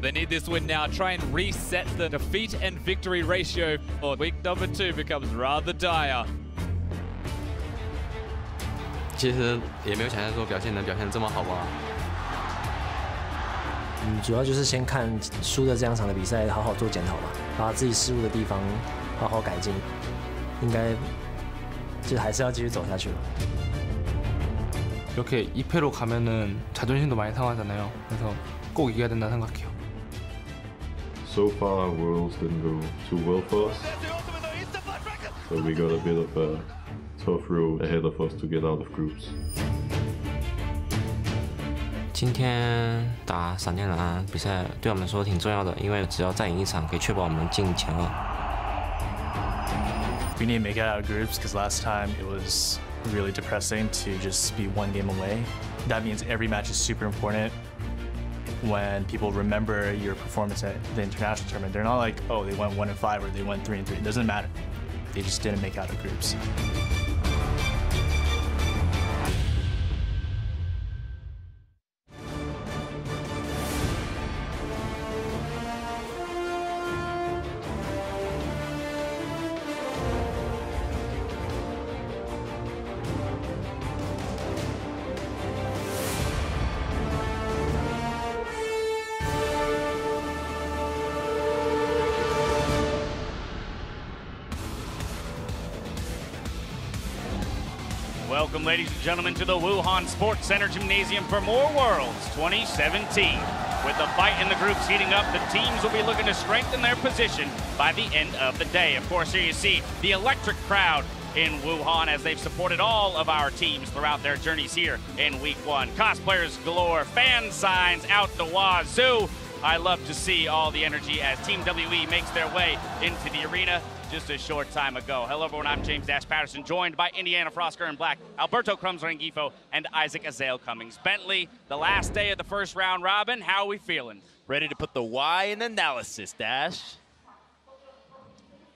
They need this win now, try and reset the defeat and victory ratio. Week number 2 becomes rather dire. 其实也没有想象说表现能表现这么好吧。主要就是先看输的这两场的比赛，好好做检讨吧，把自己失误的地方好好改进，应该就还是要继续走下去了。 이렇게 2패로 가면은 자존심도 많이 상하잖아요. 그래서 꼭 이겨야 된다 생각해요. So far, Worlds didn't go too well for us, so we got a bit of a tough road ahead of us to get out of groups. 今天打闪电狼比赛对我们来说挺重要的，因为只要再赢一场，可以确保我们进前2。We need to make it out of groups because last time it was really depressing to just be 1 game away. That means every match is super important. When people remember your performance at the international tournament, they're not like, oh, they went 1-5 or they went 3-3. It doesn't matter. They just didn't make out of groups. Welcome, ladies and gentlemen, to the Wuhan Sports Center Gymnasium for more Worlds 2017. With the fight in the groups heating up, the teams will be looking to strengthen their position by the end of the day. Of course, here you see the electric crowd in Wuhan as they've supported all of our teams throughout their journeys here in Week 1. Cosplayers galore, fan signs out the wazoo. I love to see all the energy as Team WE makes their way into the arena just a short time ago. Hello everyone, I'm James Dash Patterson, joined by Indiana Frosker in black, Alberto Crumbs Rengifo, and Isaac Azael Cummings. Bentley, the last day of the first round robin, how are we feeling? Ready to put the Y in analysis, Dash.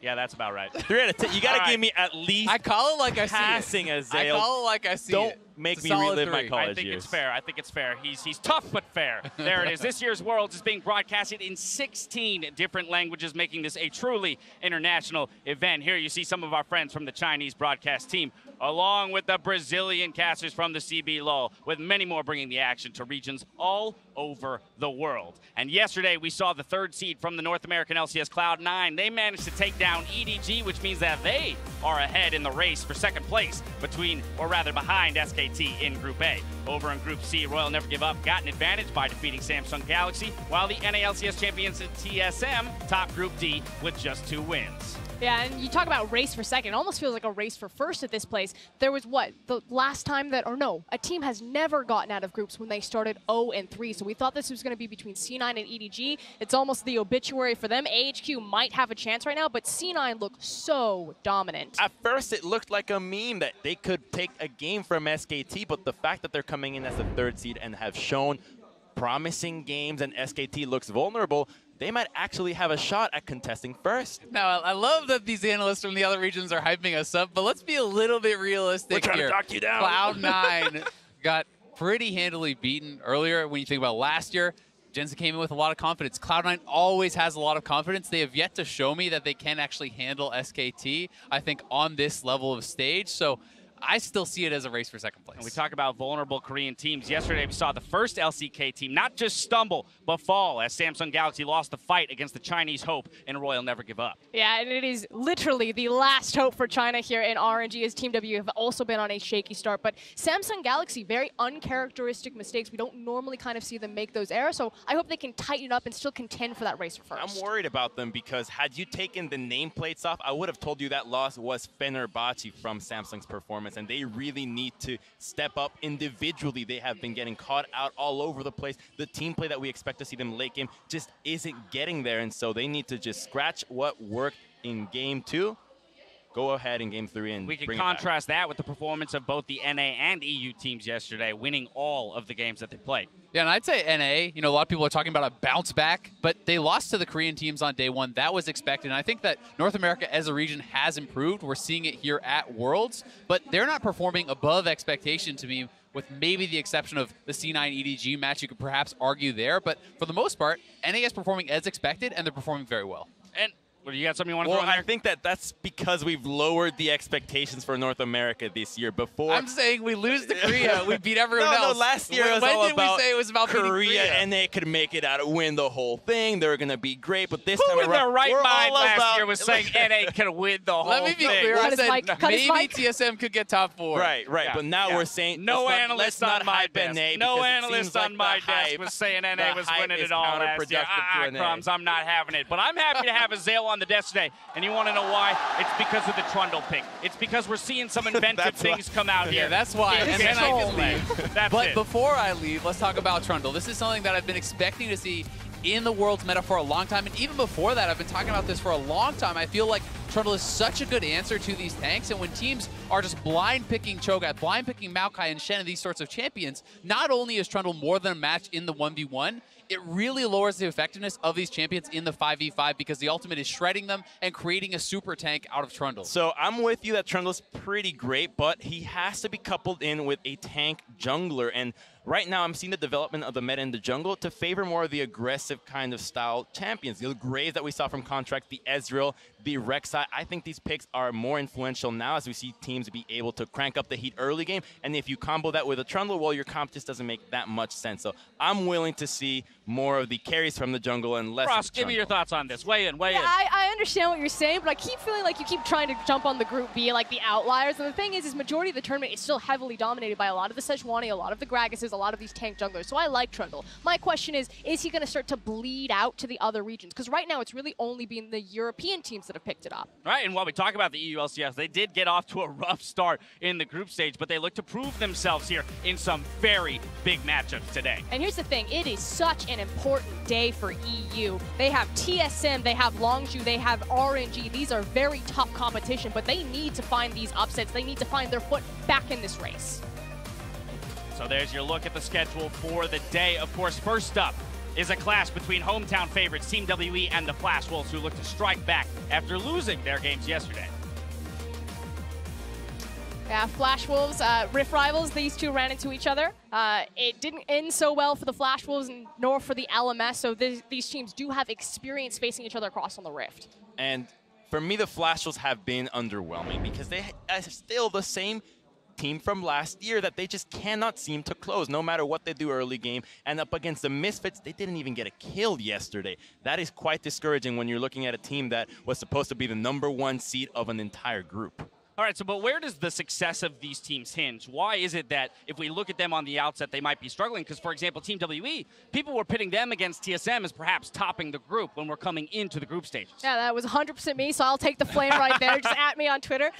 Yeah, that's about right. 3 out of 10. You got to give me at least I call it like I see passing it. Azael. I call it like I see Don't it. make It's me a solid relive my 3. college I think years. it's fair. I think it's fair. He's tough but fair. There it is. This year's Worlds is being broadcasted in 16 different languages, making this a truly international event. Here you see some of our friends from the Chinese broadcast team, along with the Brazilian casters from the CB LOL, with many more bringing the action to regions all over the world. And yesterday we saw the 3rd seed from the North American LCS Cloud9. They managed to take down EDG, which means that they are ahead in the race for 2nd place behind SKT in Group A. Over in Group C, Royal Never Give Up got an advantage by defeating Samsung Galaxy, while the NALCS champions at TSM top Group D with just 2 wins. Yeah, and you talk about race for 2nd. It almost feels like a race for 1st at this place. There was what, the last time that, or no, a team has never gotten out of groups when they started 0-3. So we thought this was going to be between C9 and EDG. It's almost the obituary for them. AHQ might have a chance right now, but C9 looked so dominant. At first, it looked like a meme that they could take a game from SKT, but the fact that they're coming in as the 3rd seed and have shown promising games and SKT looks vulnerable, they might actually have a shot at contesting 1st. Now, I love that these analysts from the other regions are hyping us up, but let's be a little bit realistic We're trying here. to knock you down. Cloud9 got pretty handily beaten earlier. When you think about last year, Jensen came in with a lot of confidence. Cloud9 always has a lot of confidence. They have yet to show me that they can actually handle SKT, I think, on this level of stage. So I still see it as a race for 2nd place. And we talk about vulnerable Korean teams. Yesterday, we saw the first LCK team not just stumble, but fall as Samsung Galaxy lost the fight against the Chinese Hope in Royal Never Give Up. Yeah, and it is literally the last hope for China here in RNG, as Team W have also been on a shaky start. But Samsung Galaxy, very uncharacteristic mistakes. We don't normally kind of see them make those errors, so I hope they can tighten it up and still contend for that race for 1st. I'm worried about them because had you taken the nameplates off, I would have told you that loss was Fenerbahce from Samsung's performance, and they really need to step up individually. They have been getting caught out all over the place. The team play that we expect to see them late game just isn't getting there, and so they need to just scratch what worked in Game 2, go ahead in Game 3 and we can bring contrast that with the performance of both the NA and EU teams yesterday, winning all of the games that they played. Yeah, and I'd say NA, you know, a lot of people are talking about a bounce back, but they lost to the Korean teams on day 1. That was expected. And I think that North America as a region has improved. We're seeing it here at Worlds, but they're not performing above expectation to me with maybe the exception of the C9 EDG match. You could perhaps argue there, but for the most part, NA is performing as expected, and they're performing very well. And well, you got something you want to throw in Well, there? I think that's because we've lowered the expectations for North America this year. Before I'm saying we lose to Korea, we beat everyone else. No, last year it was when all did about we say it was about beating Korea, Korea? and they could make it out, win the whole thing. They're going to be great, but this Who time in around, their right we're mind all last about, year was saying NA could win the whole Let me be thing? clear. I Cut his said mic, cut his maybe mic. TSM could get top 4. Right, Yeah, but now yeah. we're saying No let's analyst not on my hype desk. NA No because it analyst seems on like my the desk hype- was saying the NA was hype winning is it all last year. counterproductive to NA. Crumbs, I'm not having it. But I'm happy to have Azale on the desk today. And you want to know why? It's because of the Trundle pick. It's because we're seeing some inventive That's why. things come out here. Yeah, that's why. Yeah, And then I control. can leave. That's But it. before I leave, let's talk about Trundle. This is something that I've been expecting to see in the world's meta for a long time. And even before that, I've been talking about this for a long time. I feel like Trundle is such a good answer to these tanks. And when teams are just blind picking Cho'Gath, blind picking Maokai and Shen and these sorts of champions, not only is Trundle more than a match in the 1v1, it really lowers the effectiveness of these champions in the 5v5 because the ultimate is shredding them and creating a super tank out of Trundle. So I'm with you that Trundle's pretty great, but he has to be coupled in with a tank jungler. And right now I'm seeing the development of the meta in the jungle to favor more of the aggressive kind of style champions. The Graves that we saw from Contract, the Ezreal, the Rek'Sai. I think these picks are more influential now as we see teams be able to crank up the heat early game. And if you combo that with a Trundle, well, your comp just doesn't make that much sense. So I'm willing to see more of the carries from the jungle and less Ross, of give me your thoughts on this. Weigh in, weigh in. I understand what you're saying, but I keep feeling like you keep trying to jump on the group B, like the outliers. And the thing is majority of the tournament is still heavily dominated by a lot of the Sejuani, a lot of the Gragas's, a lot of these tank junglers. So I like Trundle. My question is he going to start to bleed out to the other regions? Because right now it's really only been the European teams that have picked it up. Right, and while we talk about the EU LCS, they did get off to a rough start in the group stage, but they look to prove themselves here in some very big matchups today. And here's the thing, it is such an important day for EU. They have TSM, they have Longzhu, they have RNG. These are very tough competition, but they need to find these upsets. They need to find their foot back in this race. So there's your look at the schedule for the day. Of course, first up is a clash between hometown favorites Team WE and the Flash Wolves, who look to strike back after losing their games yesterday. Yeah, Flash Wolves, Rift Rivals, these two ran into each other. It didn't end so well for the Flash Wolves nor for the LMS, so these teams do have experience facing each other across on the Rift. And for me, the Flash Wolves have been underwhelming because they are still the same team from last year that they just cannot seem to close no matter what they do early game. And up against the Misfits, they didn't even get a kill yesterday. That is quite discouraging when you're looking at a team that was supposed to be the #1 seed of an entire group. All right, so but where does the success of these teams hinge? Why is it that if we look at them on the outset, they might be struggling? Because, for example, Team WE, people were pitting them against TSM as perhaps topping the group when we're coming into the group stages. Yeah, that was 100% me, so I'll take the flame right there. Just at me on Twitter.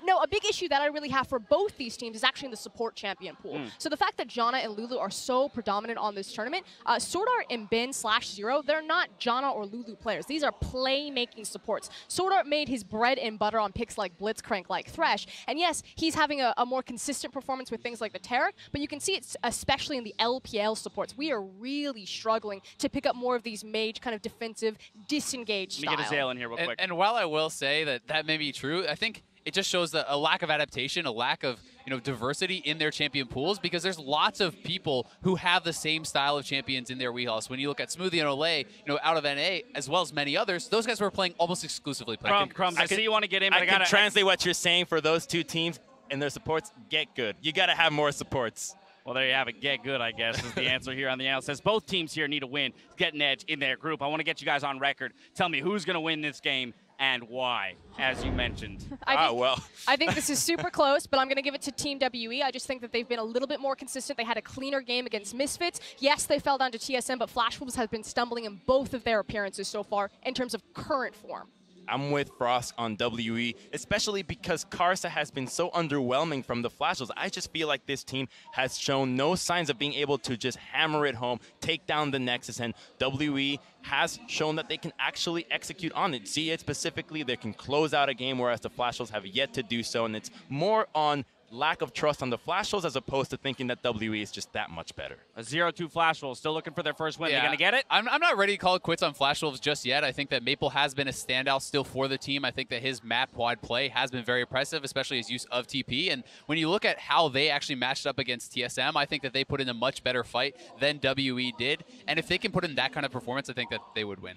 No, a big issue that I really have for both these teams is actually in the support champion pool. So the fact that Janna and Lulu are so predominant on this tournament, Swordart and Bin/Zero, they're not Janna or Lulu players. These are playmaking supports. Swordart made his bread and butter on picks like Blitzcrank, like Thresh. And yes, he's having a more consistent performance with things like the Taric, but you can see it's especially in the LPL supports. We are really struggling to pick up more of these mage kind of defensive, disengaged Let me style. get Azale in here real quick. And while I will say that may be true, I think it just shows a lack of adaptation, a lack of diversity in their champion pools, because there's lots of people who have the same style of champions in their wheelhouse. When you look at Smoothie and Olay, out of NA, as well as many others, those guys were playing almost exclusively. Crumbs, I see you want to get in, but I can gotta translate what you're saying for those two teams and their supports. Get good. You got to have more supports. Well, there you have it. Get good, I guess, is the answer here on the analysis. Both teams here need a win, get an edge in their group. I want to get you guys on record. Tell me who's going to win this game and why, as you mentioned. I think this is super close, but I'm going to give it to Team WE. I just think that they've been a little bit more consistent. They had a cleaner game against Misfits. Yes, they fell down to TSM, but Flash Wolves has been stumbling in both of their appearances so far in terms of current form. I'm with Frost on WE, especially because Karsa has been so underwhelming from the Flash Wolves. I just feel like this team has shown no signs of being able to just hammer it home, take down the Nexus, and WE has shown that they can actually execute on it. See it specifically, they can close out a game, whereas the Flash Wolves have yet to do so, and it's more on lack of trust on the Flash Wolves as opposed to thinking that WE is just that much better. A 0-2 Flash Wolves still looking for their first win. Yeah. They're going to get it? I'm not ready to call it quits on Flash Wolves just yet. I think that Maple has been a standout still for the team. I think that his map-wide play has been very impressive, especially his use of TP. And when you look at how they actually matched up against TSM, I think that they put in a much better fight than WE did. And if they can put in that kind of performance, I think that they would win.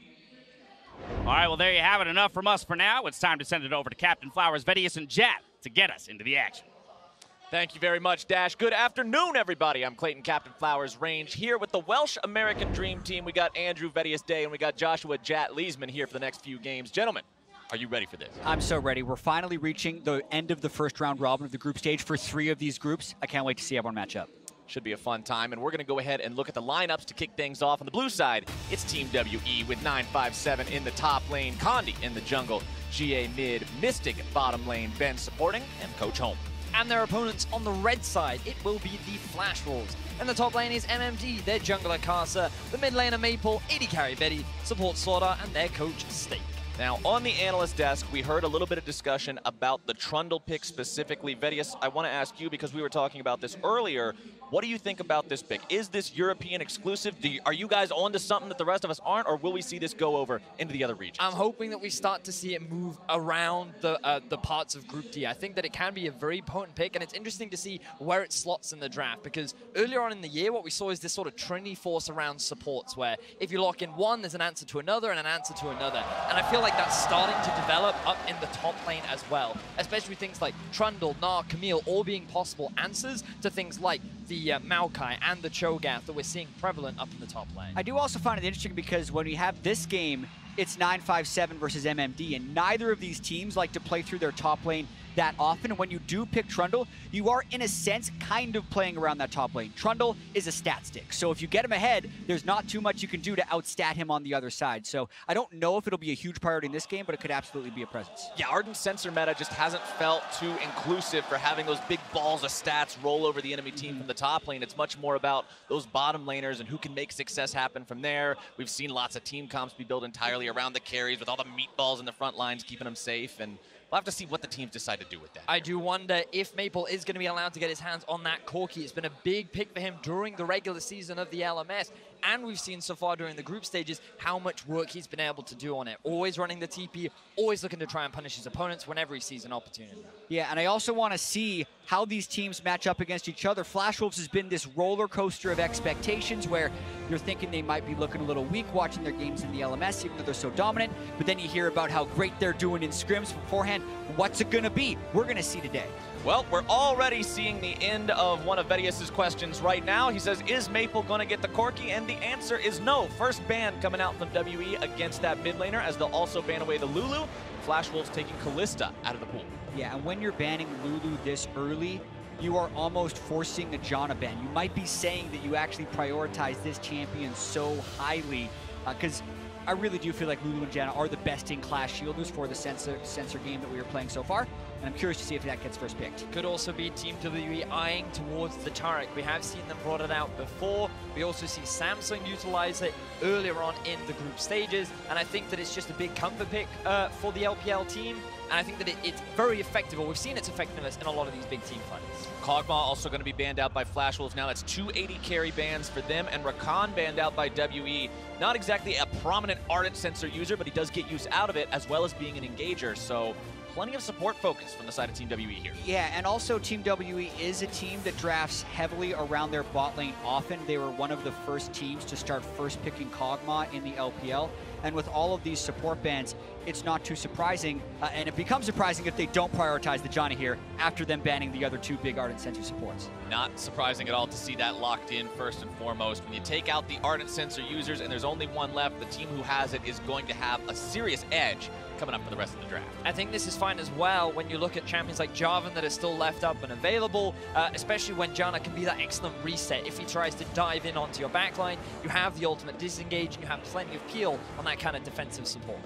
All right, well, there you have it. Enough from us for now. It's time to send it over to Captain Flowers, Vedius, and Jet to get us into the action. Thank you very much, Dash. Good afternoon, everybody. I'm Clayton Captain Flowers Range here with the Welsh American Dream Team. We got Andrew Vedius Day and we got Joshua Jat Leesman here for the next few games. Gentlemen, are you ready for this? I'm so ready. We're finally reaching the end of the first round robin of the group stage for 3 of these groups. I can't wait to see everyone match up. Should be a fun time, and we're going to go ahead and look at the lineups to kick things off. On the blue side, it's Team WE with 957 in the top lane, Condi in the jungle, GA mid, Mystic bottom lane, Ben supporting, and Coach Home. And their opponents on the red side, it will be the Flash Wolves. And the top lane is MMD, their jungler Casa, the mid laner Maple, AD carry Betty, support Slaughter, and their coach Steak. Now, on the analyst desk, we heard a little bit of discussion about the Trundle pick specifically. Vedius, I want to ask you, because we were talking about this earlier, what do you think about this pick? Is this European exclusive? Are you guys on to something that the rest of us aren't, or will we see this go over into the other regions? I'm hoping that we start to see it move around the parts of Group D. I think that it can be a very potent pick, and it's interesting to see where it slots in the draft, because earlier on in the year, what we saw is this sort of Trinity force around supports, where if you lock in one, there's an answer to another and an answer to another. And I feel like that's starting to develop up in the top lane as well, especially with things like Trundle, Gnar, Camille, all being possible answers to things like the Maokai and the Cho'Gath that we're seeing prevalent up in the top lane. I do also find it interesting because when we have this game, it's 957 versus MMD, and neither of these teams like to play through their top lane that often. And when you do pick Trundle, you are, in a sense, kind of playing around that top lane. Trundle is a stat stick, so if you get him ahead, there's not too much you can do to outstat him on the other side. So I don't know if it'll be a huge priority in this game, but it could absolutely be a presence. Yeah, Ardent Sensor meta just hasn't felt too inclusive for having those big balls of stats roll over the enemy team from the top lane. It's much more about those bottom laners and who can make success happen from there. We've seen lots of team comps be built entirely around the carries with all the meatballs in the front lines, keeping them safe, and we'll have to see what the teams decide to do with that. I do wonder if Maple is going to be allowed to get his hands on that Corki. It's been a big pick for him during the regular season of the LMS, and we've seen so far during the group stages how much work he's been able to do on it. Always running the TP, always looking to try and punish his opponents whenever he sees an opportunity. Yeah, and I also want to see how these teams match up against each other. Flash Wolves has been this roller coaster of expectations where you're thinking they might be looking a little weak watching their games in the LMS, even though they're so dominant, but then you hear about how great they're doing in scrims beforehand. What's it going to be? We're going to see today. Well, we're already seeing the end of one of Vedius' questions right now. He says, is Maple going to get the Corki? And the answer is no. First ban coming out from WE against that mid laner, as they'll also ban away the Lulu. Flash Wolves taking Kalista out of the pool. Yeah, and when you're banning Lulu this early, you are almost forcing a Janna ban. You might be saying that you actually prioritize this champion so highly, because I really do feel like Lulu and Janna are the best-in-class shielders for the sensor game that we are playing so far, and I'm curious to see if that gets first picked. Could also be Team WE eyeing towards the Turret. We have seen them brought it out before. We also see Samsung utilize it earlier on in the group stages, and I think that it's just a big comfort pick for the LPL team, and I think that it's very effective, or we've seen its effectiveness in a lot of these big team fights. Kog'Maw also going to be banned out by Flash Wolves. Now that's 280 carry bans for them, and Rakan banned out by WE. Not exactly a prominent Ardent Sensor user, but he does get use out of it, as well as being an engager, so plenty of support focus from the side of Team WE here. Yeah, and also Team WE is a team that drafts heavily around their bot lane often. They were one of the first teams to start first picking Kog'Maw in the LPL. And with all of these support bans, it's not too surprising. And it becomes surprising if they don't prioritize the Janna here after them banning the other two big Ardent Sensor supports. Not surprising at all to see that locked in first and foremost. When you take out the Ardent Sensor users and there's only one left, the team who has it is going to have a serious edge coming up for the rest of the draft. I think this is fine as well when you look at champions like Jarvan that are still left up and available, especially when Janna can be that excellent reset. If he tries to dive in onto your backline, you have the ultimate disengage and you have plenty of peel on that kind of defensive support.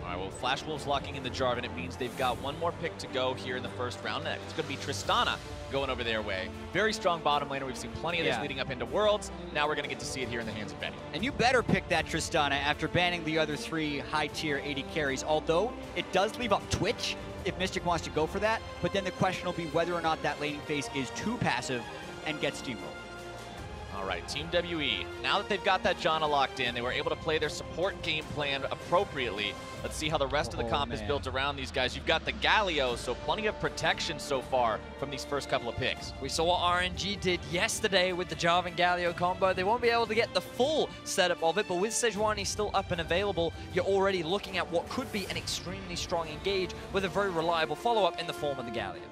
All right, well, Flash Wolves locking in the Jarvan. It means they've got one more pick to go here in the first round. It's going to be Tristana going over their way. Very strong bottom laner. We've seen plenty of this leading up into Worlds. Now we're going to get to see it here in the hands of Benny. And you better pick that Tristana after banning the other three high-tier 80 carries, although it does leave up Twitch, if Mystic wants to go for that, but then the question will be whether or not that laning phase is too passive and gets steamrolled. All right, Team WE, now that they've got that Janna locked in, they were able to play their support game plan appropriately. Let's see how the rest of the comp is built around these guys. You've got the Galio, so plenty of protection so far from these first couple of picks. We saw what RNG did yesterday with the Jarvan Galio combo. They won't be able to get the full setup of it, but with Sejuani still up and available, you're already looking at what could be an extremely strong engage with a very reliable follow-up in the form of the Galio.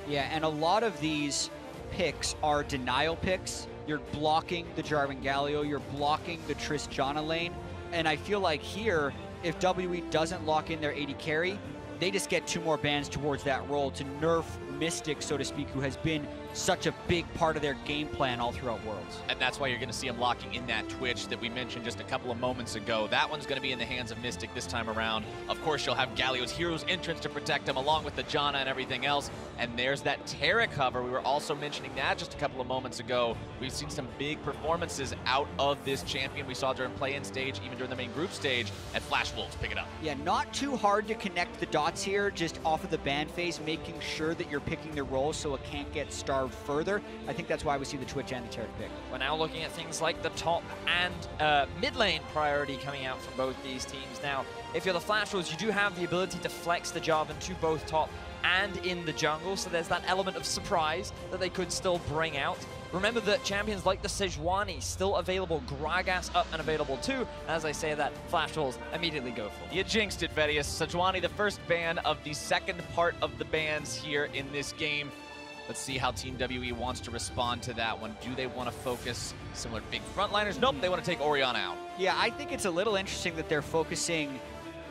Yeah, and a lot of these picks are denial picks. You're blocking the Jarvan Galio, you're blocking the Janna lane, and I feel like here, if WE doesn't lock in their AD carry, they just get 2 more bans towards that role to nerf Mystic, so to speak, who has been such a big part of their game plan all throughout Worlds. And that's why you're going to see him locking in that Twitch that we mentioned just a couple of moments ago. That one's going to be in the hands of Mystic this time around. Of course, you'll have Galio's Hero's Entrance to protect him, along with the Janna and everything else. And there's that Terra cover. We were also mentioning that just a couple of moments ago. We've seen some big performances out of this champion. We saw during play-in stage, even during the main group stage, and Flash Wolves pick it up. Yeah, not too hard to connect the dots here, just off of the ban phase, making sure that you're picking the role so it can't get starved further. I think that's why we see the Twitch and the Terra pick. We're now looking at things like the top and mid lane priority coming out from both these teams. Now, if you're the Flash Wolves, you do have the ability to flex the Jarvan to both top and in the jungle, so there's that element of surprise that they could still bring out. Remember that champions like the Sejuani still available, Gragas up and available too. And as I say that, Flash Wolves immediately go for it. You jinxed it, Vedius. Sejuani, the first ban of the second part of the bans here in this game. Let's see how Team WE wants to respond to that one. Do they want to focus similar big frontliners? Nope, they want to take Orianna out. Yeah, I think it's a little interesting that they're focusing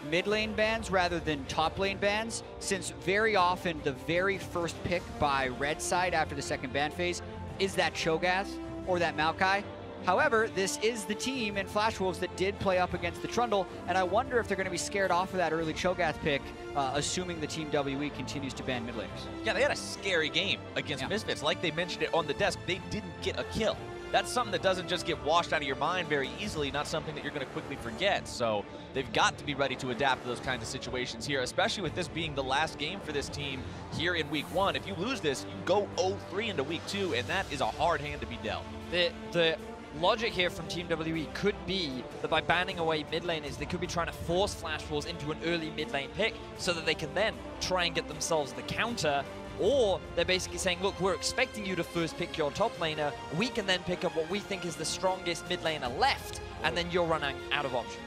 mid lane bans rather than top lane bans, since very often the very first pick by red side after the second ban phase is that Cho'Gath or that Maokai. However, this is the team in Flash Wolves that did play up against the Trundle, and I wonder if they're going to be scared off of that early Cho'Gath pick, assuming the Team WE continues to ban mid laners. Yeah, they had a scary game against Misfits. Like they mentioned it on the desk, they didn't get a kill. That's something that doesn't just get washed out of your mind very easily, not something that you're going to quickly forget. So they've got to be ready to adapt to those kinds of situations here, especially with this being the last game for this team here in Week 1. If you lose this, you go 0-3 into Week 2, and that is a hard hand to be dealt. The logic here from Team WE could be that by banning away mid laners, they could be trying to force Flash Wolves into an early mid lane pick so that they can then try and get themselves the counter. Or they're basically saying, look, we're expecting you to first pick your top laner. We can then pick up what we think is the strongest mid laner left, and then you're running out of options.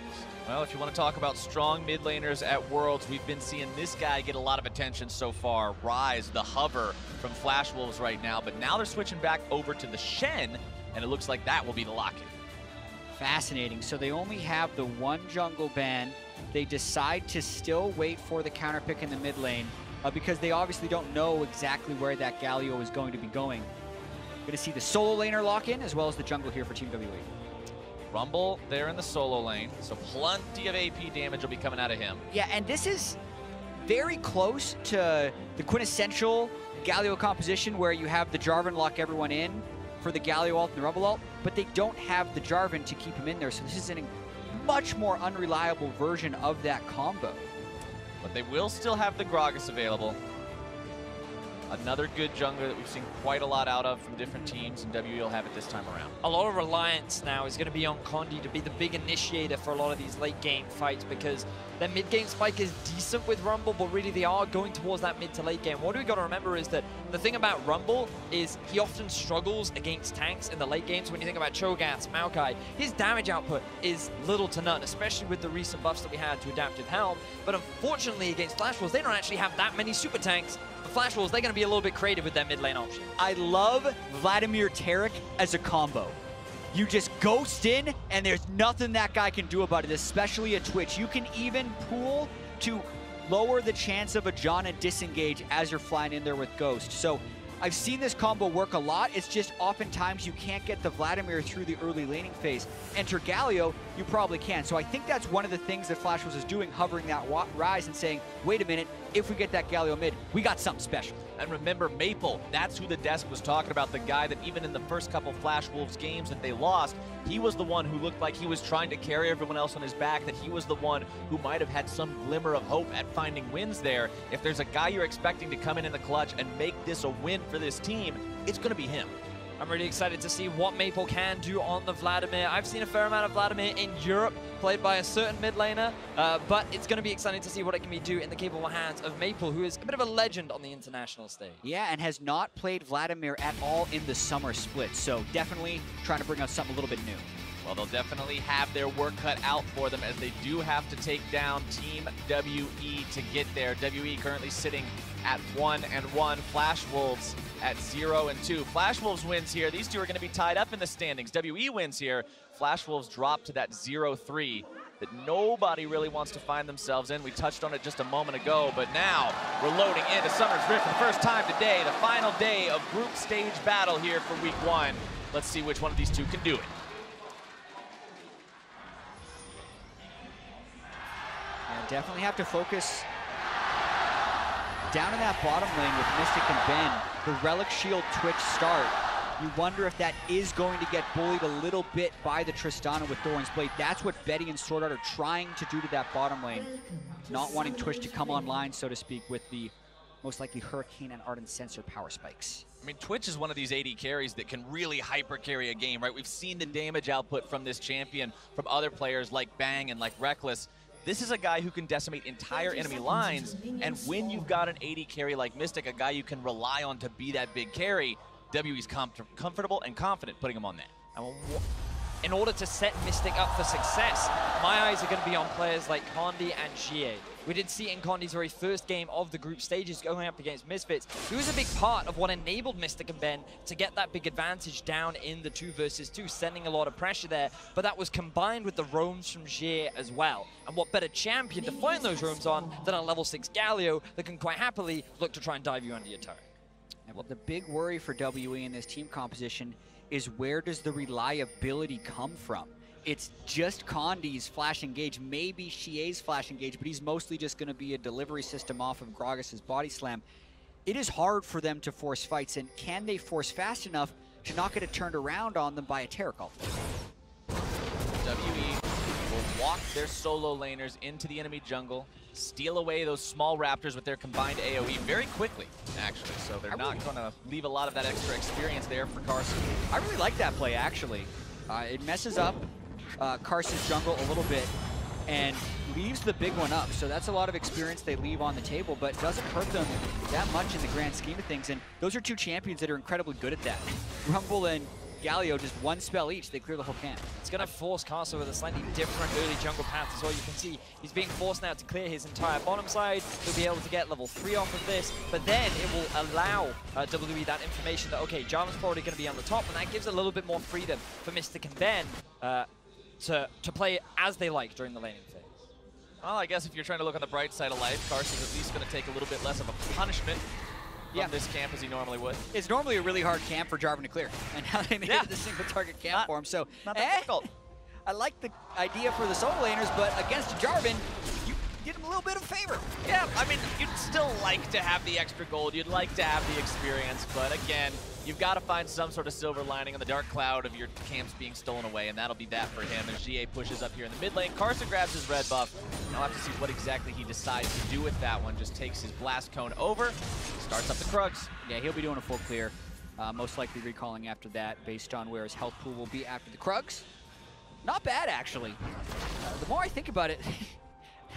Well, if you want to talk about strong mid laners at Worlds, we've been seeing this guy get a lot of attention so far. Rise, the hover from Flash Wolves right now, but now they're switching back over to the Shen, and it looks like that will be the lock-in. Fascinating. So they only have the one jungle ban. They decide to still wait for the counter pick in the mid lane, because they obviously don't know exactly where that Galio is going to be going. Going to see the solo laner lock in as well as the jungle here for Team WE. Rumble there in the solo lane, so plenty of AP damage will be coming out of him. Yeah, and this is very close to the quintessential Galio composition where you have the Jarvan lock everyone in for the Galio ult and the Rumble ult, but they don't have the Jarvan to keep him in there, so this is a much more unreliable version of that combo. But they will still have the Gragas available. Another good jungler that we've seen quite a lot out of from different teams, and WE will have it this time around. A lot of reliance now is going to be on Condi to be the big initiator for a lot of these late game fights, because their mid game spike is decent with Rumble, but really they are going towards that mid to late game. What we got to remember is that the thing about Rumble is he often struggles against tanks in the late games. When you think about Cho'Gath, Maokai, his damage output is little to none, especially with the recent buffs that we had to Adaptive Helm. But unfortunately against Flash Wolves, they don't actually have that many super tanks. Flash Wolves, they're going to be a little bit creative with their mid lane option. I love Vladimir Tarek as a combo. You just ghost in, and there's nothing that guy can do about it, especially at Twitch. You can even pool to lower the chance of a Janna disengage as you're flying in there with Ghost. So I've seen this combo work a lot. It's just oftentimes you can't get the Vladimir through the early laning phase. Enter Galio, you probably can. So I think that's one of the things that Flash Wolves is doing, hovering that Rise and saying, wait a minute, if we get that Galio mid, we got something special. And remember, Maple, that's who the desk was talking about, the guy that even in the first couple Flash Wolves games that they lost, he was the one who looked like he was trying to carry everyone else on his back, that he was the one who might have had some glimmer of hope at finding wins there. If there's a guy you're expecting to come in the clutch and make this a win for this team, it's going to be him. I'm really excited to see what Maple can do on the Vladimir. I've seen a fair amount of Vladimir in Europe, played by a certain mid laner, but it's going to be exciting to see what it can do in the capable hands of Maple, who is a bit of a legend on the international stage. Yeah, and has not played Vladimir at all in the summer split, so definitely trying to bring us something a little bit new. Well, they'll definitely have their work cut out for them, as they do have to take down Team WE to get there. WE currently sitting at 1-1. Flash Wolves at 0-2. Flash Wolves wins here. These two are going to be tied up in the standings. WE wins here. Flash Wolves drop to that 0-3 that nobody really wants to find themselves in. We touched on it just a moment ago, but now we're loading into Summer's Rift for the first time today. The final day of group stage battle here for week 1. Let's see which one of these two can do it. Yeah, definitely have to focus down in that bottom lane with Mystic and Ben. The Relic Shield Twitch start. You wonder if that is going to get bullied a little bit by the Tristana with Thorin's Blade. That's what Betty and Sword Art are trying to do to that bottom lane. Not wanting Twitch to come online, so to speak, with the most likely Hurricane and Ardent Sensor power spikes. I mean, Twitch is one of these AD carries that can really hyper carry a game, right? We've seen the damage output from this champion from other players like Bang and like Reckless. This is a guy who can decimate entire enemy lines, and when you've got an AD carry like Mystic, a guy you can rely on to be that big carry, WE's comfortable and confident putting him on that. In order to set Mystic up for success, my eyes are going to be on players like Condi and Jie. We did see in Condi's very first game of the group stages going up against Misfits. He was a big part of what enabled Mystic and Ben to get that big advantage down in the 2 versus 2, sending a lot of pressure there. But that was combined with the roams from Jie as well. And what better champion to find those roams on than a level 6 Galio that can quite happily look to try and dive you under your turret. And well, the big worry for WE in this team composition is where does the reliability come from? It's just Condi's Flash Engage, maybe Xie's Flash Engage, but he's mostly just going to be a delivery system off of Gragas' Body Slam. It is hard for them to force fights, and can they force fast enough to not get it turned around on them by a Terror Call? WE will walk their solo laners into the enemy jungle, steal away those small raptors with their combined AoE very quickly, actually. So they're not going to leave a lot of that extra experience there for Carson. I really like that play, actually. It messes up Carson's jungle a little bit and leaves the big one up. So that's a lot of experience they leave on the table, but doesn't hurt them that much in the grand scheme of things. And those are two champions that are incredibly good at that. Rumble and Galio, just one spell each, they clear the whole camp. It's going to force Carson with a slightly different early jungle path as well. You can see he's being forced now to clear his entire bottom side. He'll be able to get level 3 off of this, but then it will allow WE that information that, okay, Jarvan's probably going to be on the top, and that gives a little bit more freedom for Mystic and Ben to play as they like during the laning phase. Well, I guess if you're trying to look on the bright side of life, Carson's at least going to take a little bit less of a punishment from this camp as he normally would. It's normally a really hard camp for Jarvan to clear, and now they made it a single target camp for him, so not that difficult. I like the idea for the solo laners, but against Jarvan, you did him a little bit of a favor. Yeah, I mean, you'd still like to have the extra gold, you'd like to have the experience, but again, you've got to find some sort of silver lining on the dark cloud of your camps being stolen away, and that'll be that for him. As GA pushes up here in the mid lane, Carson grabs his red buff, and I'll have to see what exactly he decides to do with that one. Just takes his blast cone over, starts up the Krugs. Yeah, he'll be doing a full clear, most likely recalling after that based on where his health pool will be after the Krugs. Not bad, actually. The more I think about it,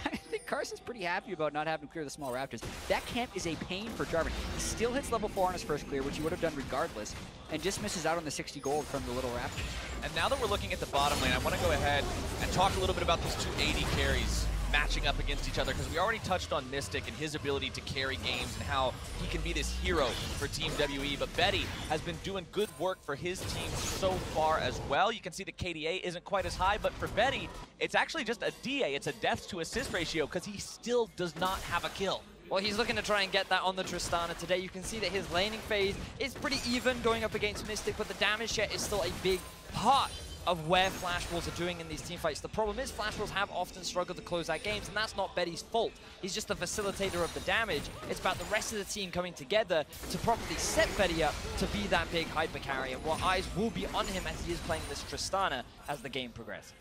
I think Carson's pretty happy about not having to clear the small raptors. That camp is a pain for Jarvan. He still hits level 4 on his first clear, which he would have done regardless, and just misses out on the 60 gold from the little raptors. And now that we're looking at the bottom lane, I want to go ahead and talk a little bit about these two AD carries matching up against each other, because we already touched on Mystic and his ability to carry games and how he can be this hero for Team WE, but Betty has been doing good work for his team so far as well. You can see the KDA isn't quite as high, but for Betty, it's actually just a DA. It's a death to assist ratio, because he still does not have a kill. Well, he's looking to try and get that on the Tristana today. You can see that his laning phase is pretty even going up against Mystic, but the damage share is still a big part of where Flash Wolves are doing in these team fights. The problem is Flash Wolves have often struggled to close out games, and that's not Betty's fault. He's just the facilitator of the damage. It's about the rest of the team coming together to properly set Betty up to be that big hyper carrier. What eyes will be on him as he is playing this Tristana as the game progresses.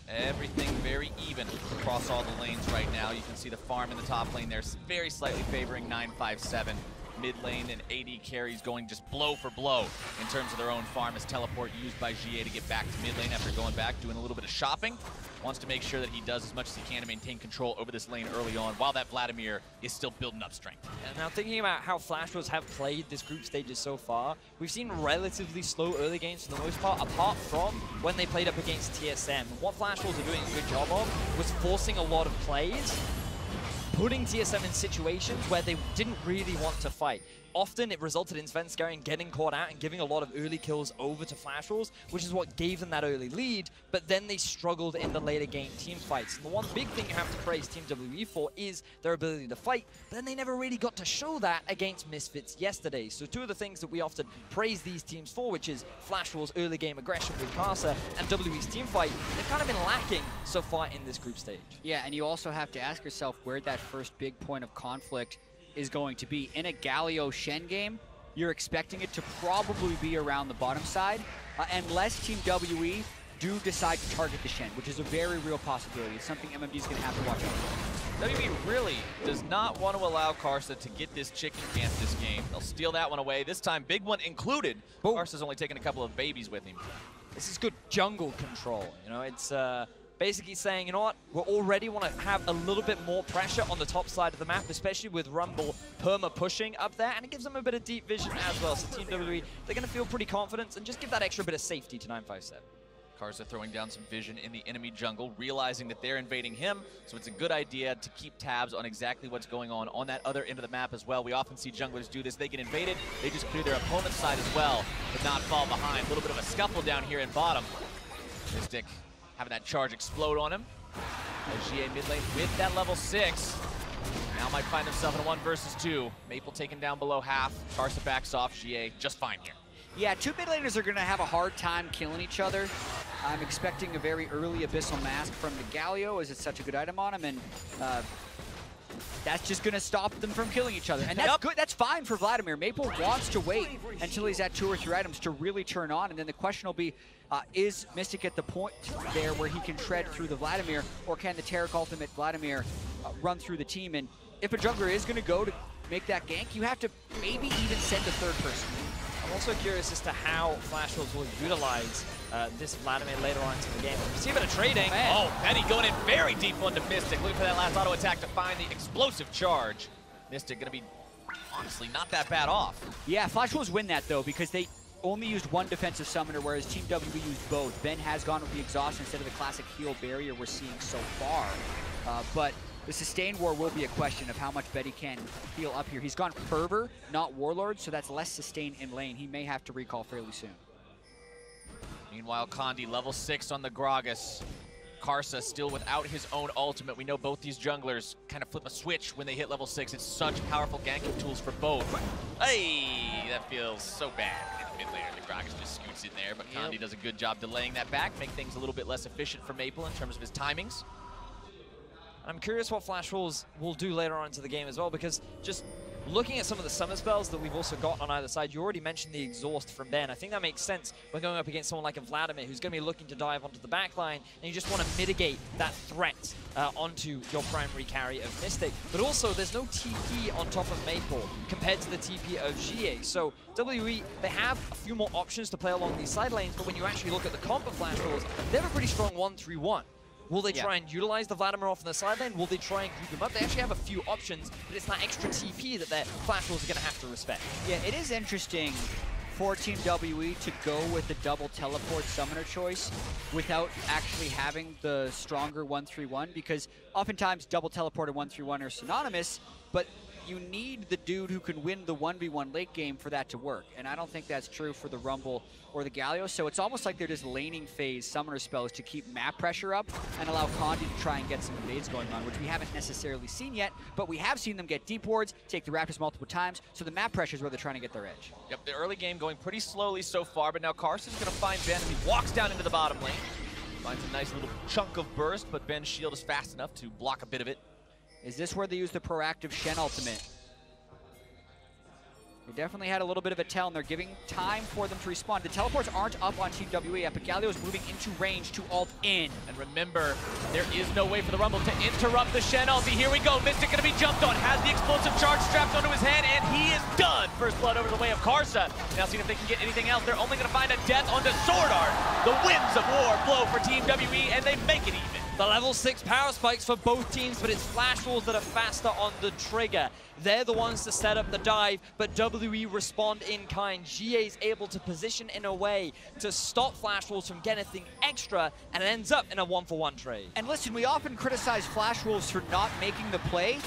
Everything very even across all the lanes right now. You can see the farm in the top lane there, very slightly favoring 957. Mid lane and AD carries going just blow for blow in terms of their own farm as teleport used by GA to get back to mid lane after going back, doing a little bit of shopping. Wants to make sure that he does as much as he can to maintain control over this lane early on while that Vladimir is still building up strength. And now thinking about how Flash Wolves have played this group stages so far, we've seen relatively slow early games for the most part, apart from when they played up against TSM. And what Flash Wolves are doing a good job of was forcing a lot of plays, putting TSM in situations where they didn't really want to fight. Often it resulted in Svenskeren getting caught out and giving a lot of early kills over to Flash Wolves, which is what gave them that early lead, but then they struggled in the later game team fights. And the one big thing you have to praise Team WE for is their ability to fight, but then they never really got to show that against Misfits yesterday. So two of the things that we often praise these teams for, which is Flash Wolves' early game aggression with Karsa and WE's team fight, they've kind of been lacking so far in this group stage. Yeah, and you also have to ask yourself where that first big point of conflict is going to be. In a Galio Shen game, you're expecting it to probably be around the bottom side, unless Team WE do decide to target the Shen, which is a very real possibility. It's something MMD is going to have to watch out for. WE really does not want to allow Karsa to get this chicken camp this game. They'll steal that one away. This time, big one included. Karsa's only taking a couple of babies with him. This is good jungle control. You know, it's basically saying, you know what, we already want to have a little bit more pressure on the top side of the map, especially with Rumble perma pushing up there, and it gives them a bit of deep vision as well. So Team WE, they're going to feel pretty confident and just give that extra bit of safety to 957. Karsa throwing down some vision in the enemy jungle, realizing that they're invading him, so it's a good idea to keep tabs on exactly what's going on that other end of the map as well. We often see junglers do this. They get invaded, they just clear their opponent's side as well, but not fall behind. A little bit of a scuffle down here in bottom. Mystic having that charge explode on him. As GA mid lane with that level 6. Now might find himself in a 1 versus 2. Maple taken down below half. Karsa backs off. GA just fine here. Yeah, two mid laners are going to have a hard time killing each other. I'm expecting a very early Abyssal Mask from the Galio, as it's such a good item on him, and that's just going to stop them from killing each other. And that's good. That's fine for Vladimir. Maple wants to wait until he's at 2 or 3 items to really turn on, and then the question will be, is Mystic at the point there where he can tread through the Vladimir, or can the Taric ultimate Vladimir run through the team? And if a jungler is going to go to make that gank, you have to maybe even send a third person. I'm also curious as to how Flash Wolves will utilize this Vladimir later on into the game. We see a bit of trading. Oh, Penny going in very deep onto Mystic. Looking for that last auto attack to find the explosive charge. Mystic going to be, honestly, not that bad off. Yeah, Flash Wolves win that, though, because they only used one defensive summoner, whereas Team WE used both. Ben has gone with the exhaust instead of the classic heal barrier we're seeing so far. But the sustain war will be a question of how much Betty can heal up here. He's gone Fervor, not Warlord, so that's less sustain in lane. He may have to recall fairly soon. Meanwhile, Condi, level 6 on the Gragas. Karsa still without his own ultimate. We know both these junglers kind of flip a switch when they hit level 6. It's such powerful ganking tools for both. Hey, that feels so bad in the mid laner. The Gragas just scoots in there, but Condi does a good job delaying that back, make things a little bit less efficient for Maple in terms of his timings. I'm curious what Flash Wolves will do later on into the game as well, because just looking at some of the summer spells that we've also got on either side, you already mentioned the exhaust from Ben. I think that makes sense when going up against someone like a Vladimir who's going to be looking to dive onto the backline, and you just want to mitigate that threat onto your primary carry of Mystic. But also, there's no TP on top of Maple compared to the TP of GA. So WE, they have a few more options to play along these side lanes, but when you actually look at the comp of Flash Wolves, they have a pretty strong 1-3-1. Will they try and utilize the Vladimir off on the side lane? Will they try and group him up? They actually have a few options, but it's that extra TP that their Flash Wolves are going to have to respect. Yeah, it is interesting for Team WE to go with the double teleport summoner choice without actually having the stronger 1-3-1, because oftentimes double teleport and 1-3-1 are synonymous, but you need the dude who can win the 1v1 late game for that to work. And I don't think that's true for the Rumble or the Galio. So it's almost like they're just laning phase summoner spells to keep map pressure up and allow Condi to try and get some invades going on, which we haven't necessarily seen yet, but we have seen them get deep wards, take the Raptors multiple times, so the map pressure is where they're trying to get their edge. Yep, the early game going pretty slowly so far, but now Carson's going to find Ben as he walks down into the bottom lane. Finds a nice little chunk of burst, but Ben's shield is fast enough to block a bit of it. Is this where they use the proactive Shen ultimate? They definitely had a little bit of a tell, and they're giving time for them to respond. The teleports aren't up on Team WE yet, but Galio is moving into range to ult in. And remember, there is no way for the Rumble to interrupt the Shen ulti. Here we go, Mystic gonna be jumped on, has the explosive charge strapped onto his head, and he is done. First blood over the way of Karsa. Now seeing if they can get anything else. They're only gonna find a death onto Sword Art. The winds of war blow for Team WE, and they make it even. The level 6 power spikes for both teams, but it's Flash Wolves that are faster on the trigger. They're the ones to set up the dive, but WE respond in kind. GA is able to position in a way to stop Flash Wolves from getting anything extra, and it ends up in a 1-for-1 trade. And listen, we often criticize Flash Wolves for not making the play.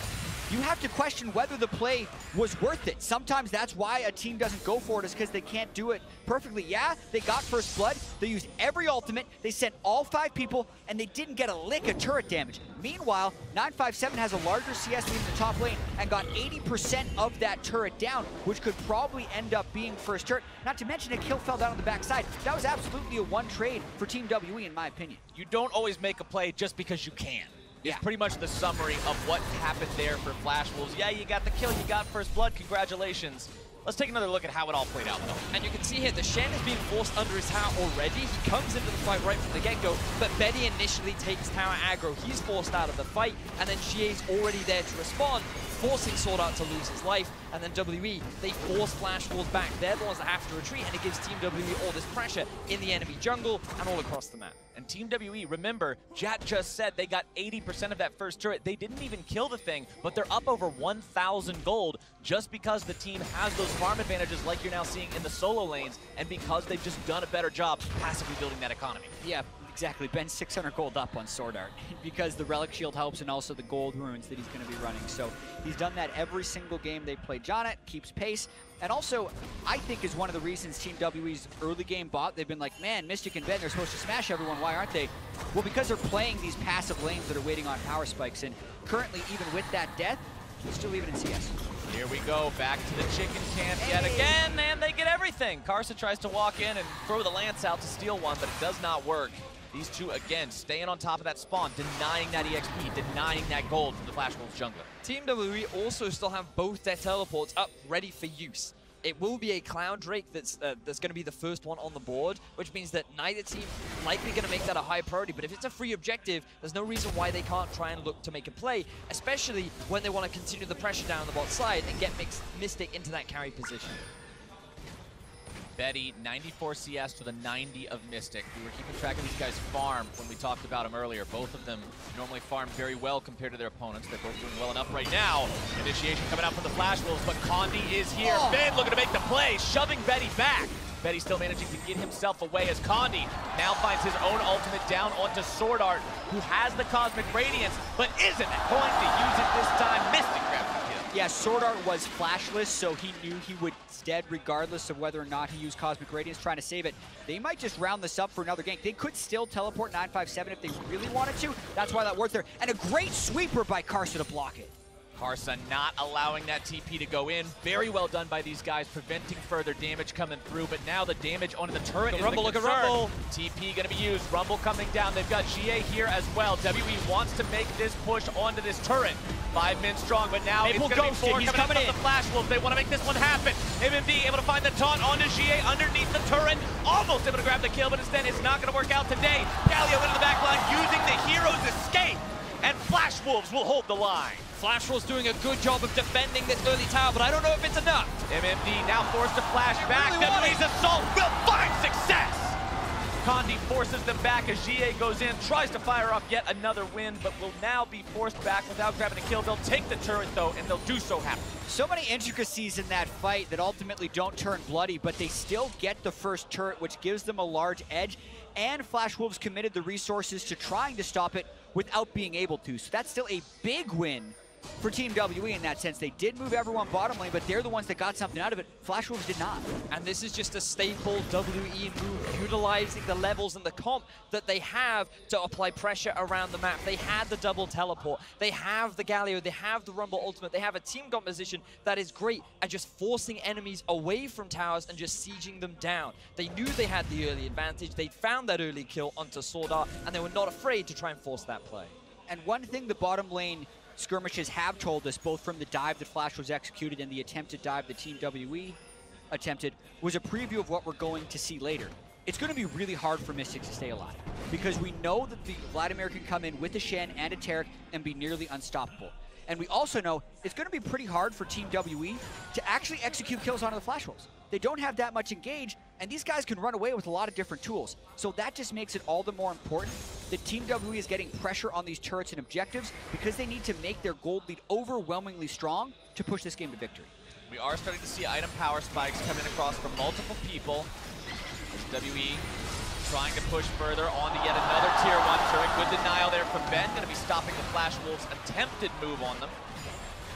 You have to question whether the play was worth it. Sometimes that's why a team doesn't go for it, is because they can't do it perfectly. Yeah, they got first blood, they used every ultimate, they sent all 5 people, and they didn't get a lick of turret damage. Meanwhile, 957 has a larger CS lead in the top lane and got 80% of that turret down, which could probably end up being first turret. Not to mention a kill fell down on the backside. That was absolutely a one trade for Team WE, in my opinion. You don't always make a play just because you can. It's pretty much the summary of what happened there for Flash Wolves. Yeah, you got the kill, you got first blood, congratulations. Let's take another look at how it all played out, though. And you can see here, the Shen is being forced under his tower already. He comes into the fight right from the get-go, but Betty initially takes tower aggro. He's forced out of the fight, and then GA's already there to respond, forcing Sword Art to lose his life. And then WE, they force Flash Wolves back. They're the ones that have to retreat, and it gives Team WE all this pressure in the enemy jungle and all across the map. And Team WE, remember, Jat just said they got 80% of that first turret. They didn't even kill the thing, but they're up over 1,000 gold just because the team has those farm advantages like you're now seeing in the solo lanes, and because they've just done a better job passively building that economy. Yeah, exactly. Ben's 600 gold up on Sword Art because the Relic Shield helps, and also the gold runes that he's going to be running. So he's done that every single game they played Jonet, keeps pace. And also, I think is one of the reasons Team WE's early game bot, they've been like, man, Mystic and Ben, they're supposed to smash everyone. Why aren't they? Well, because they're playing these passive lanes that are waiting on power spikes. And currently, even with that death, he's still even in CS. Here we go, back to the chicken camp yet again, and they get everything. Karsa tries to walk in and throw the lance out to steal one, but it does not work. These two, again, staying on top of that spawn, denying that EXP, denying that gold from the Flash Wolves jungler. Team WE also still have both their teleports up, ready for use. It will be a Cloud Drake that's going to be the first one on the board, which means that neither team likely going to make that a high priority. But if it's a free objective, there's no reason why they can't try and look to make a play, especially when they want to continue the pressure down the bot side and get Mystic into that carry position. Betty, 94 CS to the 90 of Mystic. We were keeping track of these guys' farm when we talked about them earlier. Both of them normally farm very well compared to their opponents. They're both doing well enough right now. Initiation coming out from the Flash Wolves, but Condi is here. Ben looking to make the play, shoving Betty back. Betty still managing to get himself away as Condi now finds his own ultimate down onto Sword Art, who has the Cosmic Radiance, but isn't going to use it this time. Mystic grabs the kill. Yeah, Sword Art was flashless, so he knew he was dead regardless of whether or not he used Cosmic Radiance trying to save it. They might just round this up for another gank. They could still teleport 957 if they really wanted to. That's why that worked there. And a great sweeper by Karsa to block it. Karsa not allowing that TP to go in. Very well done by these guys, preventing further damage coming through. But now the damage onto the turret is Rumble, look at Rumble. TP going to be used. Rumble coming down. They've got GA here as well. WE wants to make this push onto this turret. 5 men strong, but now it's going to be 4 coming in from the Flash Wolves. They want to make this one happen. MMD able to find the taunt onto GA underneath the turret. Almost able to grab the kill, but instead it's not going to work out today. Galio into the back line using the hero's escape. And Flash Wolves will hold the line. Flash Wolves doing a good job of defending this early tower, but I don't know if it's enough. MMD now forced to flash back. WE's assault will find success. Condi forces them back as GA goes in, tries to fire off yet another win, but will now be forced back without grabbing a kill. They'll take the turret though, and they'll do so happily. So many intricacies in that fight that ultimately don't turn bloody, but they still get the first turret, which gives them a large edge. And Flash Wolves committed the resources to trying to stop it without being able to. So that's still a big win for Team WE in that sense. They did move everyone bottom lane, but they're the ones that got something out of it. Flash Wolves did not. And this is just a staple WE move, utilizing the levels and the comp that they have to apply pressure around the map. They had the double teleport, they have the Galio, they have the Rumble ultimate, they have a team composition that is great at just forcing enemies away from towers and just sieging them down. They knew they had the early advantage, they found that early kill onto Sword Art, and they were not afraid to try and force that play. And one thing the bottom lane skirmishes have told us, both from the dive that Flash was executed and the attempted dive that Team WE attempted, was a preview of what we're going to see later. It's going to be really hard for Mystic to stay alive, because we know that the Vladimir can come in with a Shen and a Taric and be nearly unstoppable. And we also know it's going to be pretty hard for Team WE to actually execute kills onto the Flash Wolves. They don't have that much engage, and these guys can run away with a lot of different tools. So that just makes it all the more important that Team WE is getting pressure on these turrets and objectives, because they need to make their gold lead overwhelmingly strong to push this game to victory. We are starting to see item power spikes coming across from multiple people. As WE trying to push further onto yet another tier 1 turret. Good denial there from Ben. Going to be stopping the Flash Wolves' attempted move on them.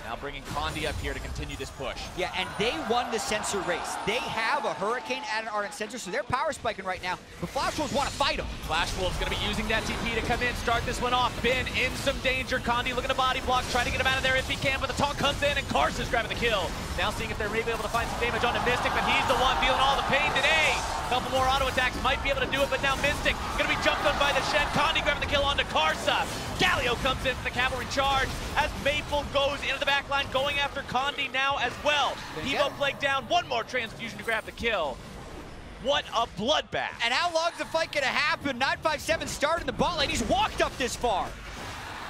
Now bringing Condi up here to continue this push. Yeah, and they won the sensor race. They have a Hurricane and an Ardent Sensor, so they're power spiking right now. But Flash Wolves want to fight them. Flash Wolves going to be using that TP to come in, start this one off. Ben in some danger. Condi looking to body block, trying to get him out of there if he can, but the taunt comes in and Carson's grabbing the kill. Now seeing if they're maybe able to find some damage onto Mystic, but he's the one feeling all the pain today. A couple more auto attacks might be able to do it, but now Mystic going to be jumped on by the Shen. Condi grabbing the kill onto Karsa. Galio comes in for the cavalry charge as Maple goes into the back line, going after Condi now as well. Evo Plague down, one more transfusion to grab the kill. What a bloodbath. And how long is the fight gonna happen? 957 started in the bot lane, he's walked up this far.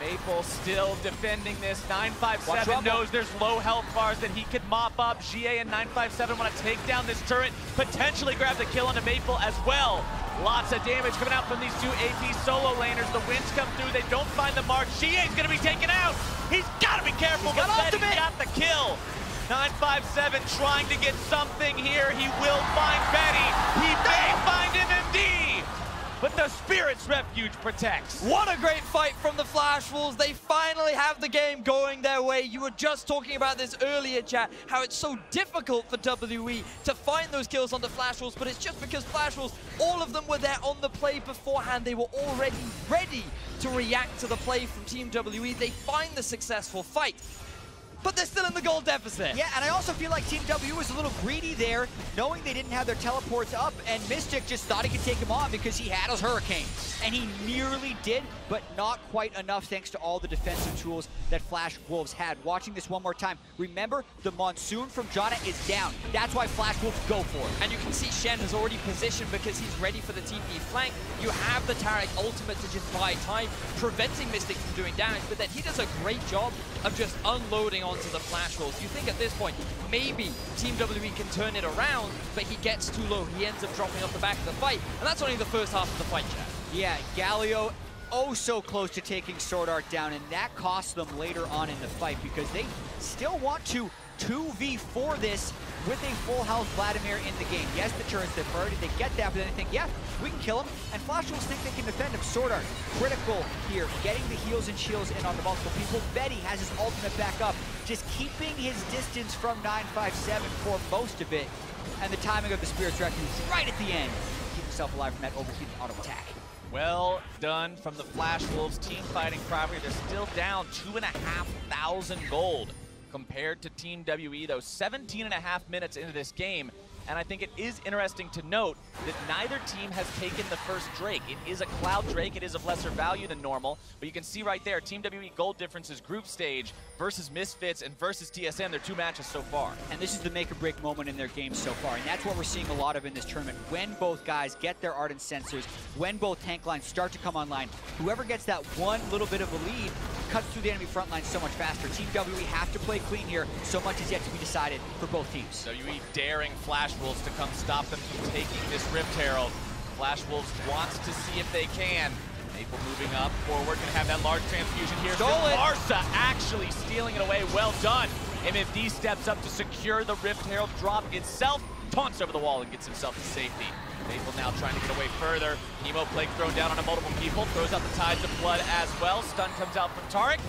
Maple still defending this. 957 knows there's low health bars that he could mop up. GA and 957 want to take down this turret, potentially grab the kill onto Maple as well. Lots of damage coming out from these two AP solo laners. The winds come through, they don't find the mark. GA's gonna be taken out. He's gotta be careful, but Betty got the kill. 957 trying to get something here. He will find Betty. He may find MMD. But the Spirit's Refuge protects. What a great fight from the Flash Wolves. They finally have the game going their way. You were just talking about this earlier, chat, how it's so difficult for WE to find those kills on the Flash Wolves, but it's just because Flash Wolves, all of them were there on the play beforehand. They were already ready to react to the play from Team WE. They find the successful fight, but they're still in the goal deficit. Yeah, and I also feel like Team W was a little greedy there, knowing they didn't have their teleports up, and Mystic just thought he could take him on because he had his Hurricane. And he nearly did, but not quite enough thanks to all the defensive tools that Flash Wolves had. Watching this one more time, remember, the Monsoon from Janna is down. That's why Flash Wolves go for it. And you can see Shen has already positioned because he's ready for the TP flank. You have the Taric ultimate to just buy time, preventing Mystic from doing damage, but then he does a great job of just unloading onto the Flash Wolves. You think at this point, maybe Team WE can turn it around, but he gets too low. He ends up dropping off the back of the fight, and that's only the first half of the fight, chat. Yeah, Galio oh so close to taking Sword Art down, and that costs them later on in the fight because they still want to 2v4 this with a full health Vladimir in the game. Yes, the turret's their priority, they get that, but then they think, yeah, we can kill him, and Flash Wolves think they can defend him. Sword Art, critical here, getting the heals and shields in on the multiple people. Betty has his ultimate back up, just keeping his distance from 957 for most of it, and the timing of the Spirit's Refuge right at the end. Keep himself alive from that overheated auto attack. Well done from the Flash Wolves team fighting properly. They're still down 2,500 gold compared to Team WE, though 17.5 minutes into this game. And I think it is interesting to note that neither team has taken the first Drake. It is a Cloud Drake, it is of lesser value than normal, but you can see right there, Team WE gold differences group stage versus Misfits and versus TSM, their two matches so far. And this is the make or break moment in their game so far, and that's what we're seeing a lot of in this tournament. When both guys get their Ardent Sensors, when both tank lines start to come online, whoever gets that one little bit of a lead cuts through the enemy front line so much faster. Team WE have to play clean here. So much is yet to be decided for both teams. WE daring Flash Wolves to come stop them from taking this Rift Herald. Flash Wolves wants to see if they can. Maple moving up forward, gonna have that large transfusion here. Marsa actually stealing it away, well done. MMD steps up to secure the Rift Herald drop itself, taunts over the wall and gets himself to safety. Maple now trying to get away further. Emo Plague thrown down onto multiple people, throws out the Tides of Blood as well. Stun comes out from Taric.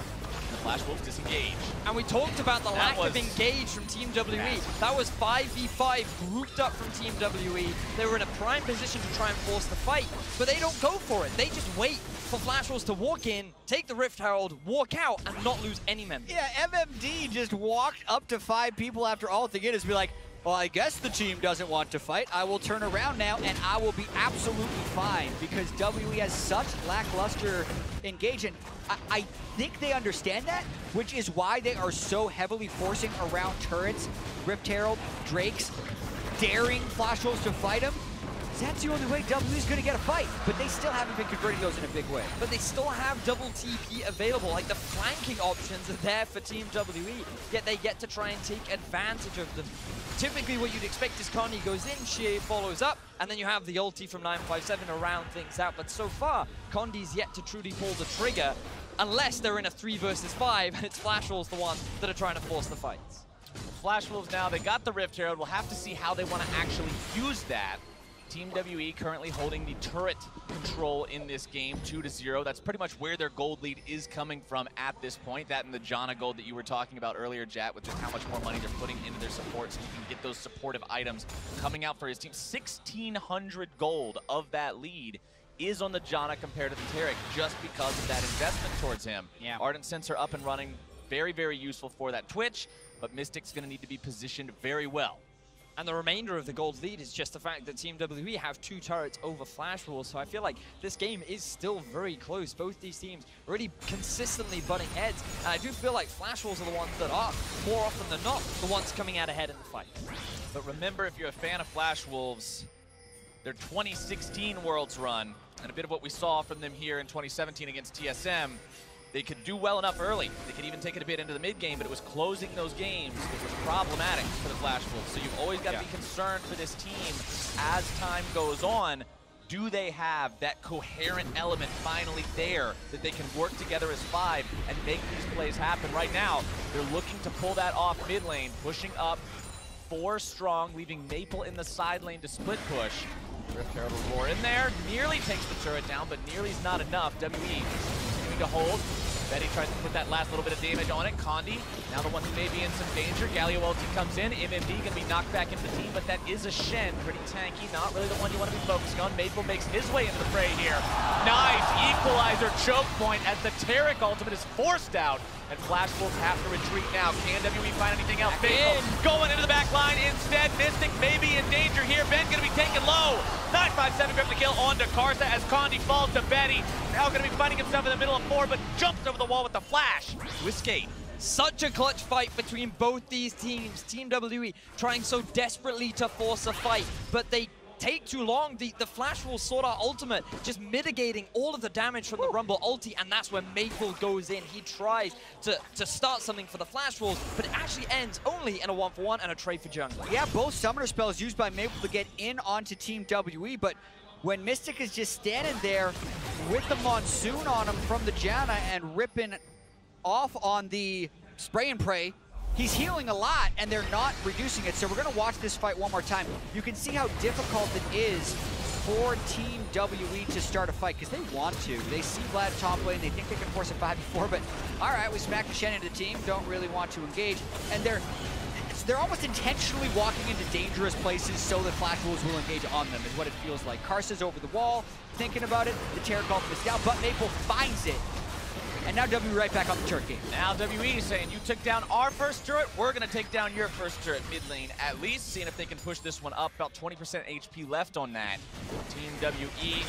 The Flash Wolves disengage. And we talked about the lack of engage from Team WE. That was 5v5 grouped up from Team WE. They were in a prime position to try and force the fight, but they don't go for it. They just wait for Flash Wolves to walk in, take the Rift Herald, walk out, and not lose any members. Yeah, MMD just walked up to 5 people after ulting it, is be like, well, I guess the team doesn't want to fight. I will turn around now, and I will be absolutely fine, because WE has such lackluster engagement. I think they understand that, which is why they are so heavily forcing around turrets, Rift Herald, Drakes, daring Flash Wolves to fight him. That's the only way WE is going to get a fight, but they still haven't been converting those in a big way. But they still have double TP available, like the flanking options are there for Team WE, yet they get to try and take advantage of them. Typically what you'd expect is Connie goes in, she follows up, and then you have the ulti from 957 to round things out. But so far, Condi's yet to truly pull the trigger, unless they're in a 3 versus 5, and it's Flash Wolves the ones that are trying to force the fights. Flash Wolves now, they got the Rift Herald. We'll have to see how they want to actually use that. Team WE currently holding the turret control in this game, 2-0. That's pretty much where their gold lead is coming from at this point. That and the Janna gold that you were talking about earlier, Jat, with just how much more money they're putting into their support so you can get those supportive items coming out for his team. 1,600 gold of that lead is on the Janna compared to the Taric just because of that investment towards him. Yeah. Ardent Sensor up and running, very, very useful for that Twitch, but Mystic's going to need to be positioned very well. And the remainder of the gold lead is just the fact that Team WE have 2 turrets over Flash Wolves, so I feel like this game is still very close. Both these teams really consistently butting heads, and I do feel like Flash Wolves are the ones that are, more often than not, the ones coming out ahead in the fight. But remember, if you're a fan of Flash Wolves, their 2016 Worlds run, and a bit of what we saw from them here in 2017 against TSM, they could do well enough early. They could even take it a bit into the mid-game, but it was closing those games that was problematic for the Flash Wolves. So you've always got to be concerned for this team as time goes on. Do they have that coherent element finally there that they can work together as 5 and make these plays happen? Right now, they're looking to pull that off mid lane, pushing up 4 strong, leaving Maple in the side lane to split push. Rift Herald will roar in there, nearly takes the turret down, but nearly's not enough. WE continuing to hold. Betty tries to put that last little bit of damage on it. Condi, now the one who may be in some danger. Galio ulti comes in. MMD going to be knocked back into the team, but that is a Shen. Pretty tanky, not really the one you want to be focusing on. Maple makes his way into the fray here. Nice equalizer choke point as the Taric ultimate is forced out. And Flash Wolves have to retreat now. Can WE find anything else? Maple going into the back line instead. Mystic may be in danger here. Ben going to be taken low. 957 grip the kill onto Karsa as Condi falls to Betty. Now going to be finding himself in the middle of 4, but jumps over the wall with the flash to escape. Such a clutch fight between both these teams. Team WE trying so desperately to force a fight, but they take too long. The Flash Wolves sort out ultimate, just mitigating all of the damage from the Rumble ulti, and that's when Maple goes in. He tries to start something for the Flash Wolves, but it actually ends only in a 1-for-1 and a trade for jungle. Yeah, both summoner spells used by Maple to get in onto Team WE, but when Mystic is just standing there with the Monsoon on him from the Janna and ripping off on the spray and pray, he's healing a lot, and they're not reducing it. So we're going to watch this fight one more time. You can see how difficult it is for Team WE to start a fight, because they want to. They see Vlad top lane, they think they can force a 5v4, but all right, we smacked the Shen into the team, don't really want to engage, and they're almost intentionally walking into dangerous places so that Flash Wolves will engage on them, is what it feels like. Karsa's over the wall, thinking about it, the Taric ultimate is down, but Maple finds it. And now WE right back on the turret game. Now WE saying, you took down our first turret, we're going to take down your first turret mid lane at least, seeing if they can push this one up. About 20% HP left on that. Team WE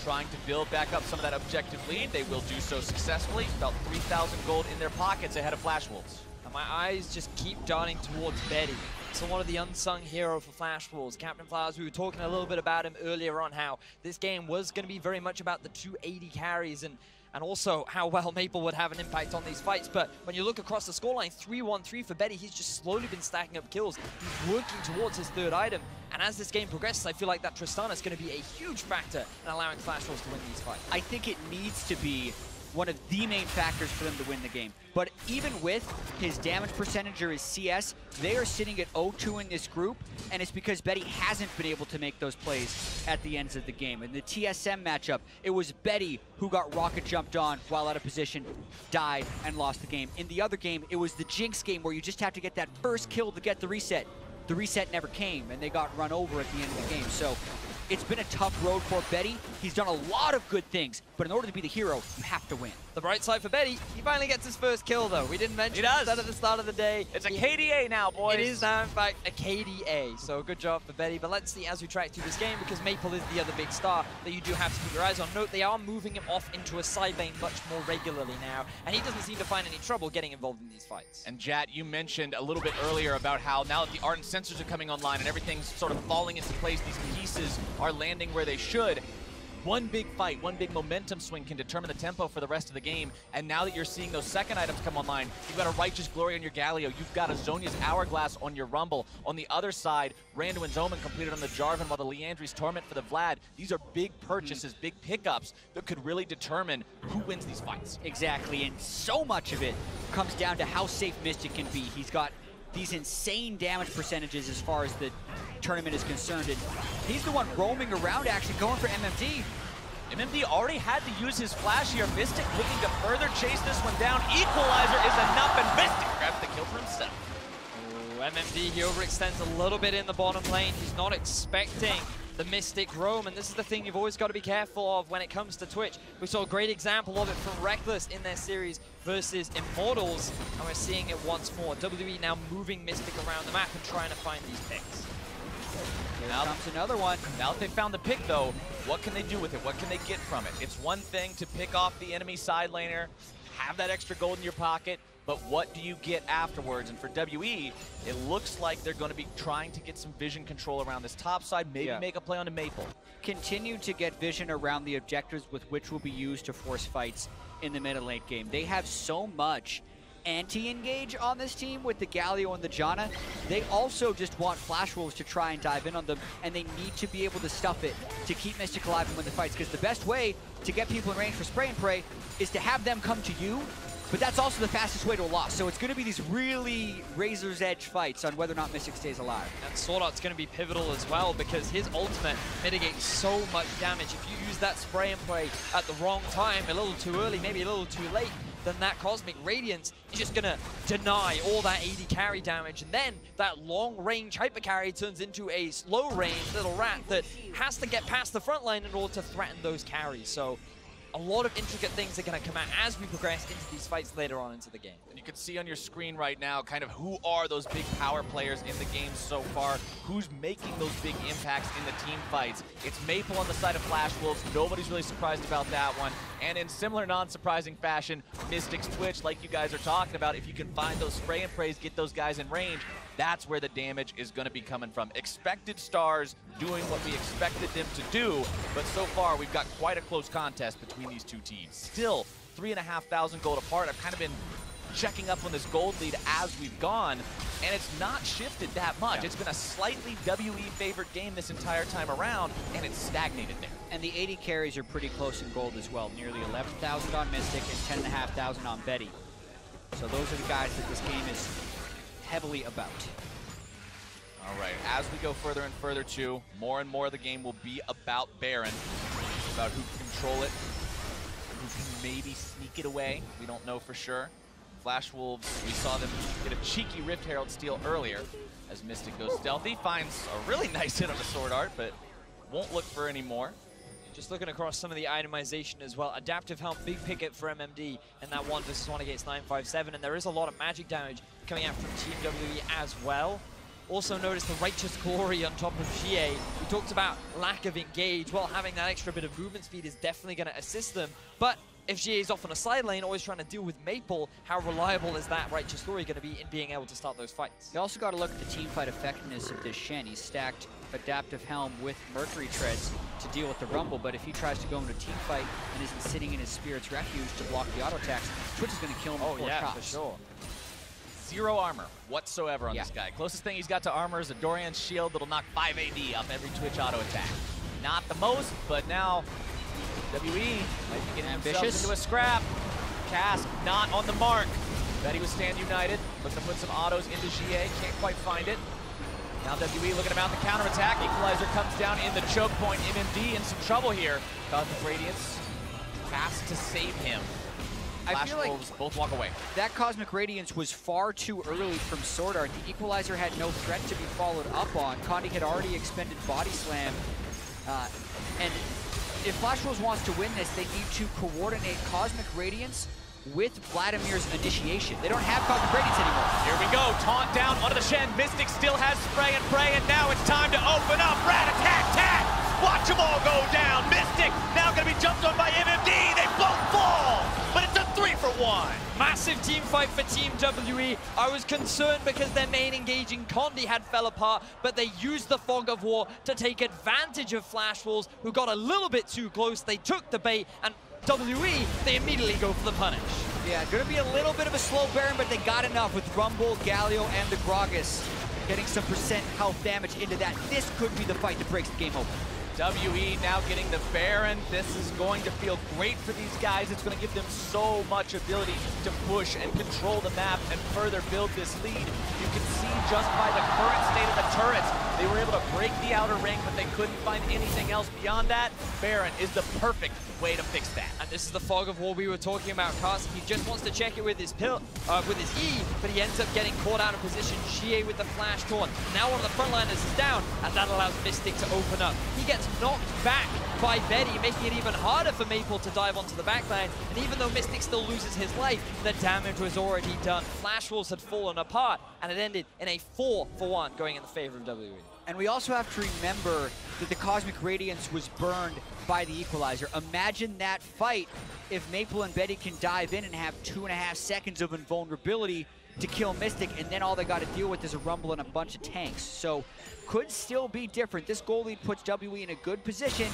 trying to build back up some of that objective lead. They will do so successfully. About 3,000 gold in their pockets ahead of Flash Wolves. And my eyes just keep darting towards Betty. So one of the unsung hero for Flash Wolves. Captain Flowers, we were talking a little bit about him earlier on, how this game was going to be very much about the 280 carries and also how well Maple would have an impact on these fights. But when you look across the scoreline, 3-1-3 for Betty, he's just slowly been stacking up kills. He's working towards his 3rd item. And as this game progresses, I feel like that Tristana is going to be a huge factor in allowing Flash Wolves to win these fights. I think it needs to be one of the main factors for them to win the game. But even with his damage percentage or his CS, they are sitting at 0-2 in this group, and it's because Betty hasn't been able to make those plays at the ends of the game. In the TSM matchup, it was Betty who got rocket jumped on while out of position, died, and lost the game. In the other game, it was the Jinx game where you just have to get that first kill to get the reset. The reset never came, and they got run over at the end of the game. So it's been a tough road for Betty. He's done a lot of good things, but in order to be the hero, you have to win. The bright side for Betty, he finally gets his first kill, though. We didn't mention that at the start of the day. It's a KDA now, boys. It is now, in fact, a KDA. So good job for Betty. But let's see as we track through this game, because Maple is the other big star that you do have to keep your eyes on. Note, they are moving him off into a side lane much more regularly now, and he doesn't seem to find any trouble getting involved in these fights. And Jat, you mentioned a little bit earlier about how now that the Ardent sensors are coming online and everything's sort of falling into place, these pieces are landing where they should. One big fight, one big momentum swing can determine the tempo for the rest of the game. And now that you're seeing those second items come online, you've got a Righteous Glory on your Galio, you've got a Zhonya's Hourglass on your Rumble. On the other side, Randuin's Omen completed on the Jarvan, while the Leandri's Torment for the Vlad. These are big purchases, big pickups that could really determine who wins these fights. Exactly, and so much of it comes down to how safe Mystic can be. He's got these insane damage percentages as far as the tournament is concerned, and he's the one roaming around actually going for MMD. MMD already had to use his flash here. Mystic looking to further chase this one down. Equalizer is enough, and Mystic grabs the kill for himself. Ooh, MMD, he overextends a little bit in the bottom lane. He's not expecting the Mystic roam, and this is the thing you've always got to be careful of when it comes to Twitch. We saw a great example of it from Reckless in their series versus Immortals, and we're seeing it once more. WWE now moving Mystic around the map and trying to find these picks. Now comes another one. Now that they found the pick, though, what can they do with it? What can they get from it? It's one thing to pick off the enemy side laner, have that extra gold in your pocket, but what do you get afterwards? And for WE, it looks like they're going to be trying to get some vision control around this top side, maybe make a play on the Maple. Continue to get vision around the objectives with which will be used to force fights in the mid and late game. They have so much anti-engage on this team with the Galio and the Janna. They also just want Flash Wolves to try and dive in on them, and they need to be able to stuff it to keep Mystic alive and win the fights, because the best way to get people in range for spray and pray is to have them come to you, but that's also the fastest way to a loss. So it's going to be these really razor's edge fights on whether or not Mystic stays alive. And Sword Art's going to be pivotal as well, because his ultimate mitigates so much damage. If you use that spray and pray at the wrong time, a little too early, maybe a little too late, then that Cosmic Radiance is just going to deny all that AD carry damage, and then that long-range hyper carry turns into a slow-range little rat that has to get past the front line in order to threaten those carries. So a lot of intricate things are going to come out as we progress into these fights later on into the game. And you can see on your screen right now kind of who are those big power players in the game so far, who's making those big impacts in the team fights. It's Maple on the side of Flash Wolves. Nobody's really surprised about that one. And in similar non-surprising fashion, Mystic's Twitch, like you guys are talking about, if you can find those spray and prays, get those guys in range, that's where the damage is going to be coming from. Expected stars doing what we expected them to do, but so far we've got quite a close contest between these two teams. Still 3,500 gold apart. I've kind of been checking up on this gold lead as we've gone, and it's not shifted that much. Yeah. It's been a slightly WE favored game this entire time around, and it's stagnated there. And the 80 carries are pretty close in gold as well. Nearly 11,000 on Mystic and 10,500 on Betty. So those are the guys that this game is heavily about. All right, as we go further and further too, more and more of the game will be about Baron, about who can control it, who can maybe sneak it away. We don't know for sure. Flash Wolves, we saw them get a cheeky Rift Herald steal earlier as Mystic goes stealthy, finds a really nice hit on the Sword Art, but won't look for any more. Just looking across some of the itemization as well. Adaptive Helm, big picket for MMD, and that 1 versus 1 against 957, and there is a lot of magic damage coming out from Team WE as well. Also notice the Righteous Glory on top of GA. We talked about lack of engage. Well, having that extra bit of movement speed is definitely going to assist them, but if GA is off on a side lane, always trying to deal with Maple, how reliable is that Righteous Glory going to be in being able to start those fights? You also got to look at the teamfight effectiveness of this Shen. He's stacked Adaptive Helm with Mercury Treads to deal with the Rumble, but if he tries to go into a teamfight and isn't sitting in his Spirit's Refuge to block the auto attacks, Twitch is going to kill him before shots. For sure. Zero armor whatsoever on this guy. Closest thing he's got to armor is a Dorian's shield that'll knock 5 AD off every Twitch auto attack. Not the most, but now WE might be getting themselves into a scrap. Cask not on the mark. Betty with Stand United, looking to put some autos into GA, can't quite find it. Now WE looking to mount the counterattack. Equalizer comes down in the choke point. MMD in some trouble here. Cosmic Radiance has to save him. I feel like Wolves both walk away. That Cosmic Radiance was far too early from Sword Art. The Equalizer had no threat to be followed up on. Condi had already expended Body Slam. And if Flash Wolves wants to win this, they need to coordinate Cosmic Radiance with Vladimir's initiation. They don't have Cosmic Radiance anymore. Here we go, taunt down onto the Shen. Mystic still has spray and pray, and now it's time to open up. Rat-a-tat-tat! Watch them all go down. Mystic now gonna be jumped on by MMD. They both fall, but it's a 3-for-1. Massive team fight for Team WE. I was concerned because their main engaging Condi had fell apart, but they used the Fog of War to take advantage of Flash Wolves, who got a little bit too close. They took the bait, and WE, they immediately go for the punish. Yeah, gonna be a little bit of a slow Baron, but they got enough with Rumble, Galio, and the Gragas getting some percent health damage into that. This could be the fight that breaks the game open. WE now getting the Baron. This is going to feel great for these guys. It's going to give them so much ability to push and control the map and further build this lead. You can see just by the current state of the turrets, they were able to break the outer ring, but they couldn't find anything else beyond that. Baron is the perfect way to fix that. And this is the Fog of War we were talking about, Carson. He just wants to check it with his with his E, but he ends up getting caught out of position. GA with the flash taunt. Now one of the frontliners is down, and that allows Mystic to open up. He gets knocked back by Betty, making it even harder for Maple to dive onto the backline. And even though Mystic still loses his life, the damage was already done. Flash Wolves had fallen apart, and it ended in a 4-for-1 going in the favor of WE. And we also have to remember that the Cosmic Radiance was burned by the Equalizer. Imagine that fight if Maple and Betty can dive in and have 2.5 seconds of invulnerability to kill Mystic, and then all they got to deal with is a Rumble and a bunch of tanks. So could still be different. This goal lead puts WE in a good position.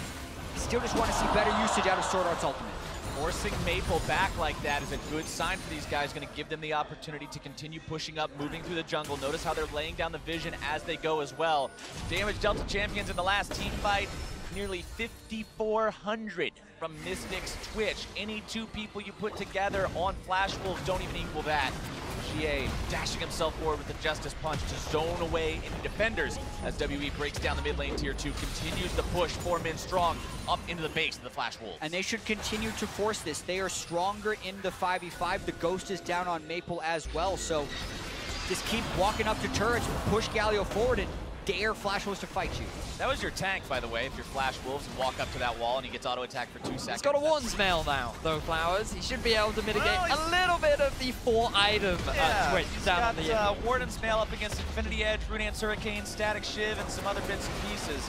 Still just want to see better usage out of Sword Art's ultimate. Forcing Maple back like that is a good sign for these guys. Going to give them the opportunity to continue pushing up, moving through the jungle. Notice how they're laying down the vision as they go as well. Damage dealt to champions in the last team fight, nearly 5,400 from Mystic's Twitch. Any two people you put together on Flash Wolves don't even equal that. GA dashing himself forward with the Justice Punch to zone away into defenders as WE breaks down the mid lane. Tier 2 continues the push, 4 men strong, up into the base of the Flash Wolves. And they should continue to force this. They are stronger in the 5v5. The Ghost is down on Maple as well, so just keep walking up to turrets, push Galio forward, and dare Flash Wolves to fight you. That was your tank, by the way, if you're Flash Wolves and walk up to that wall and he gets auto-attacked for 2 seconds. He's got a one mail now, though, Flowers. He should be able to mitigate a little bit of the 4-item Twitch down on the end. Warden's Mail up against Infinity Edge, Runeance Hurricane, Static Shiv, and some other bits and pieces.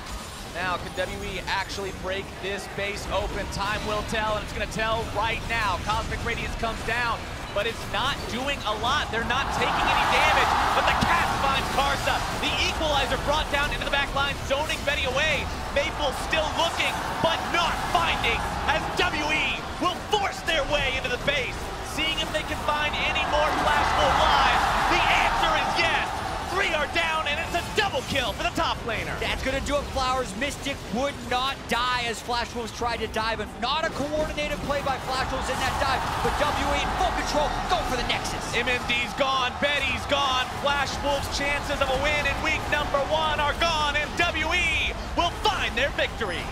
Now, can WE actually break this base open? Time will tell, and it's going to tell right now. Cosmic Radiance comes down, but it's not doing a lot. They're not taking any damage, but the Cast finds Karsa. The Equalizer brought down into the back line, zoning Betty away. Maple still looking, but not finding, as WE will force their way into the base, seeing if they can find any more Flash Wolf lives. The answer is yes. 3 are down, and it's a double kill for the top laner. That's gonna do it, Flowers. Mystic would not die as Flash Wolves tried to dive, and not a coordinated play by Flash Wolves in that dive, but WE in full control, go for the Nexus. MMD's gone, Betty's gone. Flash Wolves' chances of a win in week number 1 are gone, and WE will find their victory.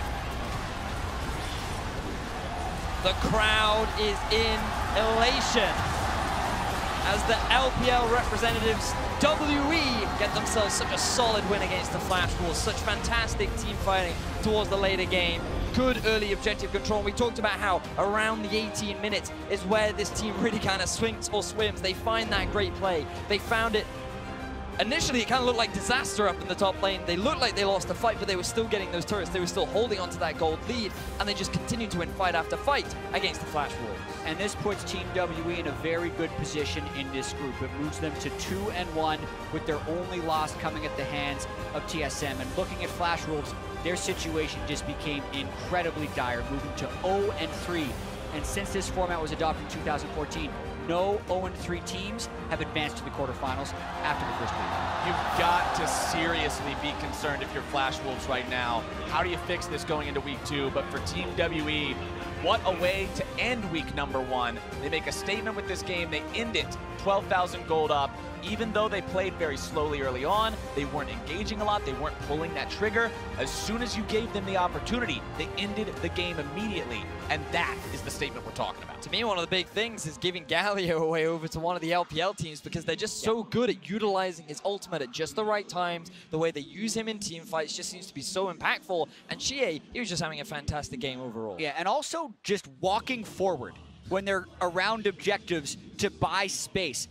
The crowd is in elation as the LPL representatives, WE, get themselves such a solid win against the Flash Wolves. Such fantastic team fighting towards the later game. Good early objective control. We talked about how around the 18 minutes is where this team really kind of swings or swims. They find that great play. They found it. Initially, it kind of looked like disaster up in the top lane. They looked like they lost the fight, but they were still getting those turrets. They were still holding onto that gold lead, and they just continued to win fight after fight against the Flash Wolves. And this puts Team WE in a very good position in this group. It moves them to 2-1 with their only loss coming at the hands of TSM. And looking at Flash Wolves, their situation just became incredibly dire, moving to 0-3. And since this format was adopted in 2014, no 0-3 teams have advanced to the quarterfinals after the first week. You've got to seriously be concerned if you're Flash Wolves right now. How do you fix this going into week 2? But for Team WE, what a way to end week number 1. They make a statement with this game. They end it 12,000 gold up. Even though they played very slowly early on, they weren't engaging a lot, they weren't pulling that trigger. As soon as you gave them the opportunity, they ended the game immediately. And that is the statement we're talking about. To me, one of the big things is giving Galio away over to one of the LPL teams because they're just so good at utilizing his ultimate at just the right times. The way they use him in team fights just seems to be so impactful. And Shie, he was just having a fantastic game overall. Yeah, and also just walking forward when they're around objectives to buy space.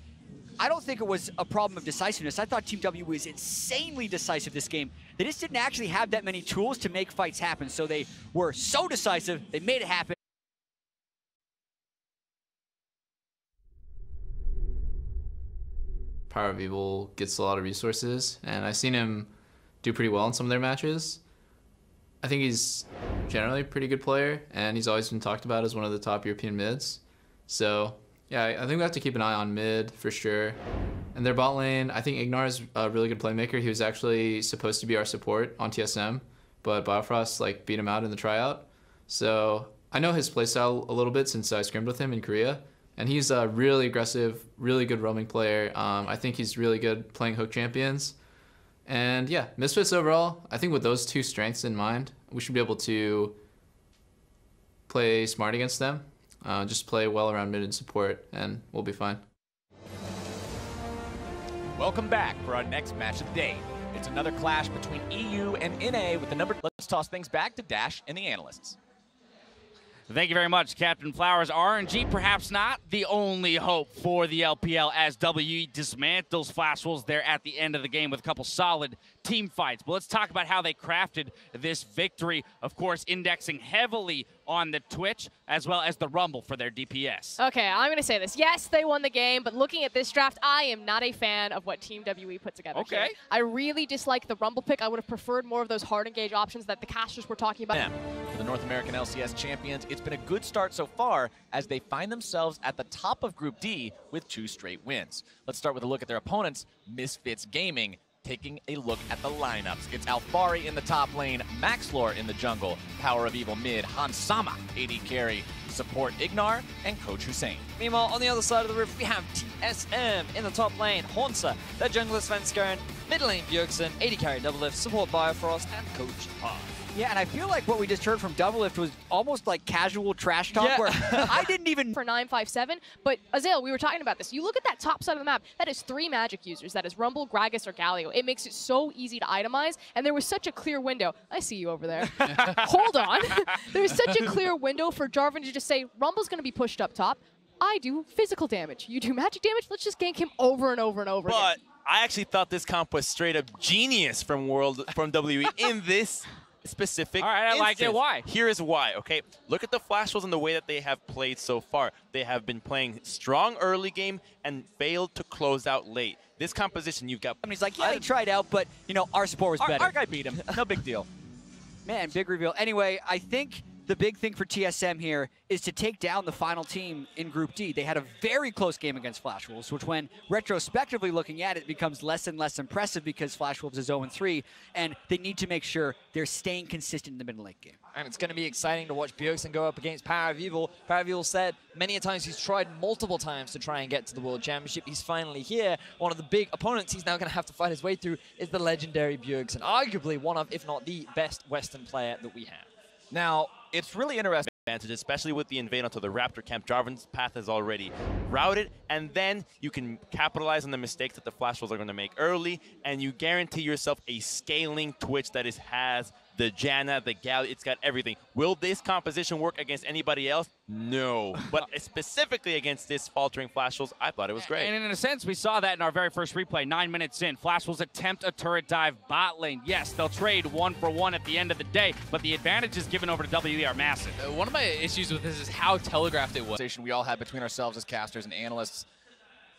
I don't think it was a problem of decisiveness. I thought Team W was insanely decisive this game. They just didn't actually have that many tools to make fights happen, so they were so decisive, they made it happen. Power of Evil gets a lot of resources, and I've seen him do pretty well in some of their matches. I think he's generally a pretty good player, and he's always been talked about as one of the top European mids. So yeah, I think we have to keep an eye on mid for sure. And their bot lane, I think Ignar is a really good playmaker. He was actually supposed to be our support on TSM, but Biofrost beat him out in the tryout. So I know his playstyle a little bit since I scrimmed with him in Korea. And he's a really aggressive, really good roaming player. I think he's really good playing hook champions. And yeah, Misfits overall, I think with those two strengths in mind, we should be able to play smart against them. Just play well around mid and support, and we'll be fine. Welcome back for our next match of the day. It's another clash between EU and NA with the number. Let's toss things back to Dash and the analysts. Thank you very much, Captain Flowers. RNG, perhaps not the only hope for the LPL as WE dismantles Flash Wolves there at the end of the game with a couple solid team fights. But let's talk about how they crafted this victory. Of course, indexing heavily on the Twitch as well as the Rumble for their DPS. Okay, I'm going to say this. Yes, they won the game, but looking at this draft, I am not a fan of what Team WE put together. Okay. Here. I really dislike the Rumble pick. I would have preferred more of those hard engage options that the casters were talking about. For the North American LCS champions, it's been a good start so far as they find themselves at the top of Group D with 2 straight wins. Let's start with a look at their opponents, Misfits Gaming. Taking a look at the lineups. It's Alfari in the top lane, Maxlor in the jungle, Power of Evil mid, Hansama, AD carry, support Ignar, and Coach Hussein. Meanwhile, on the other side of the rift, we have TSM in the top lane, Honsa, their jungler Svenskeren, mid lane Bjergsen, AD carry Doublelift, support Biofrost, and Coach Hart. Yeah, and I feel like what we just heard from Doublelift was almost like casual trash talk where I didn't even... For 957, but Azale, we were talking about this. You look at that top side of the map, that is 3 magic users. That is Rumble, Gragas, or Galio. It makes it so easy to itemize, and there was such a clear window. I see you over there. Hold on. There was such a clear window for Jarvan to just say, Rumble's going to be pushed up top. I do physical damage. You do magic damage? Let's just gank him over and over and over again. But I actually thought this comp was straight up genius from WE in this specific All right, I like it. Why? Here is why, okay? Look at the Flash Wolves and the way that they have played so far. They have been playing strong early game and failed to close out late. This composition, you've got... And he's like, yeah, he tried out, but, you know, our support was better. Our guy beat him. No big deal. Man, big reveal. Anyway, I think the big thing for TSM here is to take down the final team in Group D. They had a very close game against Flash Wolves, which when retrospectively looking at it becomes less and less impressive because Flash Wolves is 0-3, and they need to make sure they're staying consistent in the mid-late game. And it's going to be exciting to watch Bjergsen go up against Power of Evil. Power of Evil said many a times he's tried multiple times to try and get to the World Championship. He's finally here. One of the big opponents he's now going to have to fight his way through is the legendary Bjergsen, arguably one of, if not the best Western player that we have. Now, it's really interesting, especially with the invade onto the Raptor camp. Jarvan's path is already routed, and then you can capitalize on the mistakes that the Flash Wolves are going to make early, and you guarantee yourself a scaling Twitch that has the Janna, the Gal, it's got everything. Will this composition work against anybody else? No. But specifically against this faltering Flash Wolves, I thought it was great. And in a sense, we saw that in our very first replay, 9 minutes in. Flash Wolves attempt a turret dive bot lane. Yes, they'll trade 1-for-1 at the end of the day, but the advantages given over to WE are massive. One of my issues with this is how telegraphed it was. We all had between ourselves as casters and analysts.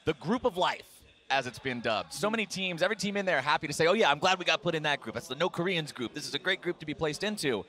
The group of life, as it's been dubbed. So many teams, every team in there happy to say, oh yeah, I'm glad we got put in that group. That's the No Koreans group. This is a great group to be placed into.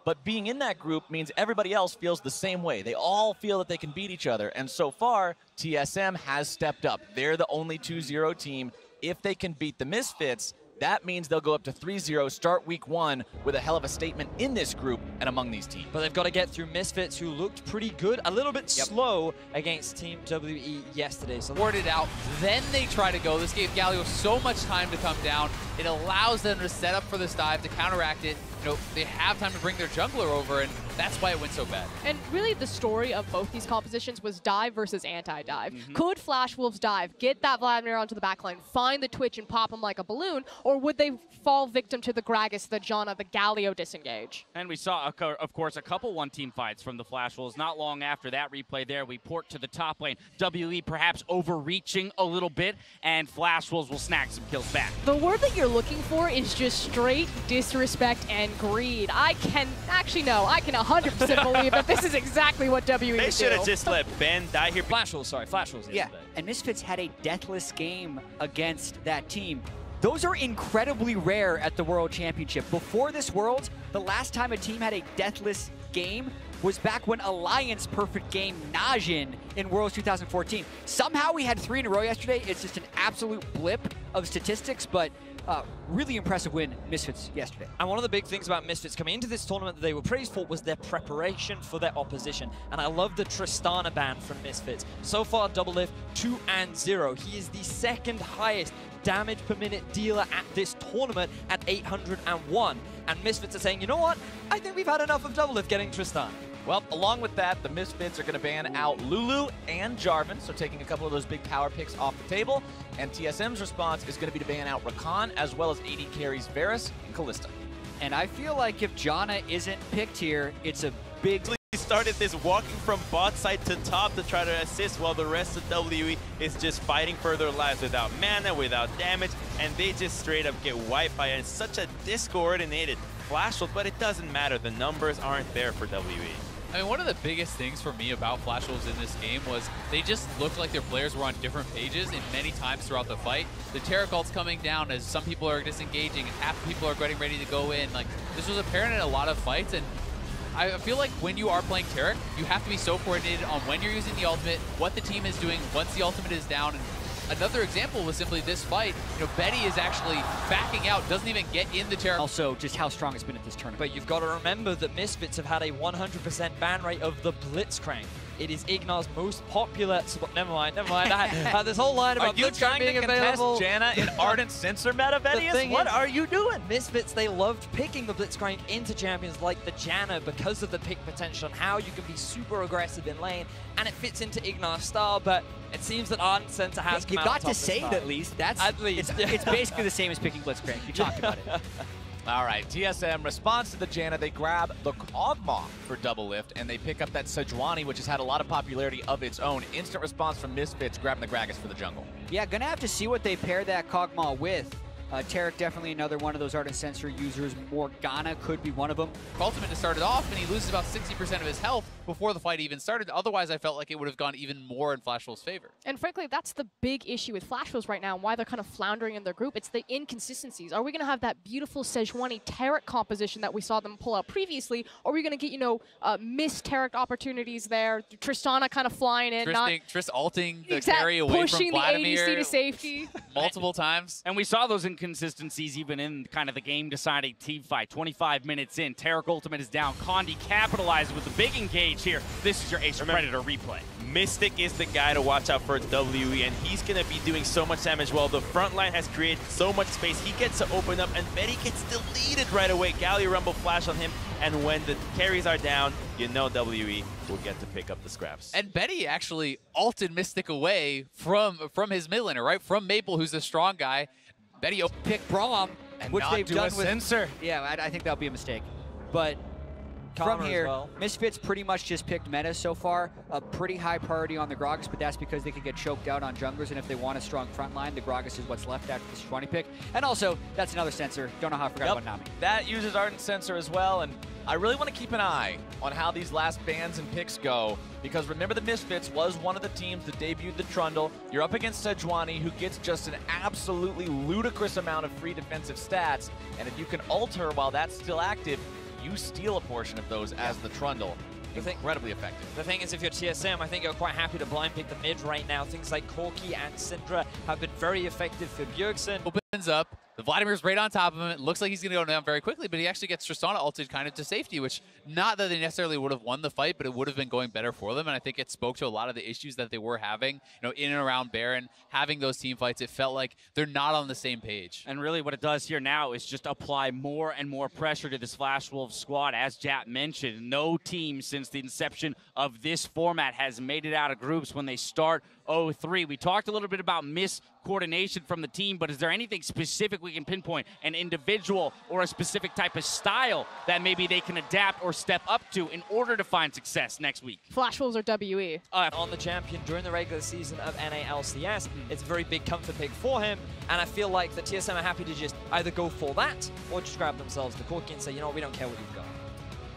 But being in that group means everybody else feels the same way. They all feel that they can beat each other. And so far, TSM has stepped up. They're the only 2-0 team. If they can beat the Misfits, that means they'll go up to 3-0, start week 1 with a hell of a statement in this group. and among these teams. But they've got to get through Misfits, who looked pretty good, a little bit slow against Team WE yesterday. So Warded out, then they try to go. This gave Galio so much time to come down. It allows them to set up for this dive, to counteract it. You know, they have time to bring their jungler over, and that's why it went so bad. And really the story of both these compositions was dive versus anti-dive. Could Flash Wolves dive, get that Vladimir onto the backline, find the Twitch and pop him like a balloon, or would they fall victim to the Gragas, the Janna, the Galio disengage? And we saw, of course, a couple one-team fights from the Flash Wolves. Not long after that replay there, we port to the top lane. WE perhaps overreaching a little bit, and Flash Wolves will snag some kills back. The word that you're looking for is just straight disrespect and greed. I can 100% believe that this is exactly what WE They do. should have just let Ben die here. Flash Wolves yesterday. Yeah, and Misfits had a deathless game against that team. Those are incredibly rare at the World Championship. Before this Worlds, the last time a team had a deathless game was back when Alliance perfect game Najin in Worlds 2014. Somehow we had 3 in a row yesterday. It's just an absolute blip of statistics, but really impressive win, Misfits, yesterday. And one of the big things about Misfits coming into this tournament that they were praised for was their preparation for their opposition. And I love the Tristana ban from Misfits. So far, Doublelift 2-0. He is the second highest damage per minute dealer at this tournament at 801. And Misfits are saying, you know what? I think we've had enough of Doublelift getting Tristana. Well, along with that, the Misfits are going to ban out Lulu and Jarvan, so taking a couple of those big power picks off the table. And TSM's response is going to be to ban out Rakan, as well as AD carries Varus and Kalista. And I feel like if Janna isn't picked here, it's a big... He started this walking from bot side to top to try to assist, while the rest of WE is just fighting for their lives without mana, without damage, and they just straight up get wiped by such a discoordinated Flash Wolf, but it doesn't matter. The numbers aren't there for WE. I mean, one of the biggest things for me about Flash Wolves in this game was they just looked like their players were on different pages and many times throughout the fight. The Taric ult's coming down as some people are disengaging and half the people are getting ready to go in. Like, this was apparent in a lot of fights, and I feel like when you are playing Taric, you have to be so coordinated on when you're using the ultimate, what the team is doing once the ultimate is down. And another example was simply this fight. You know, Betty is actually backing out, doesn't even get in the Taric. Also, just how strong it's been at this tournament. But you've got to remember that Misfits have had a 100% ban rate of the Blitzcrank. It is Ignar's most popular... Never mind. I had this whole line about Blitzcrank being available. Janna in Ardent Sensor meta, Betty? What are you doing? Misfits, they loved picking the Blitzcrank into champions like the Janna because of the pick potential and how you can be super aggressive in lane, and it fits into Ignar's style, but it seems that Ardent Sensor has come You out got top to say it at least. It's basically the same as picking Blitzcrank. You talked about it. All right, TSM responds to the Janna. They grab the Kog'Maw for Doublelift, and they pick up that Sejuani, which has had a lot of popularity of its own. Instant response from Misfits, grabbing the Gragas for the jungle. Yeah, gonna have to see what they pair that Kog'Maw with. Taric definitely another one of those Ardent Sensor users. Morgana could be one of them. Ultimate to start it off, and he loses about 60% of his health before the fight even started. Otherwise, I felt like it would have gone even more in Flash Wolves' favor. And frankly, that's the big issue with Flash Wolves right now and why they're kind of floundering in their group. It's the inconsistencies. Are we going to have that beautiful Sejuani Taric composition that we saw them pull out previously? Or are we going to get, missed Taric opportunities there? Tristana kind of flying in. Triss ulting the carry away pushing from Vladimir. Pushing the ADC to safety. Multiple times. And we saw those inconsistencies even in kind of the game-deciding team fight. 25 minutes in, Taric ultimate is down. Condi capitalizes with a big engage here. This is your Ace Predator replay. Mystic is the guy to watch out for WE, and he's going to be doing so much damage while the front line has created so much space. He gets to open up, and Betty gets deleted right away. Galio Rumble flash on him, and when the carries are down, WE will get to pick up the scraps. And Betty actually ulted Mystic away from his mid laner, right? From Maple, who's a strong guy. Betty pick Braum, and which not they've do done a with sensor. Yeah, I think that'll be a mistake. But from here, Misfits pretty much just picked meta so far. A pretty high priority on the Gragas, but that's because they could get choked out on junglers, and if they want a strong front line, the Gragas is what's left after this 20 pick. And also, that's another sensor. Don't know how I forgot about Nami. That uses Ardent Sensor as well, and I really want to keep an eye on how these last bans and picks go, because remember the Misfits was one of the teams that debuted the Trundle. You're up against Sejuani, who gets just an absolutely ludicrous amount of free defensive stats, and if you can ult her while that's still active, you steal a portion of those as the Trundle. Incredibly effective. The thing is, if you're TSM, I think you're quite happy to blind pick the mid right now. Things like Corki and Syndra have been very effective for Bjergsen. Opens up, The Vladimir's right on top of him. It looks like he's going to go down very quickly, but he actually gets Tristana ulted kind of to safety, which not that they necessarily would have won the fight, but it would have been going better for them. And I think it spoke to a lot of the issues that they were having, in and around Baron, having those team fights. It felt like they're not on the same page. And really what it does here now is just apply more and more pressure to this Flash Wolves squad. As Jap mentioned, no team since the inception of this format has made it out of groups when they start 0-3. We talked a little bit about miscoordination from the team, but is there anything specific we can pinpoint, an individual or a specific type of style that maybe they can adapt or step up to in order to find success next week? Flash Wolves or WE? On the champion during the regular season of NALCS, it's a very big comfort pick for him, and I feel like the TSM are happy to just either go for that or just grab themselves the Corki and say, we don't care what you've got.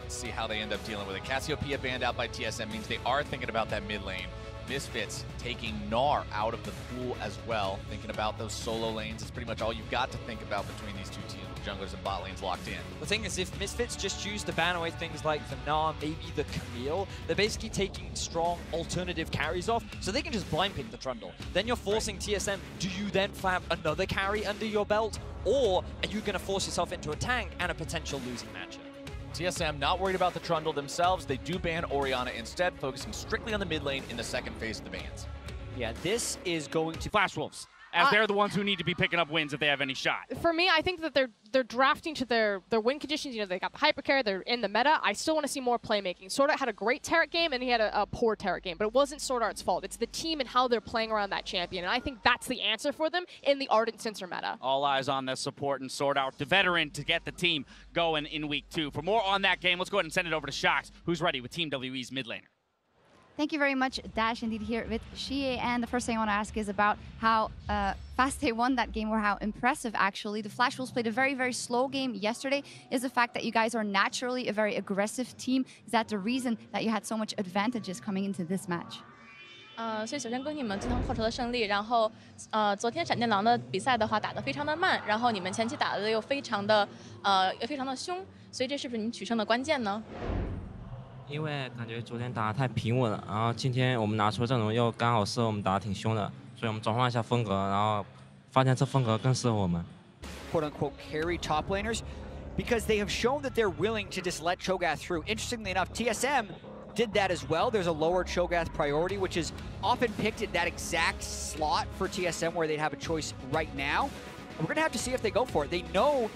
Let's see how they end up dealing with it. Cassiopeia banned out by TSM means they are thinking about that mid lane. Misfits taking Gnar out of the pool as well. Thinking about those solo lanes, it's pretty much all you've got to think about between these two teams with junglers and bot lanes locked in. The thing is, if Misfits just choose to ban away things like the Gnar, maybe the Camille, they're basically taking strong alternative carries off, so they can just blind pick the Trundle. Then you're forcing TSM, do you then have another carry under your belt, or are you going to force yourself into a tank and a potential losing matchup? TSM not worried about the Trundle themselves. They do ban Orianna instead, focusing strictly on the mid lane in the second phase of the bans. Yeah, this is going to Flash Wolves, as they're the ones who need to be picking up wins if they have any shot. For me, I think that they're drafting to their win conditions. They got the hypercarry, they're in the meta. I still want to see more playmaking. Sword Art had a great Taric game, and he had a poor Taric game, but it wasn't Sword Art's fault. It's the team and how they're playing around that champion, and I think that's the answer for them in the Ardent Sensor meta. All eyes on the support and Sword Art, the veteran, to get the team going in week 2. For more on that game, let's go ahead and send it over to Shox, who's ready with Team WE's mid laner. Thank you very much, Dash. Indeed, here with Shie. And the first thing I want to ask is about how fast they won that game, or how impressive, actually. The Flash Wolves played a very, very slow game yesterday. Is the fact that you guys are naturally a very aggressive team, is that the reason that you had so much advantages coming into this match? 所以首先恭喜你们自汤复仇的胜利。然后，昨天闪电狼的比赛的话打得非常的慢，然后你们前期打得又非常的凶，所以这是不是你们取胜的关键呢？ 因为感觉昨天打得太平稳了，然后今天我们拿出阵容又刚好适合我们打得挺凶的，所以我们转换一下风格，然后发现这风格更适合我们。 quote unquote carry top laners, because they have shown that they're willing to just let Cho'Gath through. Interestingly enough, TSM did that as well. There's a lower Cho'Gath priority, which is often picked at that exact slot for TSM where they'd have a choice right now. And we're gonna have to see if they go for it. They know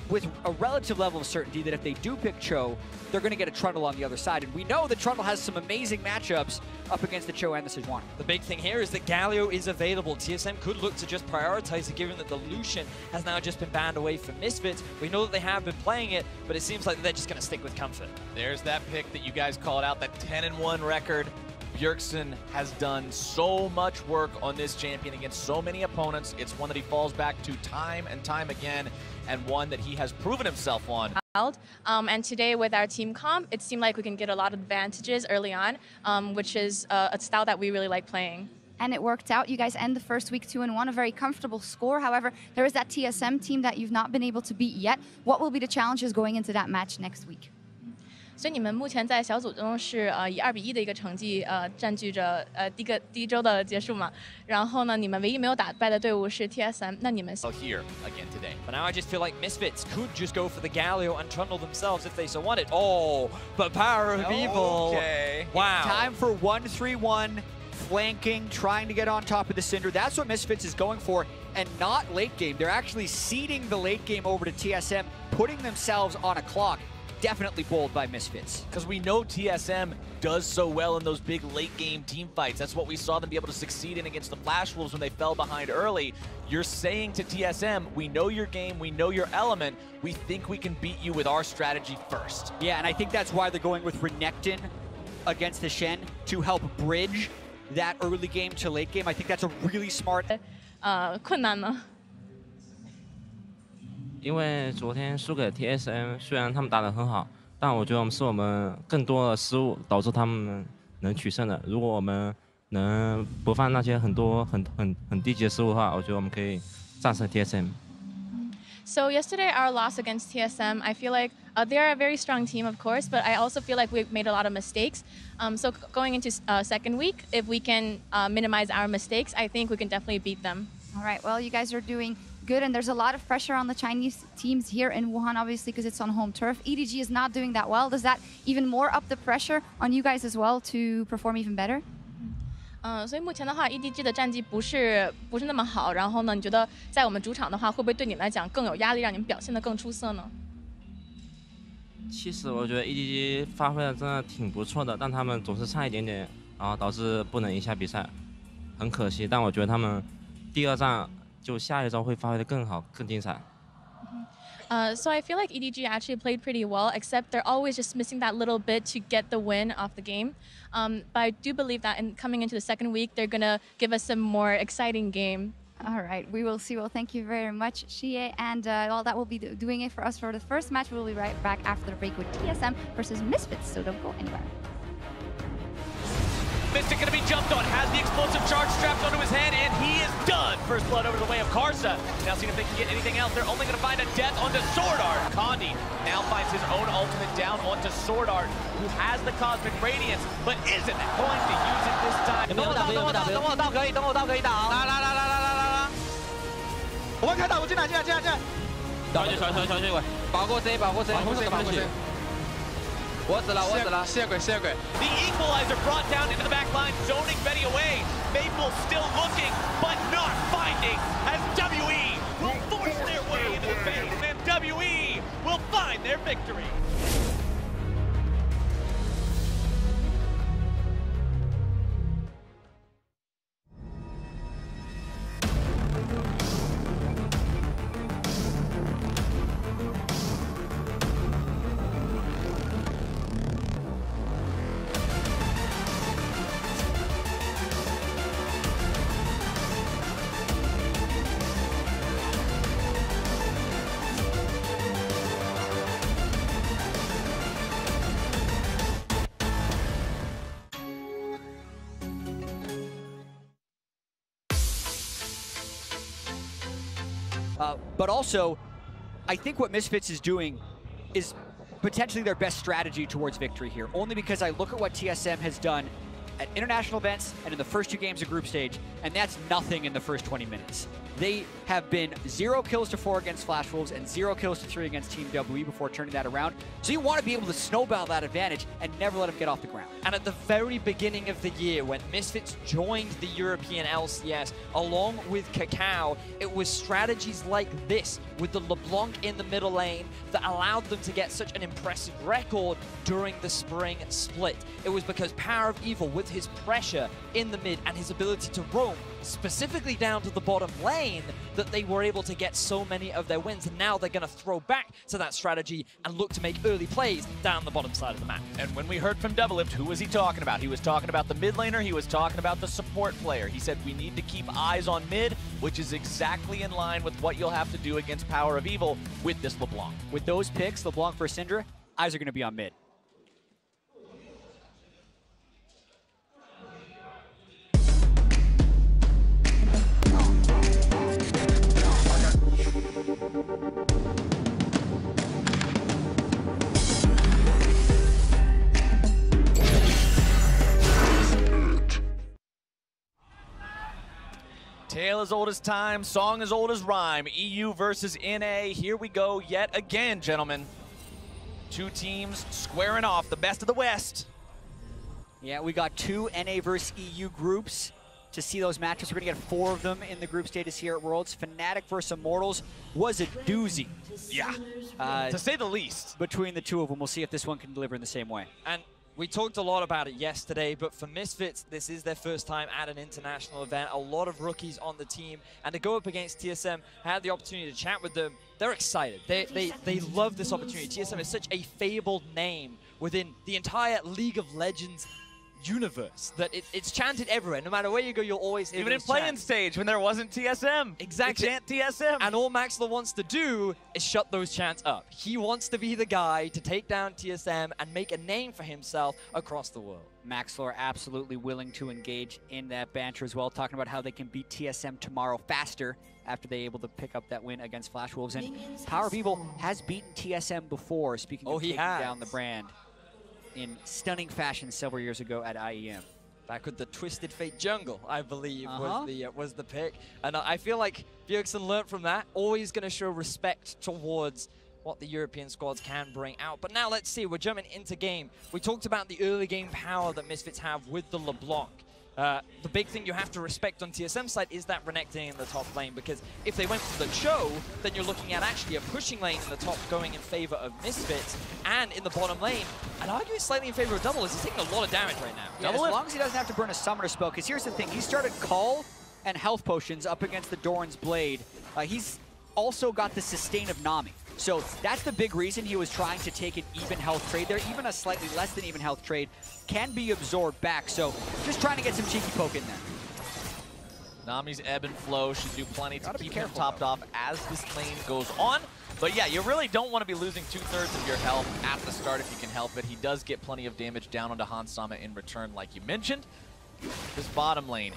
with a relative level of certainty that if they do pick Cho, they're going to get a Trundle on the other side. And we know that Trundle has some amazing matchups up against the Cho and the Sejuani. The big thing here is that Galio is available. TSM could look to just prioritize it, given that the Lucian has now just been banned away from Misfits. We know that they have been playing it, but it seems like they're just going to stick with Comfort. There's that pick that you guys called out, that 10-1 record. Bjergsen has done so much work on this champion against so many opponents. It's one that he falls back to time and time again, and one that he has proven himself on. And today with our team comp, it seemed like we can get a lot of advantages early on, which is a style that we really like playing. And it worked out. You guys end the first week 2-1, a very comfortable score. However, there is that TSM team that you've not been able to beat yet. What will be the challenges going into that match next week? 所以你们目前在小组中是以2-1的一个成绩占据着第一周的结束嘛。然后呢，你们唯一没有打败的队伍是 TSM。那你们 here again today. But now I just feel like Misfits could just go for the Galio and Trundle themselves if they so wanted. Oh, but Power of Evil. Okay. Wow. Time for 1-3-1. Flanking, trying to get on top of the Cinder. That's what Misfits is going for, and not late game. They're actually ceding the late game over to TSM, putting themselves on a clock. Definitely bold by Misfits. Because we know TSM does so well in those big late game team fights. That's what we saw them be able to succeed in against the Flash Wolves when they fell behind early. You're saying to TSM, we know your game, we know your element, we think we can beat you with our strategy first. Yeah, and I think that's why they're going with Renekton against the Shen to help bridge that early game to late game. I think that's a really smart. 困难呢？ 因为昨天输给 TSM， 虽然他们打得很好，但我觉得是我们更多的失误导致他们能取胜的。如果我们能不犯那些很低级的失误的话，我觉得我们可以战胜 TSM。 So yesterday, our loss against TSM, I feel like they're a very strong team, of course, but I also feel like we've made a lot of mistakes. So going into second week, if we can minimize our mistakes, I think we can definitely beat them. All right, well, you guys are doing good, and there's a lot of pressure on the Chinese teams here in Wuhan, obviously, because it's on home turf. EDG is not doing that well. Does that even more up the pressure on you guys as well to perform even better? 所以目前的话 ，EDG 的战绩不是那么好。然后呢，你觉得在我们主场的话，会不会对你们来讲更有压力，让你们表现得更出色呢？其实我觉得 EDG 发挥的真的挺不错的，但他们总是差一点点，然后导致不能赢下比赛，很可惜。但我觉得他们第二战就下一周会发挥得更好、更精彩。So I feel like EDG actually played pretty well, except they're always just missing that little bit to get the win off the game. But I do believe that coming into the second week, they're gonna give us some more exciting game. All right, we will see. Well, thank you very much, Xie. And well, that will be doing it for us for the first match. We'll be right back after the break with TSM versus Misfits, so don't go anywhere. Mystic gonna be jumped on, has the explosive charge strapped onto his head, and he is done. First blood over the way of Karsa. Now seeing if they can get anything else. They're only gonna find a death onto Sword Art. Condi now finds his own ultimate down onto Sword Art, who has the Cosmic Radiance, but isn't going to use it this time. 等我到可以，等我到可以打。来，我们开打，我进来。小血鬼，保过 C， 保过 C， 我死了。血鬼。The equalizer brought down into the back line, zoning Betty away. Maple still looking, but not finding, as WE will force their way into the base, and WE will find their victory. But also, I think what Misfits is doing is potentially their best strategy towards victory here, only because I look at what TSM has done at international events and in the first 2 games of group stage, and that's nothing in the first 20 minutes. They have been 0 kills to 4 against Flash Wolves and 0 kills to 3 against Team WE before turning that around. So you want to be able to snowball that advantage and never let them get off the ground. And at the very beginning of the year, when Misfits joined the European LCS, along with Kakao, it was strategies like this, with the LeBlanc in the middle lane, that allowed them to get such an impressive record during the spring split. It was because Power of Evil, with his pressure in the mid and his ability to roam, specifically down to the bottom lane, that they were able to get so many of their wins. And now they're going to throw back to that strategy and look to make early plays down the bottom side of the map. And when we heard from Doublelift, who was he talking about? He was talking about the mid laner, he was talking about the support player. He said we need to keep eyes on mid, which is exactly in line with what you'll have to do against Power of Evil with this LeBlanc. With those picks, LeBlanc versus Syndra, eyes are going to be on mid. Tale as old as time, song as old as rhyme. EU versus NA. Here we go yet again, gentlemen. 2 teams squaring off, the best of the West. Yeah, we got 2 NA versus EU groups to see those matches. We're going to get 4 of them in the group stages here at Worlds. Fnatic versus Immortals was a doozy. Yeah, to say the least. Between the 2 of them, we'll see if this one can deliver in the same way. And we talked a lot about it yesterday, but for Misfits, this is their first time at an international event. A lot of rookies on the team, and to go up against TSM, I had the opportunity to chat with them. They're excited. They love this opportunity. TSM is such a fabled name within the entire League of Legends universe that it's chanted everywhere. No matter where you go, you'll always hear even in playing stage when there wasn't TSM. Exactly. Chant TSM. And all Maxler wants to do is shut those chants up. He wants to be the guy to take down TSM and make a name for himself across the world. Maxler absolutely willing to engage in that banter as well, talking about how they can beat TSM tomorrow faster after they're able to pick up that win against Flash Wolves. And Power of Evil has beaten TSM before, speaking of taking down the brand in stunning fashion several years ago at IEM. Back with the Twisted Fate Jungle, I believe, was the pick. And I feel like Bjergsen learned from that. Always going to show respect towards what the European squads can bring out. But now let's see, we're jumping into game. We talked about the early game power that Misfits have with the LeBlanc. The big thing you have to respect on TSM's side is that Renekton in the top lane, because if they went for the Cho, then you're looking at actually a pushing lane in the top going in favor of Misfits, and in the bottom lane, I'd argue it's slightly in favor of Double. He's taking a lot of damage right now. Yeah, as long as he doesn't have to burn a summoner spell, because here's the thing, he started Call and health potions up against the Doran's Blade. He's also got the sustain of Nami. So that's the big reason he was trying to take an even health trade there. Even a slightly less than even health trade can be absorbed back. So just trying to get some cheeky poke in there. Nami's ebb and flow should do plenty to keep him topped off as this lane goes on. But yeah, you really don't want to be losing 2/3 of your health at the start if you can help it. He does get plenty of damage down onto Hans Sama in return, like you mentioned. This bottom lane,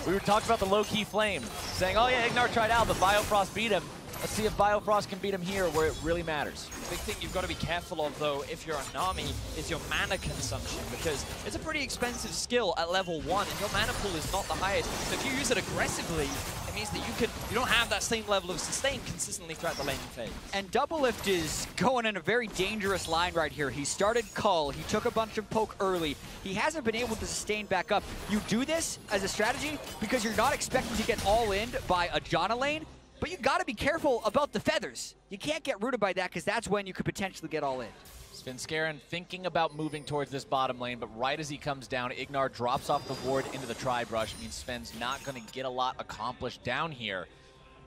we talked about the low-key flame, saying, oh yeah, Ignar tried out, but Biofrost beat him. Let's see if Biofrost can beat him here where it really matters. The big thing you've got to be careful of, though, if you're a Nami, is your mana consumption, because it's a pretty expensive skill at level 1, and your mana pool is not the highest. So if you use it aggressively, it means that you don't have that same level of sustain consistently throughout the laning phase. And Doublelift is going in a very dangerous line right here. He started Cull, he took a bunch of poke early. He hasn't been able to sustain back up. You do this as a strategy because you're not expecting to get all in by a Janna lane, but you gotta be careful about the feathers. You can't get rooted by that, because that's when you could potentially get all in. Svenskeren thinking about moving towards this bottom lane, but right as he comes down, Ignar drops off the ward into the tri-brush. It means Sven's not gonna get a lot accomplished down here.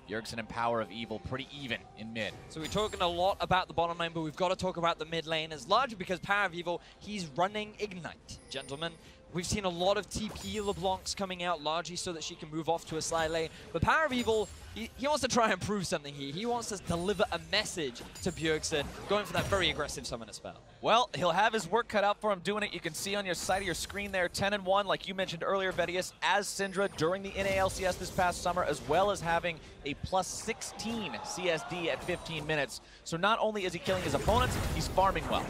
Bjergsen and Power of Evil pretty even in mid. So we're talking a lot about the bottom lane, but we've got to talk about the mid lane, as largely because Power of Evil, he's running Ignite, gentlemen. We've seen a lot of TP LeBlancs coming out, largely so that she can move off to a side lane. But Power of Evil, he wants to try and prove something here. He wants to deliver a message to Bjergsen, going for that very aggressive summoner spell. Well, he'll have his work cut out for him doing it. You can see on your side of your screen there, 10-1, like you mentioned earlier, Vedius, as Syndra during the NALCS this past summer, as well as having a +16 CSD at 15 minutes. So not only is he killing his opponents, he's farming well.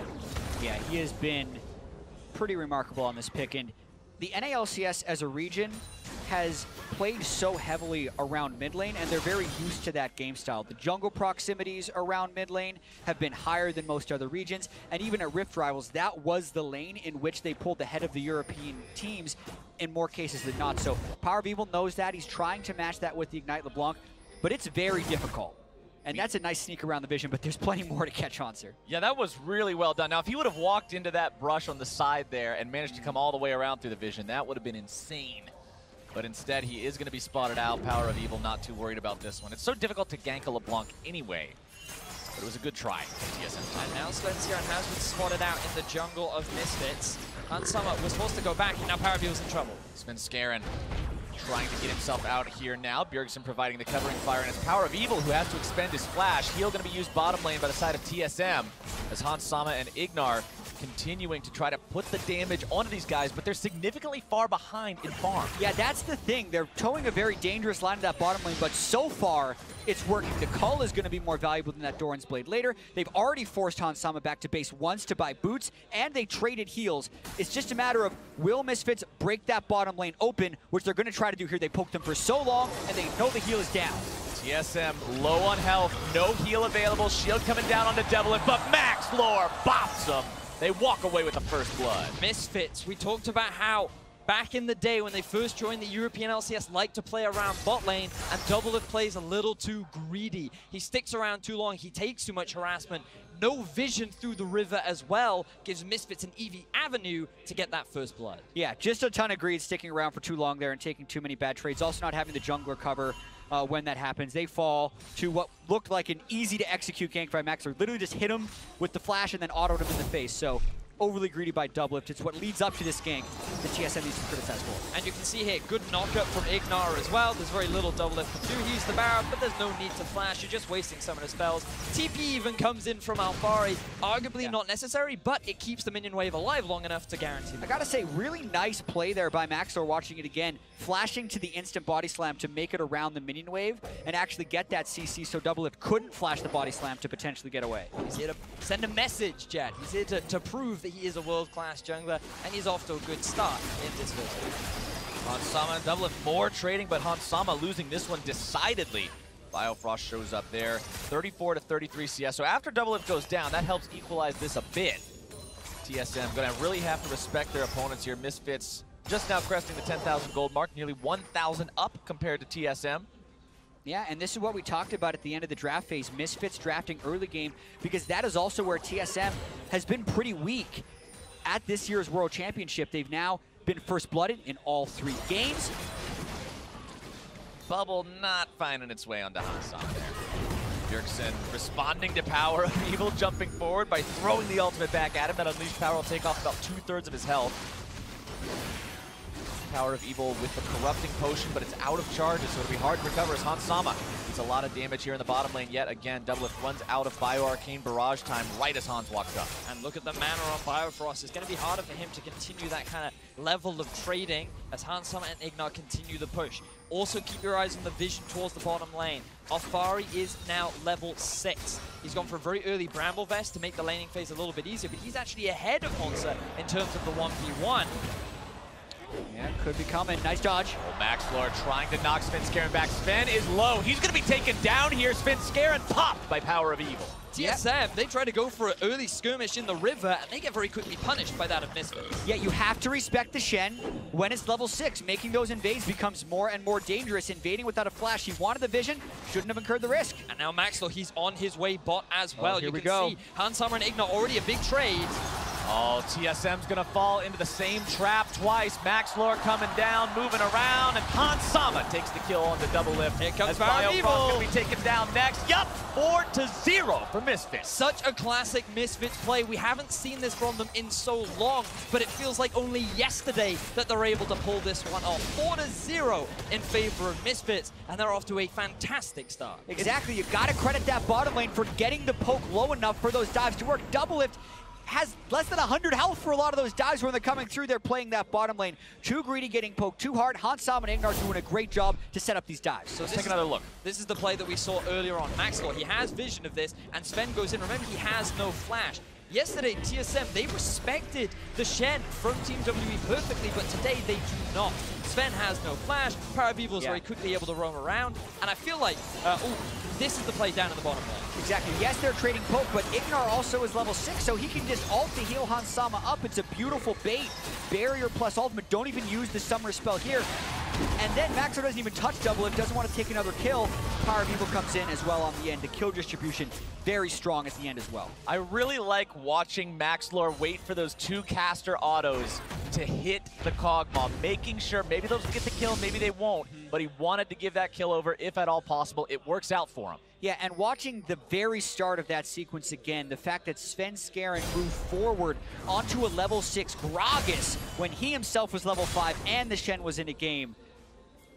Yeah, he has been pretty remarkable on this pick, and the NALCS as a region has played so heavily around mid lane, and they're very used to that game style. The jungle proximities around mid lane have been higher than most other regions, and even at Rift Rivals, that was the lane in which they pulled the head of the European teams in more cases than not. So Power of Evil knows that. He's trying to match that with the Ignite LeBlanc, but it's very difficult. And that's a nice sneak around the vision, but there's plenty more to catch on, sir. Yeah, that was really well done. Now, if he would have walked into that brush on the side there and managed to come all the way around through the vision, that would have been insane. But instead, he is going to be spotted out. Power of Evil not too worried about this one. It's so difficult to gank a LeBlanc anyway, but it was a good try from TSM. And now Svenskeren has been spotted out in the jungle of Misfits. Hans Sama was forced to go back, and now Power of Evil's in trouble. Svenskeren trying to get himself out here now. Bjergsen providing the covering fire, and it's Power of Evil who has to expend his flash. Heal going to be used bottom lane by the side of TSM, as Hans Sama and Ignar continuing to try to put the damage onto these guys, but they're significantly far behind in farm. Yeah, that's the thing. They're towing a very dangerous line to that bottom lane, but so far, it's working. The Cull is going to be more valuable than that Doran's Blade later. They've already forced Hans Sama back to base once to buy boots, and they traded heals. It's just a matter of, will Misfits break that bottom lane open, which they're going to try to do here. They poked them for so long, and they know the heal is down. TSM low on health, no heal available. Shield coming down onto Doublelift, but Max Lore bops them. They walk away with the first blood. Misfits, we talked about how back in the day when they first joined the European LCS liked to play around bot lane, and Doublelift plays a little too greedy. He sticks around too long, he takes too much harassment. No vision through the river as well gives Misfits an easy avenue to get that first blood. Yeah, just a ton of greed sticking around for too long there and taking too many bad trades. Also not having the jungler cover when that happens. They fall to what looked like an easy to execute gank by Max. Or literally just hit him with the flash and then autoed him in the face. So overly greedy by Doublelift. It's what leads up to this gank that TSM needs to criticize for. And you can see here, good knockup from Ignar as well. There's very little Doublelift to do. He's the Baron, but there's no need to flash. You're just wasting some of the spells. TP even comes in from Alphari. Arguably not necessary, but it keeps the minion wave alive long enough to guarantee. I gotta say, really nice play there by Maxor, watching it again. Flashing to the instant body slam to make it around the minion wave and actually get that CC so Doublelift couldn't flash the body slam to potentially get away. He's here to send a message, Jad. He's here to prove that that he is a world-class jungler, and he's off to a good start in this first game. Hansama and Doublelift more trading, but Hansama losing this one decidedly. Biofrost shows up there, 34 to 33 CS. So after Doublelift goes down, that helps equalize this a bit. TSM gonna really have to respect their opponents here. Misfits just now cresting the 10,000 gold mark, nearly 1,000 up compared to TSM. Yeah, and this is what we talked about at the end of the draft phase. Misfits drafting early game, because that is also where TSM has been pretty weak at this year's World Championship. They've now been first blooded in all 3 games. Bubble not finding its way onto Hansama there. Bjergsen responding to Power of Evil, jumping forward by throwing the ultimate back at him. That Unleashed Power will take off about 2/3 of his health. Power of Evil with the Corrupting Potion, but it's out of charges, so it'll be hard to recover as Hansama needs a lot of damage here in the bottom lane yet again. Doublelift runs out of Bio Arcane Barrage time right as Hans walks up. And look at the mana on Biofrost. It's going to be harder for him to continue that kind of level of trading as Hansama and Ignar continue the push. Also keep your eyes on the vision towards the bottom lane. Alfari is now level 6. He's gone for a very early Bramble Vest to make the laning phase a little bit easier, but he's actually ahead of Hansa in terms of the 1v1. Yeah, could be coming. Nice dodge. Maxlor trying to knock Svenskeren back. Sven is low. He's going to be taken down here. Svenskeren popped by Power of Evil. TSM, they try to go for an early skirmish in the river, and they get very quickly punished by that of Misfits. Yeah, you have to respect the Shen when it's level 6. Making those invades becomes more and more dangerous. Invading without a flash, he wanted the vision, shouldn't have incurred the risk. And now Maxlor, he's on his way bot as well. Here you we can go. see Hansama and Ignar already a big trade. Oh, TSM's gonna fall into the same trap twice. Maxlor coming down, moving around, and Hansama takes the kill on the Doublelift. Here comes Power of Evil. gonna be taken down next. Yup, 4-0 for Misfits. Such a classic Misfits play. We haven't seen this from them in so long, but it feels like only yesterday that they're able to pull this one off. 4-0 in favor of Misfits, and they're off to a fantastic start. Exactly, you gotta credit that bottom lane for getting the poke low enough for those dives to work. Doublelift has less than 100 health for a lot of those dives when they're coming through. They're playing that bottom lane. Too greedy, getting poked too hard. Hansama and Ignar doing a great job to set up these dives. So let's take another look. This is the play that we saw earlier on. Maxlor, he has vision of this, and Sven goes in. Remember, he has no flash. Yesterday, TSM, they respected the Shen from Team WE perfectly, but today they do not. Sven has no flash. Power of Evil is very quickly able to roam around, and I feel like, this is the play down at the bottom lane. Exactly. Yes, they're trading poke, but Ignar also is level 6, so he can just ult to heal Hansama up. It's a beautiful bait. Barrier plus ultimate. Don't even use the summer spell here. And then Maxlor doesn't even touch Doublelift, doesn't want to take another kill. Power of Evil comes in as well on the end. The kill distribution very strong at the end as well. I really like watching Maxlor wait for those 2 caster autos to hit the Cogmaw, making sure maybe those will get the kill, maybe they won't, but he wanted to give that kill over if at all possible. It works out for him. Yeah, and watching the very start of that sequence again, the fact that Svenskeren moved forward onto a level 6 Gragas when he himself was level 5 and the Shen was in a game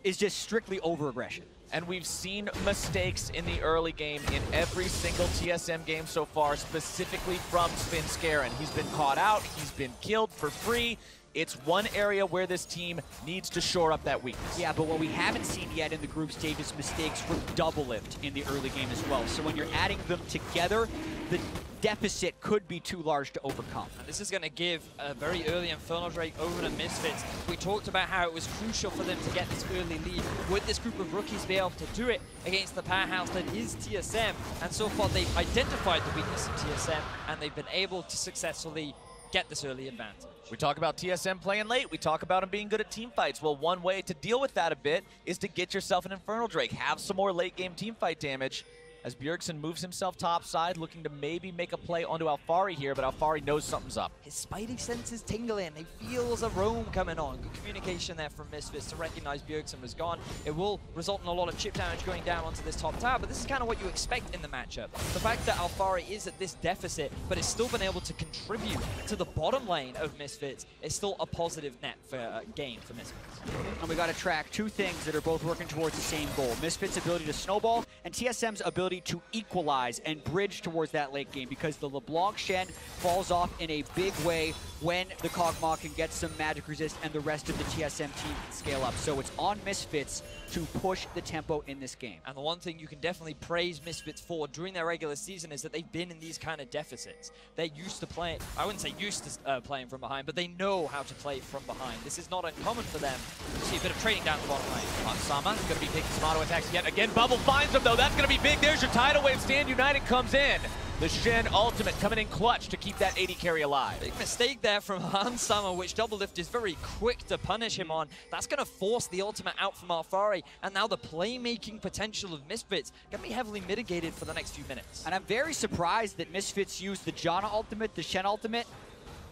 is just strictly over-aggression. And we've seen mistakes in the early game in every single TSM game so far, specifically from Svenskeren. He's been caught out, he's been killed for free. It's one area where this team needs to shore up that weakness. Yeah, but what we haven't seen yet in the group stage is mistakes from Doublelift in the early game as well. So when you're adding them together, the deficit could be too large to overcome. And this is going to give a very early Infernal Drake over to Misfits. We talked about how it was crucial for them to get this early lead. Would this group of rookies be able to do it against the powerhouse that is TSM? And so far, they've identified the weakness of TSM, and they've been able to successfully get this early advantage. We talk about TSM playing late. We talk about him being good at team fights. Well, one way to deal with that a bit is to get yourself an Infernal Drake. Have some more late game team fight damage. As Bjergsen moves himself topside, looking to maybe make a play onto Alfari here, but Alfari knows something's up. His spidey sense is tingling. He feels a roam coming on. Good communication there from Misfits to recognize Bjergsen was gone. It will result in a lot of chip damage going down onto this top tower, but this is kind of what you expect in the matchup. The fact that Alfari is at this deficit, but has still been able to contribute to the bottom lane of Misfits, is still a positive net for gain for Misfits. And we got to track 2 things that are both working towards the same goal. Misfits' ability to snowball and TSM's ability to equalize and bridge towards that late game, because the LeBlanc Shen falls off in a big way when the Kog'Maw can get some magic resist and the rest of the TSM team can scale up. So it's on Misfits to push the tempo in this game. And the one thing you can definitely praise Misfits for during their regular season is that they've been in these kind of deficits. They're used to playing, I wouldn't say used to playing from behind, but they know how to play from behind. This is not uncommon for them. You see a bit of trading down the bottom lane. Sama going to be taking some auto attacks yet again. Bubble finds him though, that's going to be big. There's your tidal wave, Stand United comes in. The Shen ultimate coming in clutch to keep that 80 carry alive. Big mistake there from Hansama, which Double Lift is very quick to punish him on. That's going to force the ultimate out from Alfari, and now the playmaking potential of Misfits going to be heavily mitigated for the next few minutes. And I'm very surprised that Misfits used the Janna ultimate, the Shen ultimate,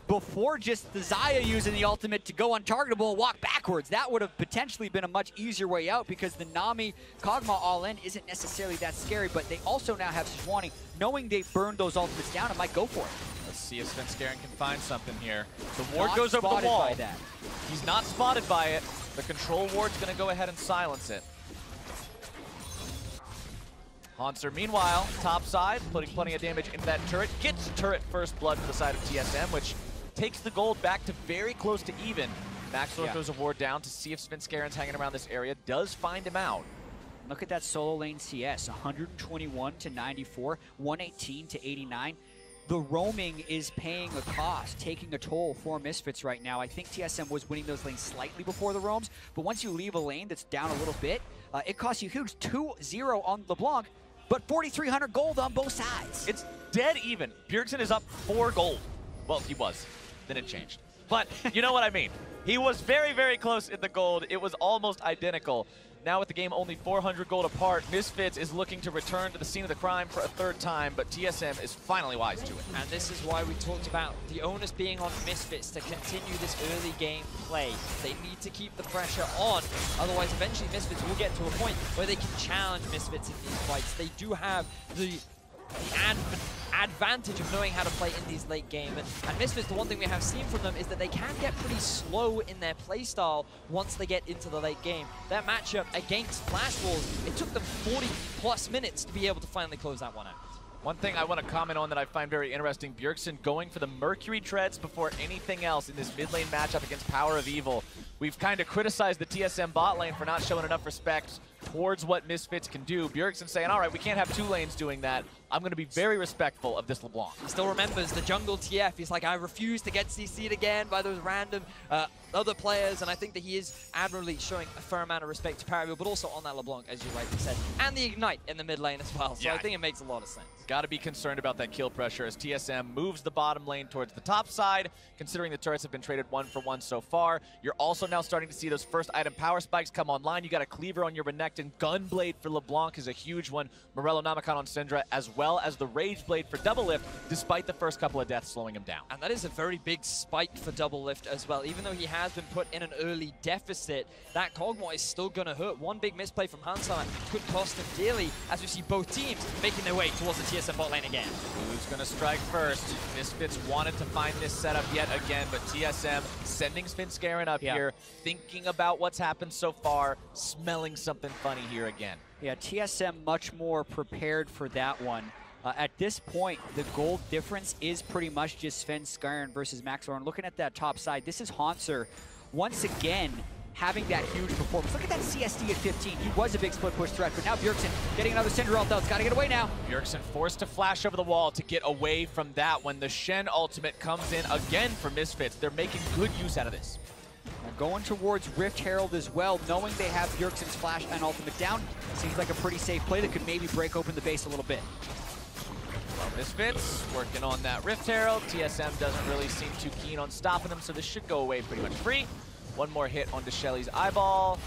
before just the Xayah using the ultimate to go untargetable and walk backwards. That would have potentially been a much easier way out because the Nami Kog'Maw all-in isn't necessarily that scary, but they also now have Sejuani. Knowing they've burned those ultimates down, it might go for it. Let's see if Svenskeren can find something here. The ward Not goes over the wall. by that. He's not spotted by it. The control ward's going to go ahead and silence it. Hanser, meanwhile, top side, putting plenty of damage into that turret. Gets turret first blood for the side of TSM, which takes the gold back to very close to even. Maxlor throws a ward down to see if Svenskeren's hanging around this area. Does find him out. Look at that solo lane CS, 121 to 94, 118 to 89. The roaming is paying a cost, taking a toll for Misfits right now. I think TSM was winning those lanes slightly before the roams, but once you leave a lane that's down a little bit, it costs you huge 2-0 on LeBlanc, but 4,300 gold on both sides. It's dead even. Bjergsen is up 4 gold. Well, he was. Then it changed. But you know what I mean. He was very, very close in the gold. It was almost identical. Now with the game only 400 gold apart, Misfits is looking to return to the scene of the crime for a 3rd time, but TSM is finally wise to it. And this is why we talked about the onus being on Misfits to continue this early game play. They need to keep the pressure on, otherwise eventually Misfits will get to a point where they can challenge Misfits in these fights. They do have the advantage of knowing how to play in these late game. And Misfits, the one thing we have seen from them is that they can get pretty slow in their playstyle once they get into the late game. Their matchup against Flash Wolves, it took them 40+ minutes to be able to finally close that one out. One thing I want to comment on that I find very interesting, Bjergsen going for the Mercury Treads before anything else in this mid lane matchup against Power of Evil. We've kind of criticized the TSM bot lane for not showing enough respect towards what Misfits can do. Bjergsen saying, all right, we can't have 2 lanes doing that. I'm going to be very respectful of this LeBlanc. He still remembers the jungle TF. He's like, I refuse to get CC'd again by those random other players, and I think that he is admirably showing a fair amount of respect to Parabio, but also on that LeBlanc, as you rightly said, and the Ignite in the mid lane as well. So yeah, I think it makes a lot of sense. Got to be concerned about that kill pressure as TSM moves the bottom lane towards the top side, considering the turrets have been traded 1-for-1 so far. You're also now starting to see those first item power spikes come online. You got a Cleaver on your Renekton. Gunblade for LeBlanc is a huge one. Morello Namakan on Syndra, as well as the Rage Blade for Double Lift, despite the first couple of deaths slowing him down. And that is a very big spike for Double Lift as well. Even though he has been put in an early deficit, that Kog'Maw is still going to hurt. One big misplay from Hansama could cost him dearly, as we see both teams making their way towards the TSM bot lane again. Who's going to strike first? Misfits wanted to find this setup yet again, but TSM sending Svenskeren up here, thinking about what's happened so far, smelling something funny here again. Yeah, TSM much more prepared for that one. At this point, the gold difference is pretty much just Svenskeren versus Maxlor. And looking at that top side, this is Hanser once again having that huge performance. Look at that CSD at 15. He was a big split push threat, but now Bjergsen getting another Cinder ult out. It's got to get away now. Bjergsen forced to flash over the wall to get away from that when the Shen ultimate comes in again for Misfits. They're making good use out of this. They're going towards Rift Herald as well, knowing they have Bjergsen's flash and ultimate down. Seems like a pretty safe play that could maybe break open the base a little bit. Well, Misfits working on that Rift Herald. TSM doesn't really seem too keen on stopping them, so this should go away pretty much free. One more hit onto Shelly's eyeball,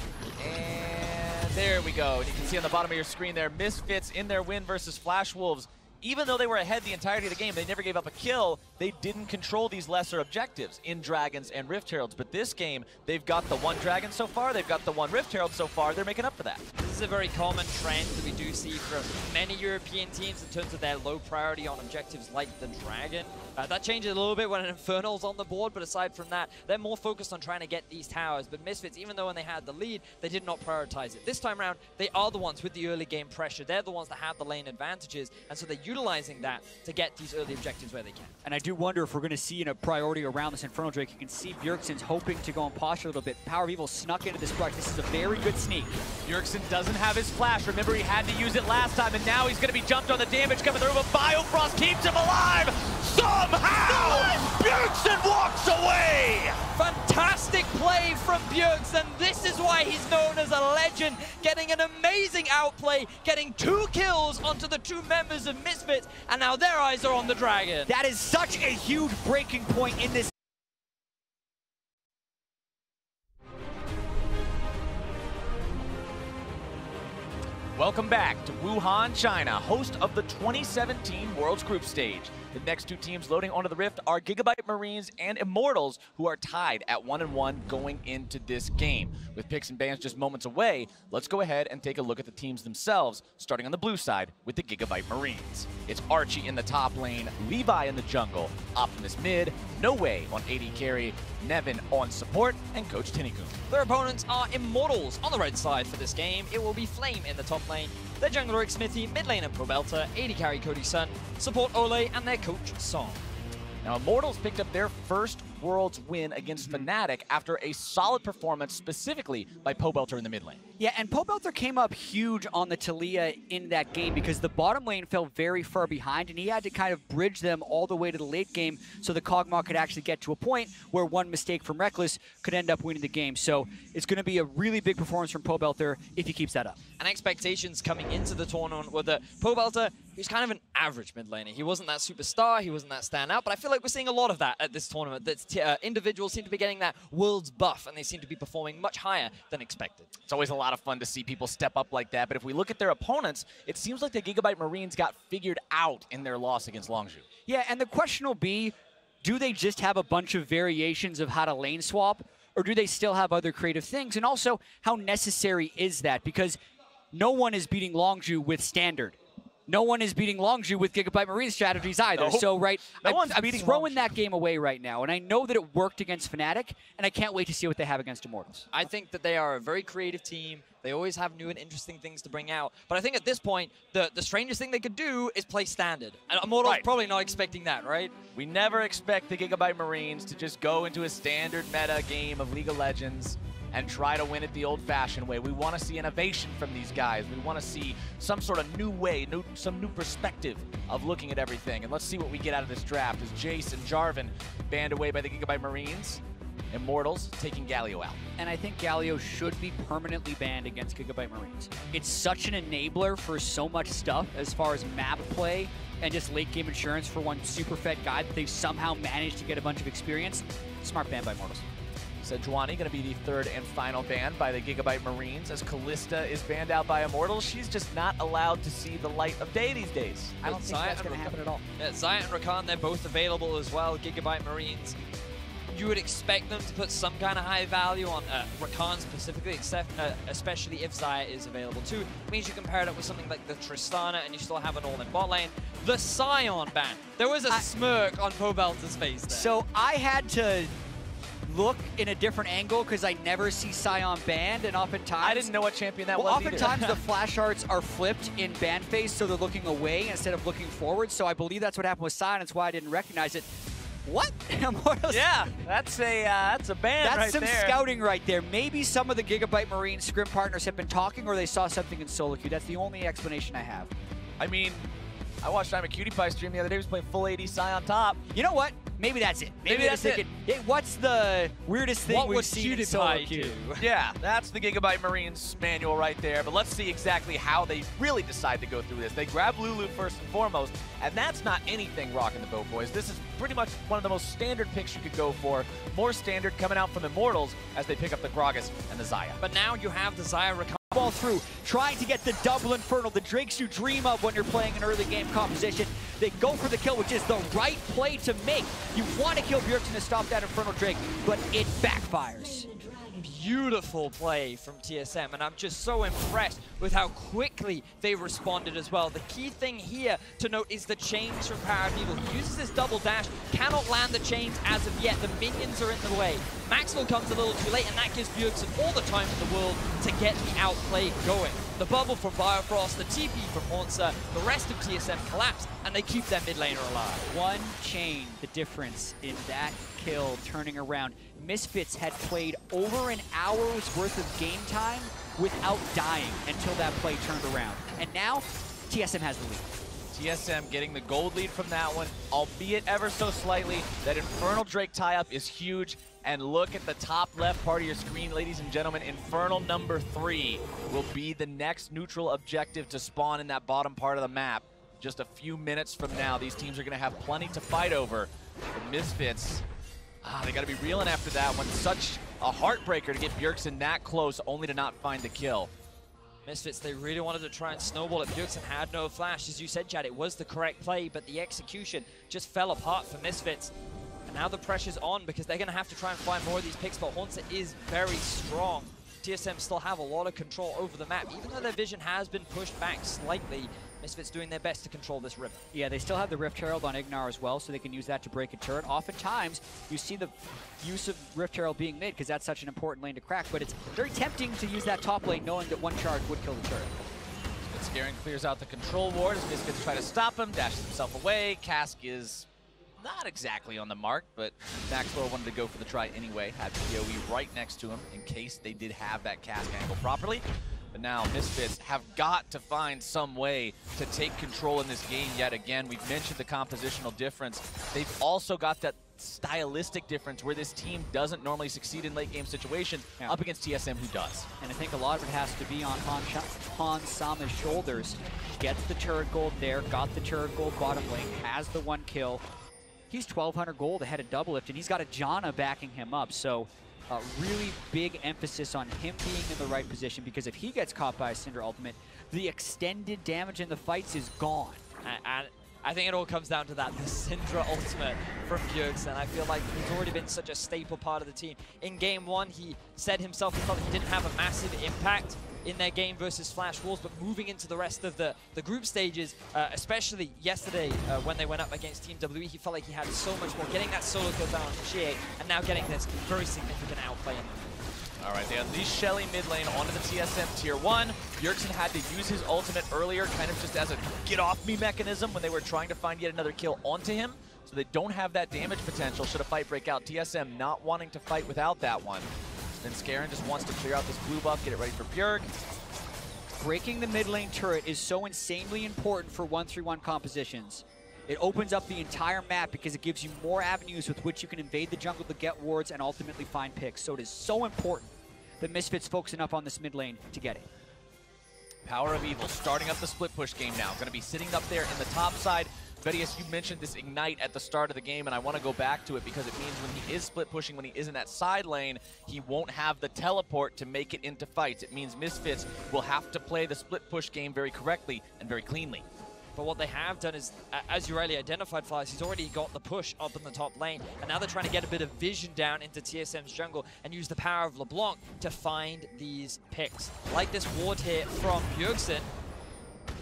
and there we go. And you can see on the bottom of your screen there, Misfits in their win versus Flash Wolves. Even though they were ahead the entirety of the game, they never gave up a kill. They didn't control these lesser objectives in Dragons and Rift Heralds. But this game, they've got the 1 Dragon so far, they've got the 1 Rift Herald so far. They're making up for that. This is a very common trend that we do see from many European teams in terms of their low priority on objectives like the Dragon. That changes a little bit when an Infernal's on the board, but aside from that, they're more focused on trying to get these towers. But Misfits, even though when they had the lead, they did not prioritize it. This time around, they are the ones with the early game pressure. They're the ones that have the lane advantages, and so they're utilizing that to get these early objectives where they can. And I do wonder if we're going to see a priority around this Infernal Drake. You can see Bjergsen's hoping to go on posture a little bit. Power of Evil snuck into this brush. This is a very good sneak. Bjergsen doesn't have his flash. Remember, he had to use it last time, and now he's going to be jumped on the damage coming through, but Biofrost keeps him alive! Somehow! Bjergsen walks away! Fantastic play from Bjergsen. This is why he's known as a legend, getting an amazing outplay, getting 2 kills onto the 2 members of Misfits, and now their eyes are on the Dragon. That is such a huge breaking point in this. Welcome back to Wuhan, China, host of the 2017 Worlds Group Stage. The next 2 teams loading onto the Rift are Gigabyte Marines and Immortals, who are tied at 1-1 going into this game. With picks and bans just moments away, let's go ahead and take a look at the teams themselves, starting on the blue side with the Gigabyte Marines. It's Archie in the top lane, Levi in the jungle, Optimus mid, No Way on AD carry, Nevin on support, and Coach Tinikun. Their opponents are Immortals on the red side for this game. It will be Flame in the top lane, their jungler Rick Smithy, mid laner Probelta, AD carry Cody Sun, support Ole, and their coach Song. Now, Immortals picked up their first Worlds win against Fnatic after a solid performance, specifically by Pobelter in the mid lane. Yeah, and Pobelter came up huge on the Taliyah in that game because the bottom lane fell very far behind, and he had to kind of bridge them all the way to the late game so the Kog'Maw could actually get to a point where one mistake from Reckless could end up winning the game. So it's going to be a really big performance from Pobelter if he keeps that up. And expectations coming into the tournament were that Pobelter, he's kind of an average mid laner. He wasn't that superstar, he wasn't that standout, but I feel like we're seeing a lot of that at this tournament. Individuals seem to be getting that Worlds buff, and they seem to be performing much higher than expected. It's always a lot of fun to see people step up like that, but if we look at their opponents, it seems like the Gigabyte Marines got figured out in their loss against Longzhu. Yeah, and the question will be, do they just have a bunch of variations of how to lane swap, or do they still have other creative things? And also, how necessary is that? Because no one is beating Longzhu with standard. No one is beating Longzhu with Gigabyte Marine strategies either. No. So, right, I'm throwing that game away right now. And I know that it worked against Fnatic, and I can't wait to see what they have against Immortals. I think that they are a very creative team. They always have new and interesting things to bring out. But I think at this point, the strangest thing they could do is play standard. And Immortals probably not expecting that, right? We never expect the Gigabyte Marines to just go into a standard meta game of League of Legends and try to win it the old-fashioned way. We want to see innovation from these guys. We want to see some sort of new way, some new perspective of looking at everything. And let's see what we get out of this draft as Jace and Jarvan banned away by the Gigabyte Marines. Immortals taking Galio out. And I think Galio should be permanently banned against Gigabyte Marines. It's such an enabler for so much stuff as far as map play and just late game insurance for one super fed guy that they've somehow managed to get a bunch of experience. Smart ban by Immortals. Sejuani going to be the third and final ban by the Gigabyte Marines as Kalista is banned out by Immortals. She's just not allowed to see the light of day these days. I don't think that's going to happen at all. Yeah, Xayah and Rakan, they're both available as well, Gigabyte Marines. You would expect them to put some kind of high value on Rakan specifically, especially if Xayah is available too. It means you compare it with something like the Tristana and you still have an all-in bot lane. The Sion ban. There was a smirk on Pobelter's face there. So I had to look in a different angle because I never see Sion banned, and oftentimes I didn't know what champion that was oftentimes the flash arts are flipped in ban phase, so they're looking away instead of looking forward. So I believe that's what happened with Sion. That's why I didn't recognize it. What? Yeah, that's a ban right there. That's some scouting right there. Maybe some of the Gigabyte Marine scrim partners have been talking, or they saw something in solo queue. That's the only explanation I have. I mean, I watched I'm a Cutie Pie stream the other day. He was playing full AD Sion top. You know what? Maybe that's it. Maybe that's thinking, hey, what's the weirdest thing we've seen in solo queue? Yeah, that's the Gigabyte Marines manual right there. But let's see exactly how they really decide to go through this. They grab Lulu first and foremost, and that's not anything rocking the boat, boys. This is pretty much one of the most standard picks you could go for. More standard coming out from Immortals as they pick up the Gragas and the Xayah. But now you have the Xayah Rakan ball through, trying to get the double Infernal, the Drakes you dream of when you're playing an early game composition. They go for the kill, which is the right play to make. You want to kill Bjergsen to stop that Infernal Drake, but it backfires. Beautiful play from TSM, and I'm just so impressed with how quickly they responded as well. The key thing here to note is the chains from Power of Evil. He uses this double dash, cannot land the chains as of yet. The minions are in the way. Maxwell comes a little too late, and that gives Bjergsen all the time in the world to get the outplay going. The bubble from Biofrost, the TP from Hornsa, the rest of TSM collapse, and they keep their mid laner alive. One chain, the difference in that kill turning around. Misfits had played over an hour's worth of game time without dying until that play turned around. And now, TSM has the lead. TSM getting the gold lead from that one, albeit ever so slightly. That Infernal Drake tie-up is huge. And look at the top left part of your screen, ladies and gentlemen. Infernal number 3 will be the next neutral objective to spawn in that bottom part of the map. Just a few minutes from now, these teams are going to have plenty to fight over. The Misfits, they got to be reeling after that one. Such a heartbreaker to get Bjergsen that close, only to not find the kill. Misfits, they really wanted to try and snowball it. Bjergsen had no flash. As you said, Chad, it was the correct play, but the execution just fell apart for Misfits. And now the pressure's on because they're going to have to try and find more of these picks, but Hornsa is very strong. TSM still have a lot of control over the map. Even though their vision has been pushed back slightly, Misfits doing their best to control this river. Yeah, they still have the Rift Herald on Ignar as well, so they can use that to break a turret. Oftentimes, you see the use of Rift Herald being made because that's such an important lane to crack, but it's very tempting to use that top lane knowing that one charge would kill the turret. Scaring clears out the control ward as Misfits try to stop him, dashes himself away. Cask is not exactly on the mark, but Maxwell wanted to go for the try anyway. Had PoE right next to him in case they did have that Cask angle properly. But now Misfits have got to find some way to take control in this game yet again. We've mentioned the compositional difference. They've also got that stylistic difference where this team doesn't normally succeed in late game situations up against TSM, who does. And I think a lot of it has to be on Hans Sama's shoulders. Gets the turret gold there, got the turret gold bottom lane, has the 1 kill. He's 1,200 gold ahead of Doublelift, and he's got a Janna backing him up. So really big emphasis on him being in the right position, because if he gets caught by a Cinder ultimate, the extended damage in the fights is gone. And I think it all comes down to that, the Syndra ultimate from Bjergsen. I feel like he's already been such a staple part of the team. In game 1, he said himself he felt he didn't have a massive impact in their game versus Flash Wolves, but moving into the rest of the group stages, especially yesterday when they went up against Team WWE, he felt like he had so much more, getting that solo kill down on Shie, and now getting this very significant outplay in them. All right, they unleashed Shelly mid lane onto the TSM tier 1. Bjergsen had to use his ultimate earlier, kind of just as a get-off-me mechanism when they were trying to find yet another kill onto him, so they don't have that damage potential should a fight break out. TSM not wanting to fight without that one. Then Scarin just wants to clear out this blue buff, get it ready for Bjerg. Breaking the mid lane turret is so insanely important for 1-3-1 compositions. It opens up the entire map because it gives you more avenues with which you can invade the jungle to get wards and ultimately find picks. So it is so important that Misfits focusing up on this mid lane to get it. Power of Evil starting up the split push game now. Going to be sitting up there in the top side. Vedius, you mentioned this Ignite at the start of the game, and I want to go back to it because it means when he is split pushing, when he is in that side lane, he won't have the teleport to make it into fights. It means Misfits will have to play the split push game very correctly and very cleanly. But what they have done is, as you rightly identified, Flies, he's already got the push up in the top lane, and now they're trying to get a bit of vision down into TSM's jungle and use the power of LeBlanc to find these picks. Like this ward here from Bjergsen.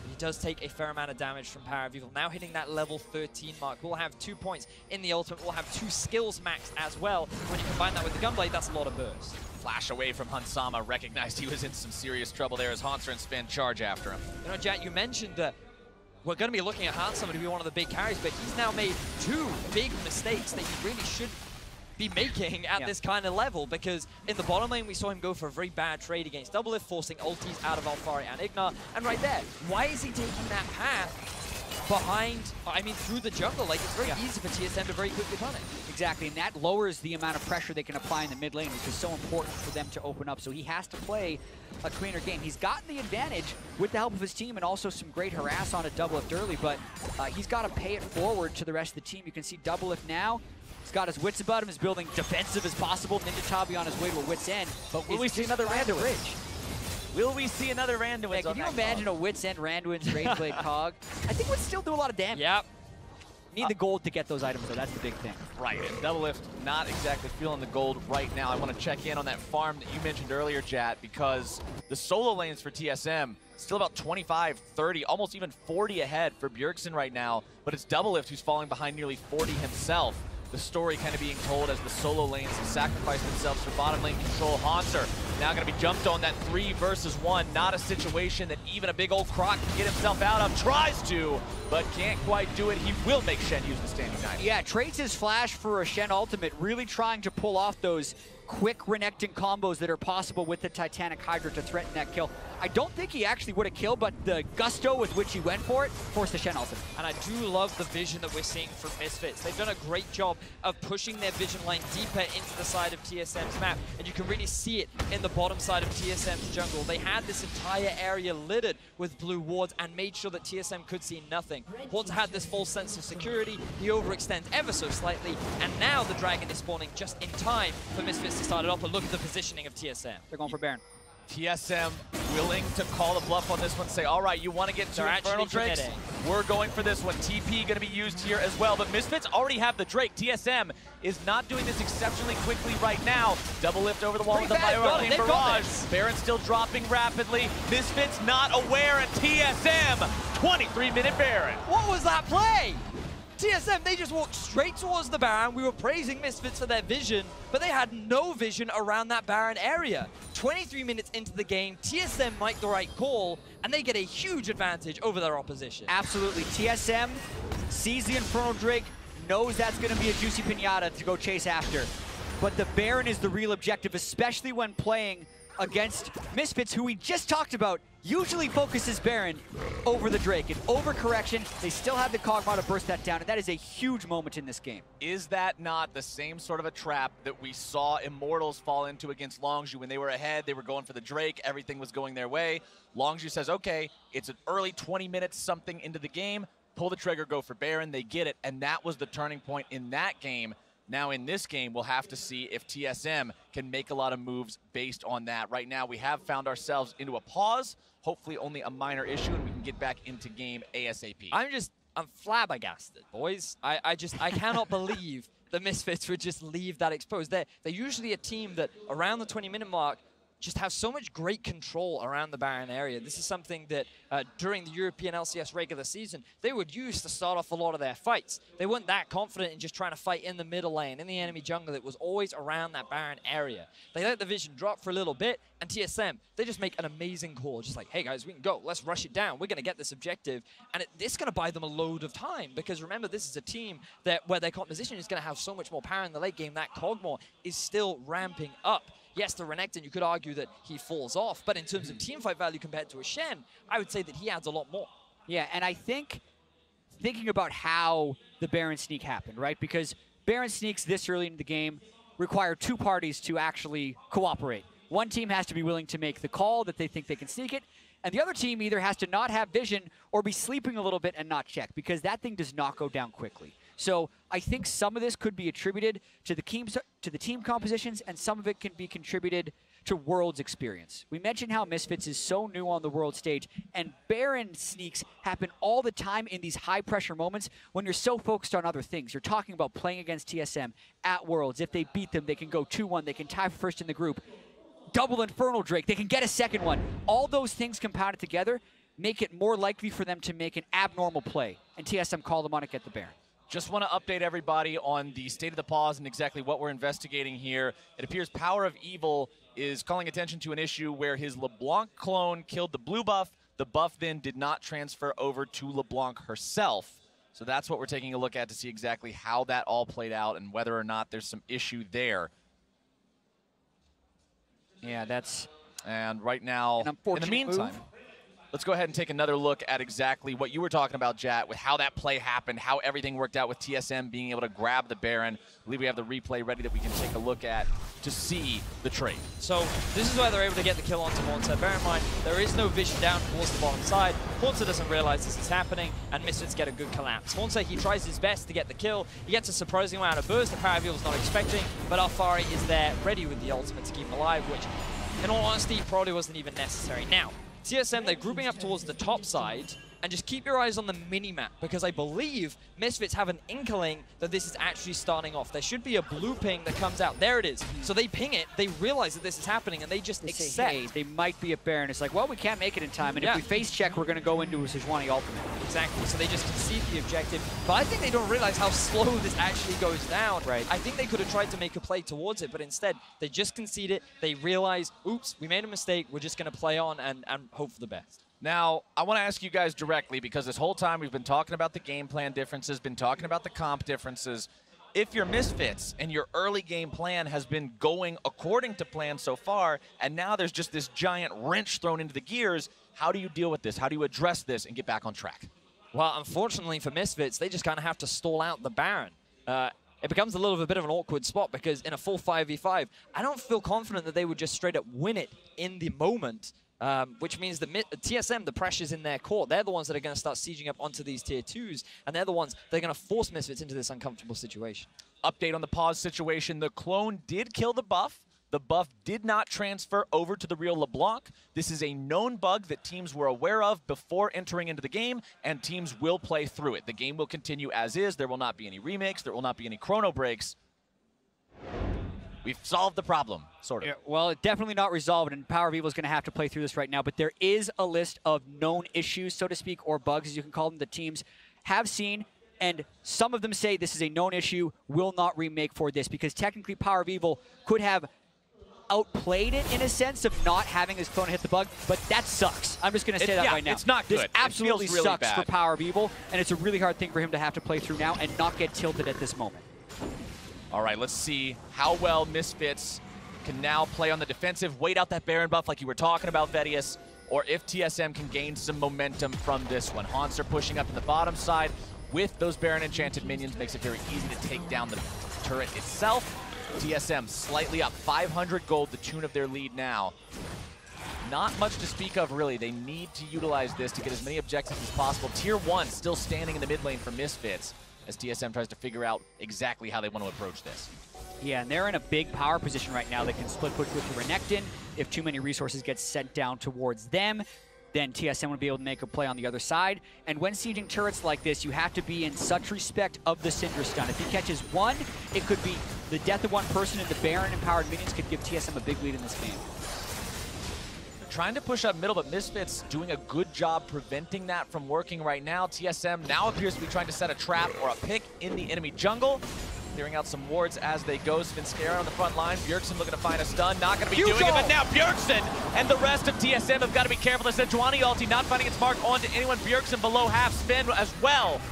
He does take a fair amount of damage from Power of Evil. Now hitting that level 13 mark. We'll have 2 points in the ultimate. We'll have 2 skills maxed as well. When you combine that with the Gunblade, that's a lot of burst. Flash away from Hansama, recognized he was in some serious trouble there as Hanser and Sven charge after him. You know, Jack, you mentioned that we're going to be looking at Hansama to be one of the big carries, but he's now made 2 big mistakes that he really should be making at this kind of level, because in the bottom lane we saw him go for a very bad trade against Doublelift, forcing ultis out of Alfari and Ignar, and right there, why is he taking that path behind, I mean through the jungle? Like, it's very easy for TSM to very quickly punish. Exactly, and that lowers the amount of pressure they can apply in the mid lane, which is so important for them to open up, so he has to play a cleaner game. He's gotten the advantage with the help of his team and also some great harass on a Doublelift early, but he's got to pay it forward to the rest of the team. You can see Doublelift now, he's got his wits about him, he's building defensive as possible. Ninja Tabi on his way to a wits end. But will we see another Randuin? Will we see another Randuin? Can you imagine a wits end Randuin's Rageblade Cog? I think it would still do a lot of damage. Yep. Need the gold to get those items, though. That's the big thing. Right, and Doublelift not exactly feeling the gold right now. I want to check in on that farm that you mentioned earlier, Jat, because the solo lanes for TSM still about 25, 30, almost even 40 ahead for Bjergsen right now, but it's Doublelift who's falling behind nearly 40 himself. the story kind of being told as the solo lanes have sacrificed themselves for bottom lane control. Haunter now going to be jumped on that 3 versus 1. Not a situation that even a big old Croc can get himself out of. Tries to, but can't quite do it. He will make Shen use the standing 90. Yeah, trades his flash for a Shen ultimate, really trying to pull off those quick Renekton combos that are possible with the Titanic Hydra to threaten that kill. I don't think he actually would have killed, but the gusto with which he went for it forced the Shen ultimate. And I do love the vision that we're seeing from Misfits. They've done a great job of pushing their vision line deeper into the side of TSM's map, and you can really see it in the bottom side of TSM's jungle. They had this entire area littered with blue wards and made sure that TSM could see nothing. Haunter had this false sense of security. He overextends ever so slightly, and now the dragon is spawning just in time for Misfits to start it off. And look at the positioning of TSM. They're going for Baron. TSM willing to call the bluff on this one, say, all right, you want to get 2 Infernal Drakes? We're going for this one. TP going to be used here as well, but Misfits already have the Drake. TSM is not doing this exceptionally quickly right now. Double lift over the wall with the Fire Arcane Barrage. Baron still dropping rapidly. Misfits not aware, and TSM, 23-minute Baron. What was that play? TSM, they just walked straight towards the Baron. We were praising Misfits for their vision, but they had no vision around that Baron area. 23 minutes into the game, TSM make the right call, and they get a huge advantage over their opposition. Absolutely. TSM sees the Infernal Drake, knows that's going to be a juicy pinata to go chase after. But the Baron is the real objective, especially when playing against Misfits, who we just talked about, usually focuses Baron over the Drake. And overcorrection, they still have the Kog'Maw to burst that down, and that is a huge moment in this game. Is that not the same sort of a trap that we saw Immortals fall into against Longzhu? When they were ahead, they were going for the Drake, everything was going their way. Longzhu says, okay, it's an early 20 minutes something into the game, pull the trigger, go for Baron, they get it, and that was the turning point in that game. Now in this game, we'll have to see if TSM can make a lot of moves based on that. Right now, we have found ourselves into a pause, hopefully only a minor issue, and we can get back into game ASAP. I'm flabbergasted, boys. I cannot believe the Misfits would just leave that exposed. They're usually a team that around the 20-minute mark just have so much great control around the Baron area. This is something that during the European LCS regular season, they would use to start off a lot of their fights. They weren't that confident in just trying to fight in the middle lane, in the enemy jungle. It was always around that Baron area. They let the vision drop for a little bit, and TSM, they just make an amazing call. Just like, hey guys, we can go. Let's rush it down. We're going to get this objective. And it's going to buy them a load of time, because remember, this is a team where their composition is going to have so much more power in the late game. That Kog'Maw is still ramping up. Yes, the Renekton, you could argue that he falls off, but in terms of teamfight value compared to a Shen, I would say that he adds a lot more. Yeah, and I think, thinking about how the Baron sneak happened, right? Because Baron sneaks this early in the game require 2 parties to actually cooperate. One team has to be willing to make the call that they think they can sneak it, and the other team either has to not have vision or be sleeping a little bit and not check, because that thing does not go down quickly. So I think some of this could be attributed to the team compositions, and some of it can be contributed to World's experience. We mentioned how Misfits is so new on the World stage, and Baron sneaks happen all the time in these high-pressure moments when you're so focused on other things. You're talking about playing against TSM at Worlds. If they beat them, they can go 2-1. They can tie for first in the group. Double Infernal Drake. They can get a second one. All those things compounded together make it more likely for them to make an abnormal play, and TSM call them on it, get the Baron. Just want to update everybody on the state of the pause and exactly what we're investigating here. It appears Power of Evil is calling attention to an issue where his LeBlanc clone killed the blue buff. The buff then did not transfer over to LeBlanc herself. So that's what we're taking a look at to see exactly how that all played out and whether or not there's some issue there. Yeah, that's... And right now, in the meantime, let's go ahead and take another look at exactly what you were talking about, Jat, with how that play happened, how everything worked out with TSM being able to grab the Baron. I believe we have the replay ready that we can take a look at to see the trade. So this is where they're able to get the kill onto Haunter. Bear in mind, there is no vision down towards the bottom side. Haunter doesn't realize this is happening, and Misfits get a good collapse. Haunter, he tries his best to get the kill. He gets a surprising amount of burst the Power of Evil was not expecting, but Alfari is there, ready with the ultimate to keep him alive, which, in all honesty, probably wasn't even necessary. Now, TSM, they're grouping up towards the top side, and just keep your eyes on the mini-map, because I believe Misfits have an inkling that this is actually starting off. There should be a blue ping that comes out. There it is. So they ping it, they realize that this is happening, and they just accept. Say, hey, they might be at Baron. It's like, well, we can't make it in time, and if we face check, we're going to go into a Sejuani ultimate. Exactly, so they just concede the objective. But I think they don't realize how slow this actually goes down. Right. I think they could have tried to make a play towards it, but instead, they just concede it. They realize, oops, we made a mistake. We're just going to play on and hope for the best. Now, I want to ask you guys directly, because this whole time we've been talking about the game plan differences, been talking about the comp differences. If you're Misfits and your early game plan has been going according to plan so far, and now there's just this giant wrench thrown into the gears, how do you deal with this? How do you address this and get back on track? Well, unfortunately for Misfits, they just kind of have to stall out the Baron. It becomes a little bit of an awkward spot, because in a full 5v5, I don't feel confident that they would just straight up win it in the moment. Which means the TSM, the pressure's in their court. They're the ones that are going to start sieging up onto these tier 2s, and they're the ones that are going to force Misfits into this uncomfortable situation. Update on the pause situation. The clone did kill the buff. The buff did not transfer over to the real LeBlanc. This is a known bug that teams were aware of before entering into the game, and teams will play through it. The game will continue as is. There will not be any remakes. There will not be any chrono breaks. We've solved the problem, sort of. Yeah, well, definitely not resolved, and Power of Evil is going to have to play through this right now, but there is a list of known issues, so to speak, or bugs, as you can call them, that teams have seen, and some of them say this is a known issue, will not remake for this, because technically Power of Evil could have outplayed it in a sense of not having his clone hit the bug, but that sucks. I'm just going to say that right now. It's not good. This absolutely really sucks bad for Power of Evil, and it's a really hard thing for him to have to play through now and not get tilted at this moment. All right, let's see how well Misfits can now play on the defensive, wait out that Baron buff like you were talking about, Vedius, or if TSM can gain some momentum from this one. Hanser pushing up in the bottom side with those Baron Enchanted minions makes it very easy to take down the turret itself. TSM slightly up, 500 gold, the tune of their lead now. Not much to speak of, really. They need to utilize this to get as many objectives as possible. Tier 1 still standing in the mid lane for Misfits, as TSM tries to figure out exactly how they want to approach this. Yeah, and they're in a big power position right now. They can split push with the Renekton. If too many resources get sent down towards them, then TSM would be able to make a play on the other side. And when sieging turrets like this, you have to be in such respect of the Syndra stun. If he catches one, it could be the death of one person, and the Baron empowered minions could give TSM a big lead in this game. Trying to push up middle, but Misfits doing a good job preventing that from working right now. TSM now appears to be trying to set a trap or a pick in the enemy jungle. Clearing out some wards as they go. Svenskeren on the front line. Bjergsen looking to find a stun. Not going to be doing it, but now Bjergsen and the rest of TSM have got to be careful. The Sejuani ulti not finding its mark onto anyone. Bjergsen below half spin as well.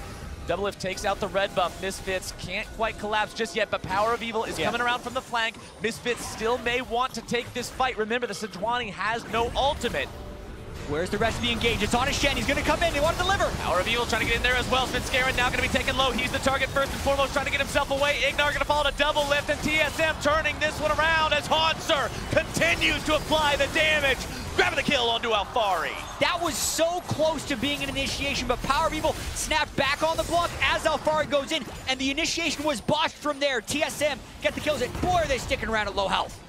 Doublelift takes out the red buff. Misfits can't quite collapse just yet, but Power of Evil is coming around from the flank. Misfits still may want to take this fight. Remember, the Sejuani has no ultimate. Where's the rest of the engage? It's on his Shen. He's going to come in. They want to deliver. Power of Evil trying to get in there as well. Svenskeren now going to be taken low. He's the target first and foremost, trying to get himself away. Ignar going to follow to Doublelift, and TSM turning this one around as Hanser continues to apply the damage. Grabbing the kill onto Alfari. That was so close to being an initiation, but Power of Evil snapped back on the block as Alfari goes in, and the initiation was botched from there. TSM get the kills, and boy, are they sticking around at low health.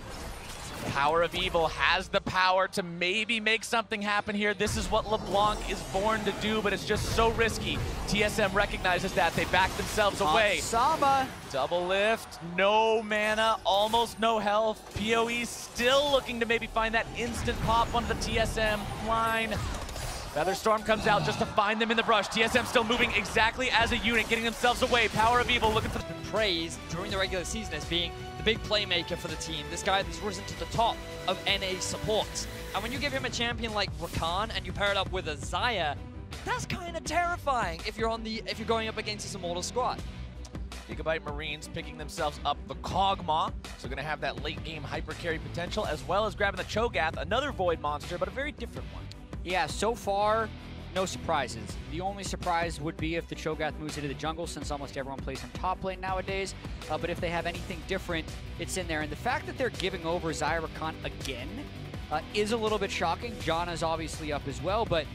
Power of Evil has the power to maybe make something happen here. This is what LeBlanc is born to do, but it's just so risky. TSM recognizes that. They back themselves away. Sama. Doublelift, no mana, almost no health. PoE still looking to maybe find that instant pop onto the TSM line. Featherstorm comes out just to find them in the brush. TSM still moving exactly as a unit, getting themselves away. Power of Evil looking for the praise during the regular season as being the big playmaker for the team. This guy that's risen to the top of NA supports. And when you give him a champion like Rakan and you pair it up with a Xayah, that's kind of terrifying if you're going up against this Immortal squad. Gigabyte Marines picking themselves up the Kog'Maw, so going to have that late game hyper carry potential, as well as grabbing the Cho'Gath, another Void monster, but a very different one. Yeah, so far, no surprises. The only surprise would be if the Cho'Gath moves into the jungle, since almost everyone plays in top lane nowadays. But if they have anything different, it's in there. And the fact that they're giving over Xayah Rakan again is a little bit shocking. Janna's obviously up as well, but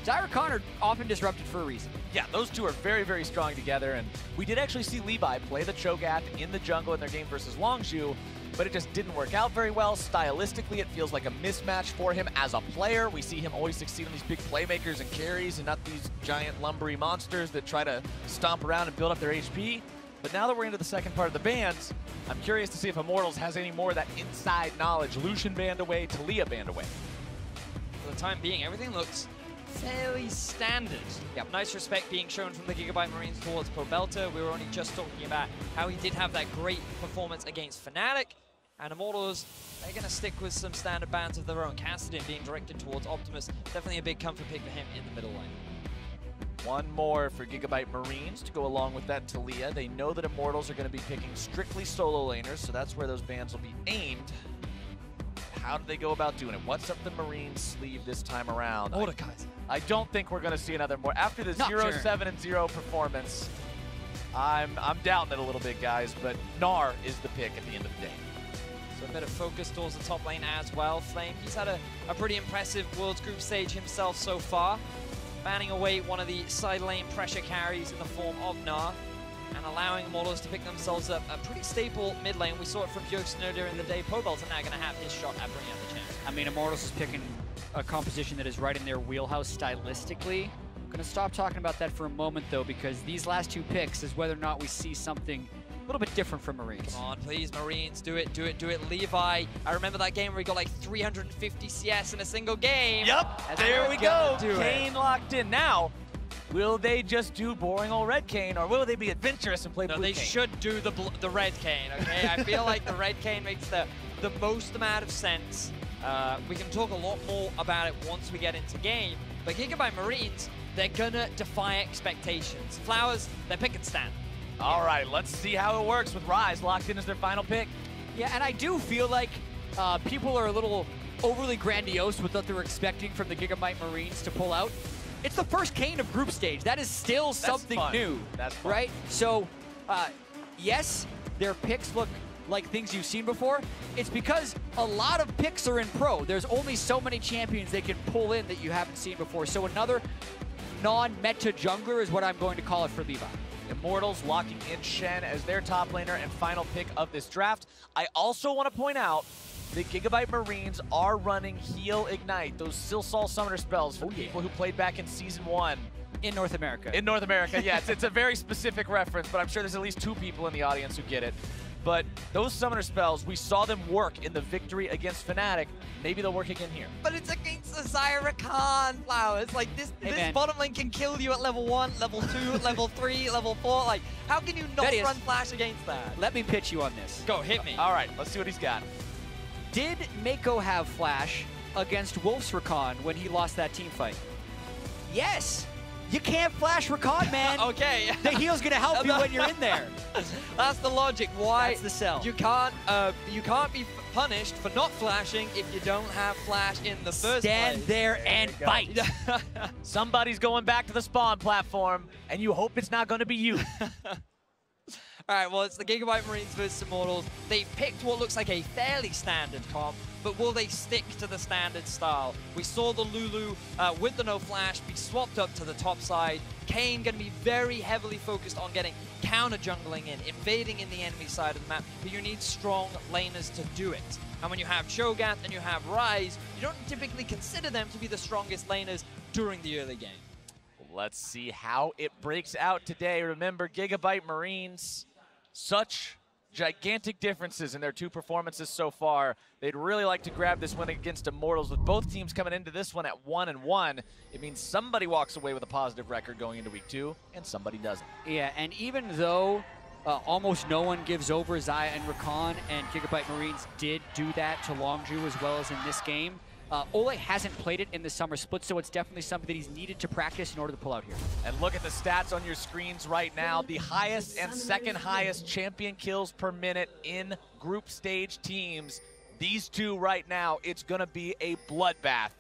Xayah Rakan are often disrupted for a reason. Yeah, those two are very, very strong together, and we did actually see Levi play the Cho'Gath in the jungle in their game versus Longzhu. but it just didn't work out very well. Stylistically, it feels like a mismatch for him as a player. We see him always succeed on these big playmakers and carries and not these giant lumbery monsters that try to stomp around and build up their HP. But now that we're into the second part of the bans, I'm curious to see if Immortals has any more of that inside knowledge. Lucian banned away, Talia banned away. For the time being, everything looks fairly standard. Yeah, nice respect being shown from the Gigabyte Marines towards Pobelta. We were only just talking about how he did have that great performance against Fnatic. And Immortals, they're going to stick with some standard bans of their own. Kassadin being directed towards Optimus. Definitely a big comfort pick for him in the middle lane. One more for Gigabyte Marines to go along with that Talia. They know that Immortals are going to be picking strictly solo laners, so that's where those bans will be aimed. How do they go about doing it? What's up the Marines' sleeve this time around? I don't think we're going to see another more. After the 0-7-0 performance, I'm doubting it a little bit, guys, but Gnar is the pick at the end of the day. So a bit of focus towards the top lane as well. Flame, he's had a pretty impressive Worlds Group stage himself so far, banning away one of the side lane pressure carries in the form of Gnar, and allowing Immortals to pick themselves up a pretty staple mid lane. We saw it from Bjergsen earlier in the day. Pobelta now going to have his shot at bringing up the chance. I mean, Immortals is picking a composition that is right in their wheelhouse stylistically. I'm going to stop talking about that for a moment, though, because these last two picks is whether or not we see something a little bit different from Marines. Come on, please, Marines, do it, do it, do it. Levi, I remember that game where he got like 350 CS in a single game. Yep, there we go. Kane locked in. Now, will they just do boring old Red Kane, or will they be adventurous and play Blue Kane? No, they should do the Red Kane, okay? I feel like the Red Kane makes the most amount of sense. We can talk a lot more about it once we get into game, but Gigabyte Marines, they're gonna defy expectations. Flowers, they're pick and stand. All right, let's see how it works with Ryze locked in as their final pick. Yeah, and I do feel like people are a little overly grandiose with what they're expecting from the Gigabyte Marines to pull out. It's the first Kane of group stage. That is still something new. That's fun. Right? So, yes, their picks look like things you've seen before. It's because a lot of picks are in pro. There's only so many champions they can pull in that you haven't seen before. So another non-meta jungler is what I'm going to call it for Levi. Immortals locking in Shen as their top laner and final pick of this draft. I also want to point out the Gigabyte Marines are running Heal Ignite, those Silsal Summoner spells for people who played back in Season 1. In North America. In North America, yes. It's a very specific reference, but I'm sure there's at least 2 people in the audience who get it. But those Summoner spells, we saw them work in the victory against Fnatic. Maybe they'll work again here. But it's against the Zyra Khan, Flowers. Like, this bottom lane can kill you at level 1, level 2, level 3, level 4. Like, how can you not run Flash against that? Let me pitch you on this. Go, hit me. All right, let's see what he's got. Did Mako have Flash against Wolf's Rakan when he lost that team fight? Yes! You can't flash Rakan, man. Okay. The heal's gonna help you when you're in there. That's the logic. Why? That's the sell. You can't be punished for not flashing if you don't have Flash in the first place. Stand there and fight. Somebody's going back to the spawn platform, and you hope it's not going to be you. All right, well, it's the Gigabyte Marines versus Immortals. They picked what looks like a fairly standard comp, but will they stick to the standard style? We saw the Lulu with the no flash be swapped up to the top side. Kane going to be very heavily focused on getting counter jungling in, invading in the enemy side of the map, but you need strong laners to do it. And when you have Cho'Gath and you have Ryze, you don't typically consider them to be the strongest laners during the early game. Let's see how it breaks out today. Remember, Gigabyte Marines, such gigantic differences in their 2 performances so far. They'd really like to grab this win against Immortals. With both teams coming into this one at 1-1, it means somebody walks away with a positive record going into week 2, and somebody doesn't. Yeah, and even though almost no one gives over, Xayah and Rakan and Gigabyte Marines did do that to Longju as well as in this game. Ole hasn't played it in the summer split, so it's definitely something that he's needed to practice in order to pull out here. And look at the stats on your screens right now. The highest and second highest champion kills per minute in group stage teams. These 2 right now, it's going to be a bloodbath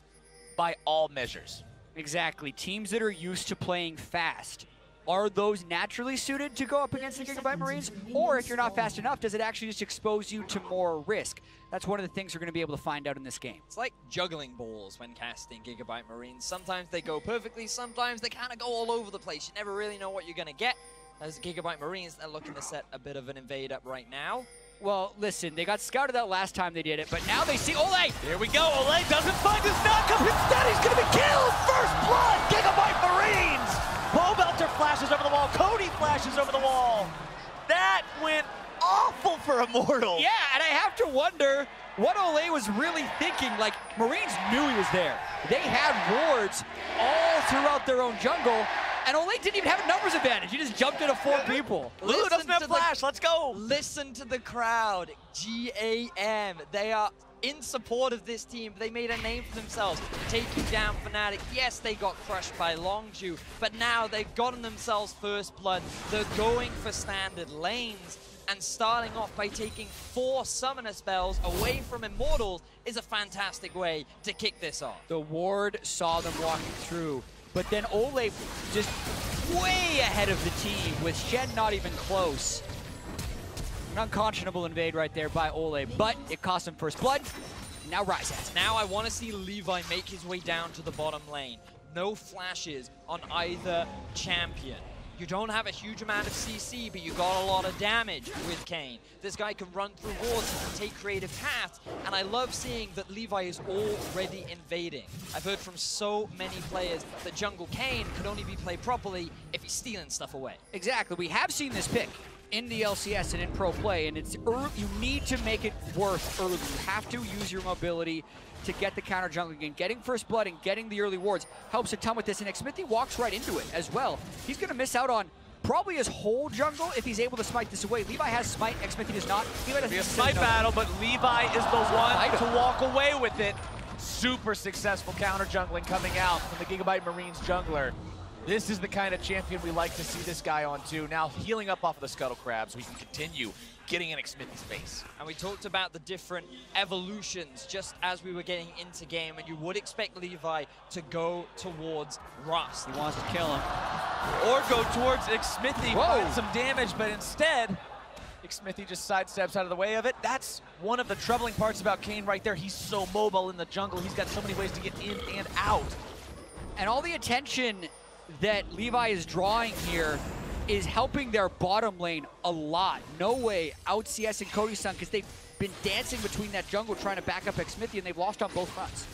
by all measures. Exactly. Teams that are used to playing fast. Are those naturally suited to go up against the Gigabyte Marines? Or if you're not fast enough, does it actually just expose you to more risk? That's one of the things we're going to be able to find out in this game. It's like juggling balls when casting Gigabyte Marines. Sometimes they go perfectly, sometimes they kind of go all over the place. You never really know what you're going to get. As Gigabyte Marines, they're looking to set a bit of an invade up right now. Well, listen, they got scouted out last time they did it, but now they see Ole! Here we go, Ole doesn't find his knockup, instead he's gonna be killed! First blood, Gigabyte Marines! Bowbelter flashes over the wall, Cody flashes over the wall. That went awful for Immortal. Yeah, and I have to wonder what Ole was really thinking. Like, Marines knew he was there. They had wards all throughout their own jungle, and Ole didn't even have a numbers advantage. He just jumped into 4 people. Lulu doesn't have flash, let's go. Listen to the crowd, GAM. They are in support of this team. They made a name for themselves, taking down Fnatic. Yes, they got crushed by Longju, but now they've gotten themselves first blood. They're going for standard lanes, and starting off by taking 4 summoner spells away from Immortals is a fantastic way to kick this off. The ward saw them walking through, but then Ole just way ahead of the team with Shen not even close. An unconscionable invade right there by Ole, but it cost him first blood. Now Ryze has it. Now I want to see Levi make his way down to the bottom lane. No flashes on either champion. You don't have a huge amount of CC, but you got a lot of damage with Kayn. This guy can run through walls, he can take creative paths, and I love seeing that Levi is already invading. I've heard from so many players that jungle Kayn could only be played properly if he's stealing stuff away. Exactly, we have seen this pick in the LCS and in pro play, and it's you need to make it worth early. You have to use your mobility to get the counter jungle again. Getting first blood and getting the early wards helps a ton with this, and Xmithie walks right into it as well. He's going to miss out on probably his whole jungle if he's able to smite this away. Levi has smite, Xmithie does not. Levi doesn't be a smite battle, but Levi is the one to walk away with it. Super successful counter jungling coming out from the Gigabyte Marines jungler. This is the kind of champion we like to see this guy on too. Now healing up off of the Scuttle Crab so he can continue getting in Xmithie's face. And we talked about the different evolutions just as we were getting into game, and you would expect Levi to go towards Rust. He wants to kill him. Or go towards Xmithie, find some damage, but instead, Xmithie just sidesteps out of the way of it. That's one of the troubling parts about Kayn right there. He's so mobile in the jungle. He's got so many ways to get in and out. And all the attention that Levi is drawing here is helping their bottom lane a lot. No way out CS and Cody-san, because they've been dancing between that jungle trying to back up Xmithie, and they've lost on both fronts.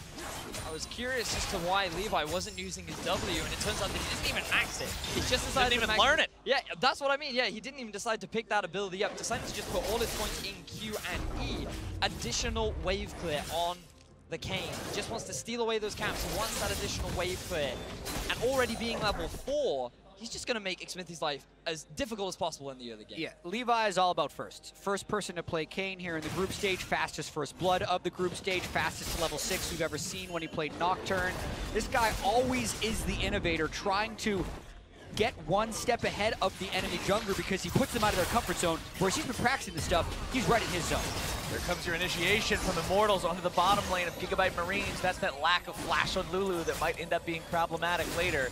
I was curious as to why Levi wasn't using his W, and it turns out that he didn't even max it. He just decided to to learn it. Yeah, that's what I mean. Yeah, he didn't even decide to pick that ability up. Decided to just put all his points in Q and E. Additional wave clear on the Kayn. He just wants to steal away those caps. He wants that additional wave clear. And already being level 4, he's just going to make Xmithie's life as difficult as possible in the early game. Yeah, Levi is all about first. First person to play Kayn here in the group stage, fastest first blood of the group stage, fastest to level 6 we've ever seen when he played Nocturne. This guy always is the innovator, trying to get one step ahead of the enemy jungler because he puts them out of their comfort zone, whereas he's been practicing this stuff, he's right in his zone. There comes your initiation from Immortals onto the bottom lane of Gigabyte Marines. That's that lack of flash on Lulu that might end up being problematic later.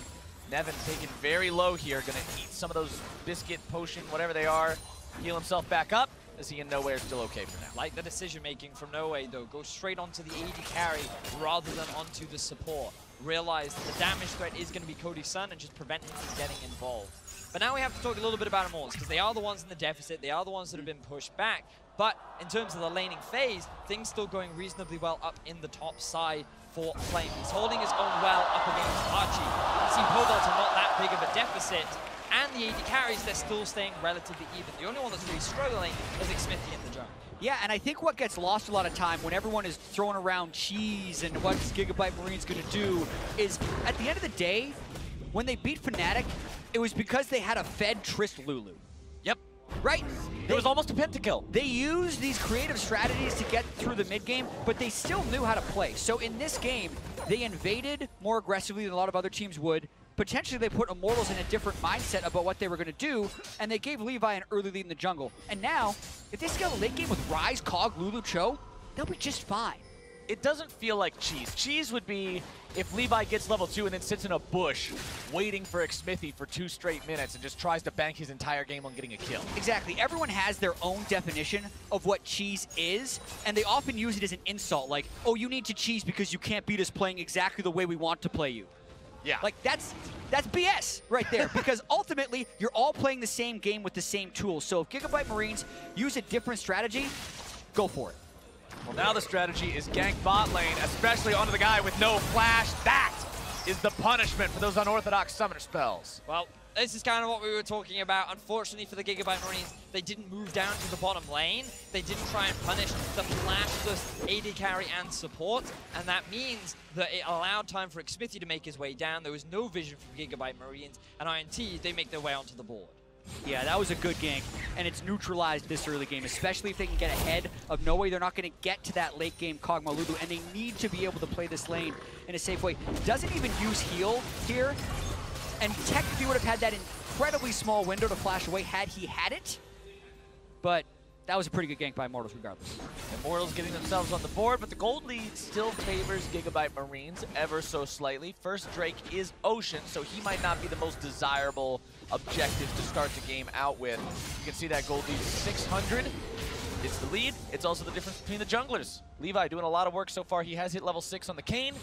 Nevin taken very low here, gonna eat some of those biscuit, potion, whatever they are, heal himself back up. Is he in nowhere still okay for now? Like the decision making from No Way though, go straight onto the AD carry rather than onto the support. Realize that the damage threat is going to be Cody-san and just prevent him from getting involved. But now we have to talk a little bit about Immortals, because they are the ones in the deficit, they are the ones that have been pushed back. But in terms of the laning phase, things still going reasonably well up in the top side for Flame. He's holding his own well up against Archie. You see Bowbelter not that big of a deficit, and the AD carries, they're still staying relatively even. The only one that's really struggling is Xmithie in the jungle. Yeah, and I think what gets lost a lot of time when everyone is throwing around cheese and what's Gigabyte Marines going to do is, at the end of the day, when they beat Fnatic, it was because they had a fed Trist Lulu. Yep. Right? It was almost a pentakill. They used these creative strategies to get through the mid game, but they still knew how to play. So in this game, they invaded more aggressively than a lot of other teams would. Potentially they put Immortals in a different mindset about what they were going to do, and they gave Levi an early lead in the jungle. And now, if they scale a late game with Ryze, Cog, Lulu, Cho, they'll be just fine. It doesn't feel like cheese. Cheese would be if Levi gets level 2 and then sits in a bush waiting for Xmithie for 2 straight minutes and just tries to bank his entire game on getting a kill. Exactly. Everyone has their own definition of what cheese is, and they often use it as an insult, like, oh, you need to cheese because you can't beat us playing exactly the way we want to play you. Yeah. Like, that's BS right there, because ultimately, you're all playing the same game with the same tools. So if Gigabyte Marines use a different strategy, go for it. Well, now the strategy is gank bot lane, especially onto the guy with no flash. That is the punishment for those unorthodox summoner spells. Well, this is kind of what we were talking about. Unfortunately for the Gigabyte Marines, they didn't move down to the bottom lane. They didn't try and punish the flashless AD carry and support, and that means that it allowed time for Xmithie to make his way down. There was no vision from Gigabyte Marines, and INT, they make their way onto the board. Yeah, that was a good gank, and it's neutralized this early game, especially if they can get ahead of No Way. They're not going to get to that late game Kog'Maw Lulu, and they need to be able to play this lane in a safe way. Doesn't even use heal here, and technically would have had that incredibly small window to flash away had he had it, but that was a pretty good gank by Immortals regardless. Immortals getting themselves on the board, but the gold lead still favors Gigabyte Marines ever so slightly. First Drake is Ocean, so he might not be the most desirable objective to start the game out with. You can see that gold lead is 600. It's the lead. It's also the difference between the junglers. Levi doing a lot of work so far. He has hit level 6 on the Kayn.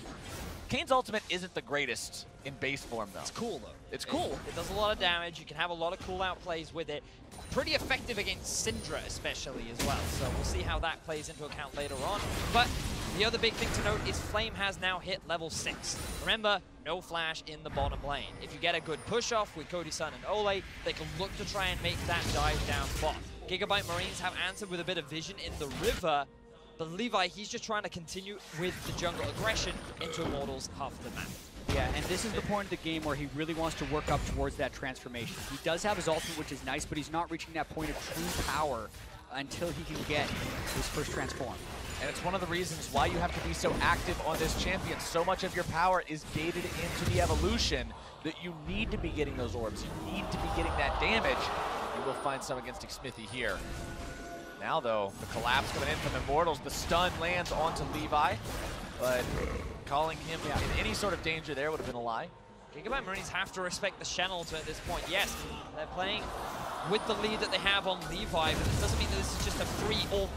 Kayn's ultimate isn't the greatest in base form, though. It's cool, though. It's cool. It does a lot of damage. You can have a lot of cool-out plays with it. Pretty effective against Syndra, especially, as well. So we'll see how that plays into account later on. But the other big thing to note is Flame has now hit level 6. Remember, no flash in the bottom lane. If you get a good push-off with Cody Sun and Ole, they can look to try and make that dive down bot. Gigabyte Marines have answered with a bit of vision in the river, but Levi, he's just trying to continue with the jungle aggression into Immortals half of the map. Yeah, and this is the point of the game where he really wants to work up towards that transformation. He does have his ultimate, which is nice, but he's not reaching that point of true power until he can get his first transform. And it's one of the reasons why you have to be so active on this champion. So much of your power is gated into the evolution that you need to be getting those orbs. You need to be getting that damage. You will find some against Xmithie here. Now, though, the collapse coming in from Immortals. The stun lands onto Levi, but calling him in any sort of danger there would have been a lie. Gigabyte Marines have to respect the Shen ult at this point. Yes, they're playing with the lead that they have on Levi, but it doesn't mean that this is just a free-for-all.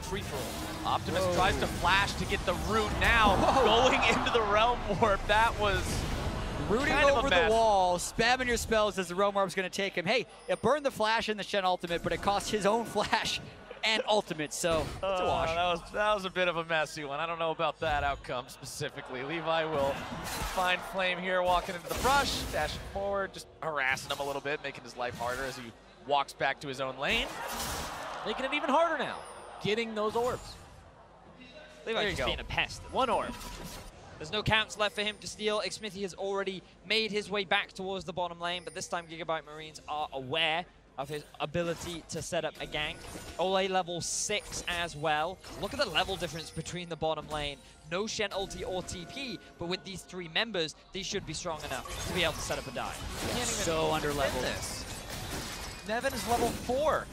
Optimus tries to flash to get the root now. Going into the Realm Warp. That was rooting over the wall, spamming your spells as the Realm Warp's going to take him. Hey, it burned the flash in the Shen ultimate, but it cost his own flash and ultimate, so it's a wash. That was a bit of a messy one. I don't know about that outcome specifically. Levi will find Flame here, walking into the brush, dashing forward, just harassing him a little bit, making his life harder as he walks back to his own lane. Making it even harder now, getting those orbs. Levi's just being a pest. One orb. There's no counts left for him to steal. Xmithie has already made his way back towards the bottom lane, but this time Gigabyte Marines are aware of his ability to set up a gank. Ole level 6 as well. Look at the level difference between the bottom lane. No Shen ulti or TP, but with these 3 members, these should be strong enough to be able to set up a dive. So under-leveled. Nevin is level 4.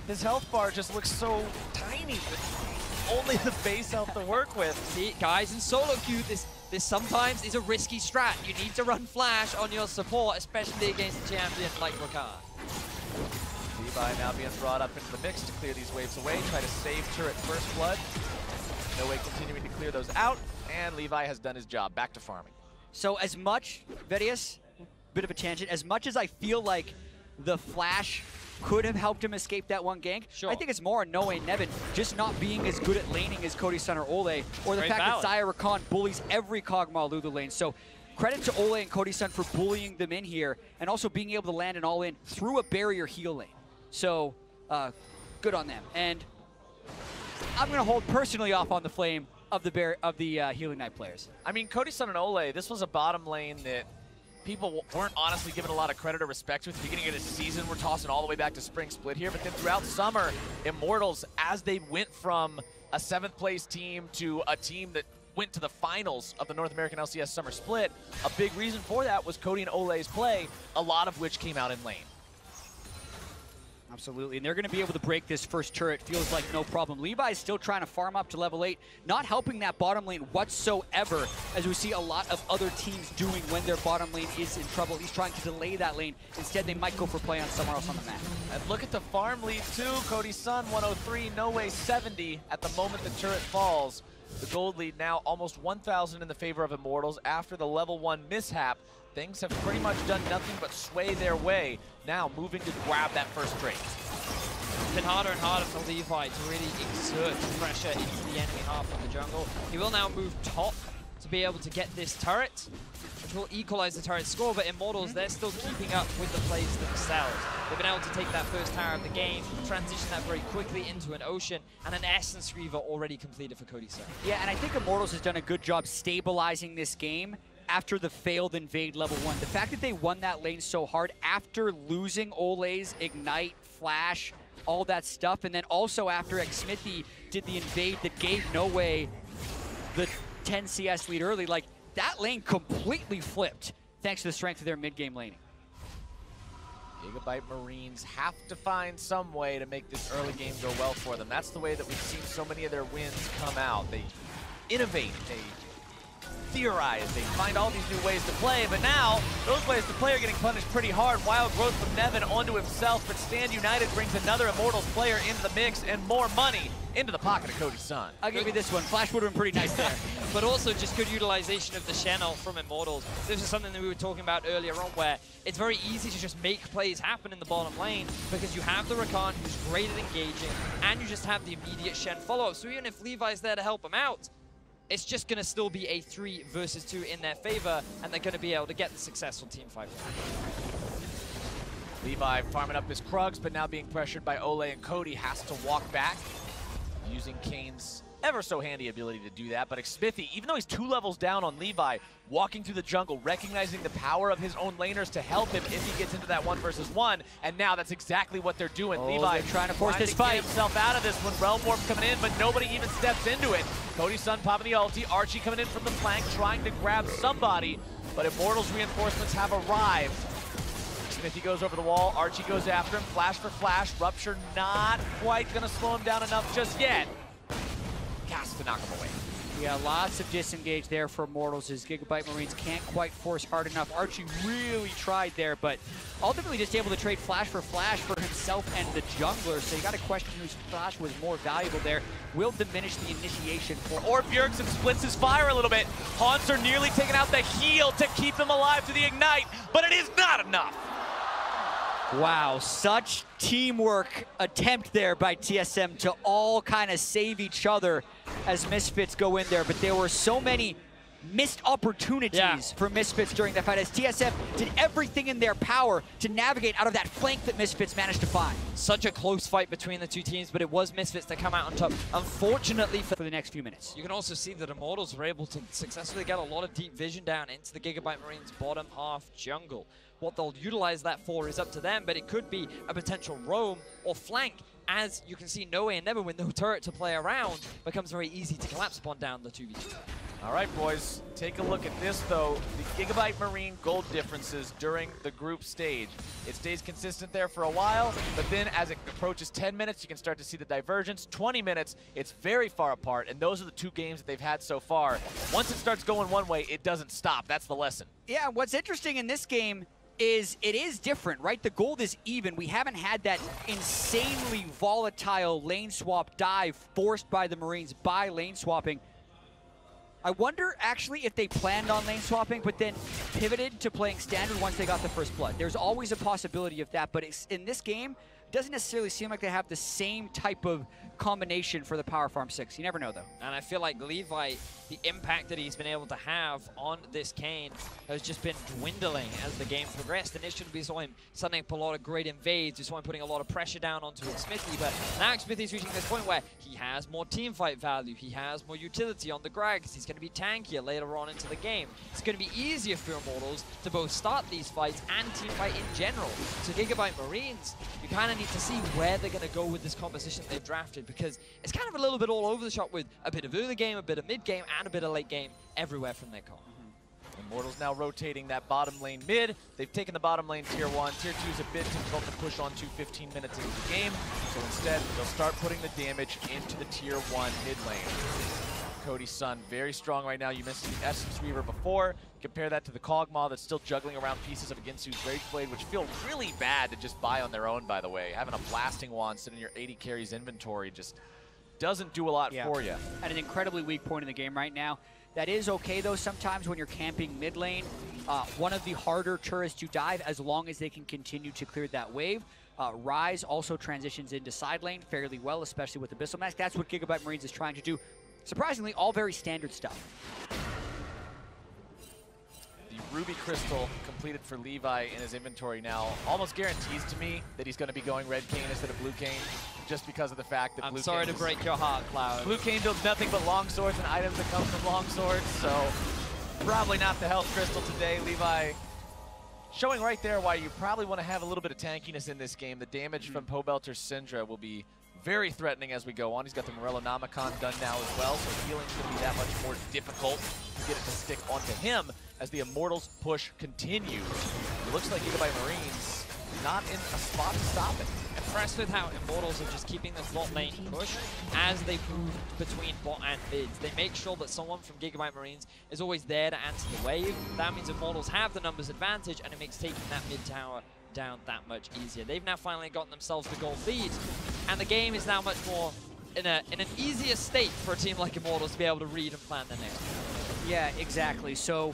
His health bar just looks so tiny. Only the base health to work with. See, guys, in solo queue, this sometimes is a risky strat. You need to run flash on your support, especially against a champion like Rakan. Levi now being brought up into the mix to clear these waves away, try to save turret first blood. No Way continuing to clear those out, and Levi has done his job. Back to farming. So as much, Vedius, bit of a tangent, as much as I feel like the flash could have helped him escape that one gank, I think it's more on No Way and Nevin just not being as good at laning as Cody Sun or Ole, or the fact that Xayah Rakan bullies every Kog'Maw Lulu lane. So credit to Ole and Cody Sun for bullying them in here, and also being able to land an all-in through a barrier heal lane. So, good on them. And I'm going to hold personally off on the flame of the Healing Knight players. I mean, Cody Sun and Ole, this was a bottom lane that people weren't honestly given a lot of credit or respect with. At the beginning of the season, we're tossing all the way back to Spring Split here, but then throughout summer, Immortals, as they went from a 7th place team to a team that went to the finals of the North American LCS Summer Split, a big reason for that was Cody and Ole's play, a lot of which came out in lane. Absolutely, and they're going to be able to break this first turret, feels like no problem. Levi's still trying to farm up to level 8, not helping that bottom lane whatsoever, as we see a lot of other teams doing when their bottom lane is in trouble. He's trying to delay that lane. Instead, they might go for play on somewhere else on the map. And look at the farm lead too. Cody Sun 103, No Way 70 at the moment the turret falls. The gold lead now almost 1,000 in the favor of Immortals. After the level 1 mishap, things have pretty much done nothing but sway their way. Now moving to grab that first trade. It's been harder and harder for Levi to really exert pressure into the enemy half of the jungle. He will now move top to be able to get this turret, which will equalize the turret score, but Immortals, they're still keeping up with the plays themselves. They've been able to take that first tower of the game, transition that very quickly into an Ocean, and an Essence Reaver already completed for Cody Sun. Yeah, and I think Immortals has done a good job stabilizing this game after the failed invade level 1. The fact that they won that lane so hard after losing Ole's Ignite, Flash, all that stuff, and then also after Xmithy did the invade that gave No Way the 10 CS lead early, like that lane completely flipped thanks to the strength of their mid-game laning. Gigabyte Marines have to find some way to make this early game go well for them. That's the way that we've seen so many of their wins come out. They innovate, they theorize, they find all these new ways to play, but now those ways to play are getting punished pretty hard. Wild growth from Nevin onto himself, but Stand United brings another Immortals player into the mix and more money into the pocket of Cody Sun. I'll give you this one. Flash would have been pretty nice there. But also just good utilization of the Shen ult from Immortals. This is something that we were talking about earlier on, where it's very easy to just make plays happen in the bottom lane because you have the Rakan who's great at engaging, and you just have the immediate Shen follow-up. So even if Levi's there to help him out, it's just going to still be a 3 versus 2 in their favor, and they're going to be able to get the successful team fight. Levi farming up his Krugs, but now being pressured by Ole and Cody, has to walk back, using Kane's ever so handy ability to do that. But Xmithy, even though he's 2 levels down on Levi, walking through the jungle, recognizing the power of his own laners to help him if he gets into that 1 versus 1, and now that's exactly what they're doing. Levi they're trying to force this fight. Get himself out of this one. Realm Warp coming in, but nobody even steps into it. Cody Sun popping the ulti, Archie coming in from the flank, trying to grab somebody, but Immortals reinforcements have arrived. Xmithy goes over the wall, Archie goes after him, flash for flash, Rupture not quite gonna slow him down enough just yet. Has to knock him away. Yeah, lots of disengage there for Immortals as Gigabyte Marines can't quite force hard enough. Archie really tried there, but ultimately just able to trade flash for himself and the jungler, so you got to question whose flash was more valuable there. Will diminish the initiation for... Or Bjergsen splits his fire a little bit. Haunts are nearly taking out the heal to keep them alive to the Ignite, but it is not enough. Wow, such teamwork attempt there by TSM to all kind of save each other as Misfits go in there, but there were so many missed opportunities for Misfits during that fight as TSM did everything in their power to navigate out of that flank that Misfits managed to find. Such a close fight between the two teams, but it was Misfits that come out on top, unfortunately for the next few minutes. You can also see that Immortals were able to successfully get a lot of deep vision down into the Gigabyte Marines bottom half jungle. What they'll utilize that for is up to them, but it could be a potential roam or flank. As you can see, No Way and Never with no turret to play around becomes very easy to collapse upon down the 2v2. All right, boys, take a look at this, though. The Gigabyte Marine gold differences during the group stage. It stays consistent there for a while, but then as it approaches 10 minutes, you can start to see the divergence. 20 minutes, it's very far apart, and those are the 2 games that they've had so far. Once it starts going one way, it doesn't stop. That's the lesson. Yeah, what's interesting in this game is it is different, right? The gold is even. We haven't had that insanely volatile lane swap dive forced by the Marines by lane swapping. I wonder actually if they planned on lane swapping but then pivoted to playing standard once they got the first blood. There's always a possibility of that, but in this game, it doesn't necessarily seem like they have the same type of combination for the Power Farm 6. You never know, though. And I feel like Levi, the impact that he's been able to have on this Kane has just been dwindling as the game progressed. Initially, we saw him setting up a lot of great invades. We saw him putting a lot of pressure down onto Xmithy, but now Xmithy's reaching this point where he has more teamfight value. He has more utility on the Grags. He's going to be tankier later on into the game. It's going to be easier for Immortals to both start these fights and teamfight in general. So Gigabyte Marines, you kind of need to see where they're going to go with this composition they've drafted, because it's kind of a little bit all over the shop with a bit of early game, a bit of mid game, and a bit of late game everywhere from their comp. Immortals now rotating that bottom lane mid. They've taken the bottom lane tier 1. Tier 2 is a bit difficult to push onto 15 minutes into the game, so instead they'll start putting the damage into the tier 1 mid lane. Cody Sun, very strong right now. You mentioned the Essence Reaver before. Compare that to the Kog'Maw that's still juggling around pieces of Ginsu's Rageblade, which feel really bad to just buy on their own, by the way. Having a Blasting Wand sitting in your 80 carries inventory just doesn't do a lot for you. At an incredibly weak point in the game right now. That is okay, though, sometimes when you're camping mid lane. One of the harder turrets to dive as long as they can continue to clear that wave. Rise also transitions into side lane fairly well, especially with Abyssal Mask. That's what Gigabyte Marines is trying to do. Surprisingly, all very standard stuff. The Ruby Crystal completed for Levi in his inventory now almost guarantees to me that he's going to be going Red Cane instead of Blue Cane, just because of the fact that I'm sorry to break your heart, Cloud. Blue Cane builds nothing but long swords and items that come from long swords, so probably not the health crystal today. Levi showing right there why you probably want to have a little bit of tankiness in this game. The damage from Pobelter's Syndra will be very threatening as we go on. He's got the Morellonomicon done now as well, so healing's going to be that much more difficult to get it to stick onto him as the Immortals push continues. It looks like Gigabyte Marines not in a spot to stop it. Impressed with how Immortals are just keeping this bot lane push as they move between bot and mids. They make sure that someone from Gigabyte Marines is always there to answer the wave. That means Immortals have the numbers advantage, and it makes taking that mid tower down that much easier. They've now finally gotten themselves the gold lead, and the game is now much more in an easier state for a team like Immortals to be able to read and plan their next move. Yeah, exactly. So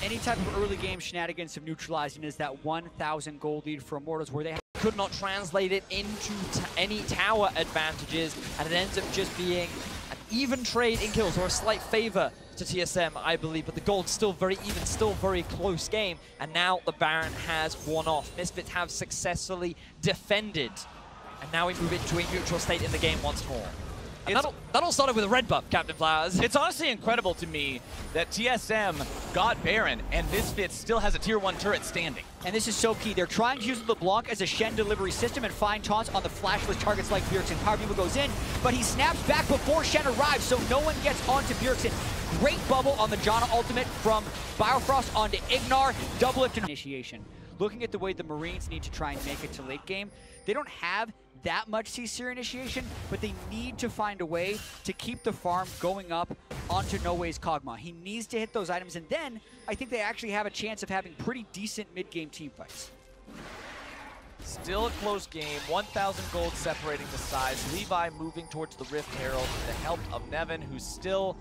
any type of early game shenanigans of neutralizing is that 1,000 gold lead for Immortals, where they could not translate it into any tower advantages, and it ends up just being an even trade in kills or a slight favor to TSM, I believe, but the gold's still very even, still very close game, and now the Baron has worn off. Misfits have successfully defended, and now we move into a neutral state in the game once more. And that all started with a red buff, Captain Flowers. It's honestly incredible to me that TSM got Baron and Misfits still has a tier 1 turret standing. And this is so key. They're trying to use LeBlanc as a Shen delivery system and find taunts on the flashless targets like Bjergsen. Power Beaver goes in, but he snaps back before Shen arrives, so no one gets onto Bjergsen. Great bubble on the Janna ultimate from Biofrost onto Ignar. Double lift initiation. Looking at the way the Marines need to try and make it to late game, they don't have that much CC initiation, but they need to find a way to keep the farm going up onto No Way's Kog'Maw. He needs to hit those items, and then I think they actually have a chance of having pretty decent mid-game team fights. Still a close game, 1,000 gold separating the sides. Levi moving towards the Rift Herald with the help of Nevin, who's still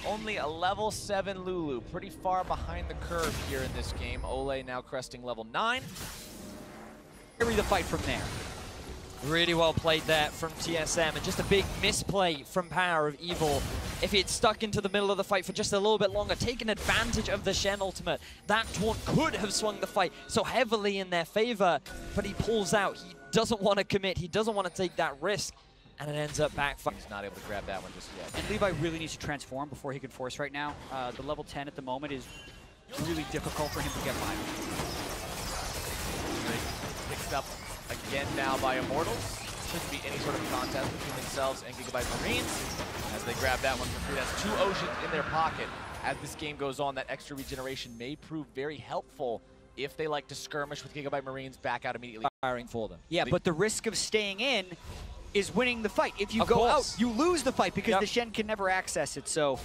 only a level 7 Lulu. Pretty far behind the curve here in this game. Ole now cresting level 9. Carry the fight from there. Really well played there from TSM, and just a big misplay from Power of Evil. If he had stuck into the middle of the fight for just a little bit longer, taken advantage of the Shen ultimate, that taunt could have swung the fight so heavily in their favor, but he pulls out. He doesn't want to commit. He doesn't want to take that risk, and it ends up backfiring. He's not able to grab that one just yet. And Levi really needs to transform before he can force right now. The level 10 at the moment is really difficult for him to get by. Picked up again now by Immortals. Shouldn't be any sort of contest between themselves and Gigabyte Marines as they grab that one for free. That's 2 oceans in their pocket. As this game goes on, that extra regeneration may prove very helpful if they like to skirmish with Gigabyte Marines back out immediately. Firing for them. Yeah, but the risk of staying in is winning the fight. If you go out, you lose the fight because the Shen can never access it. So,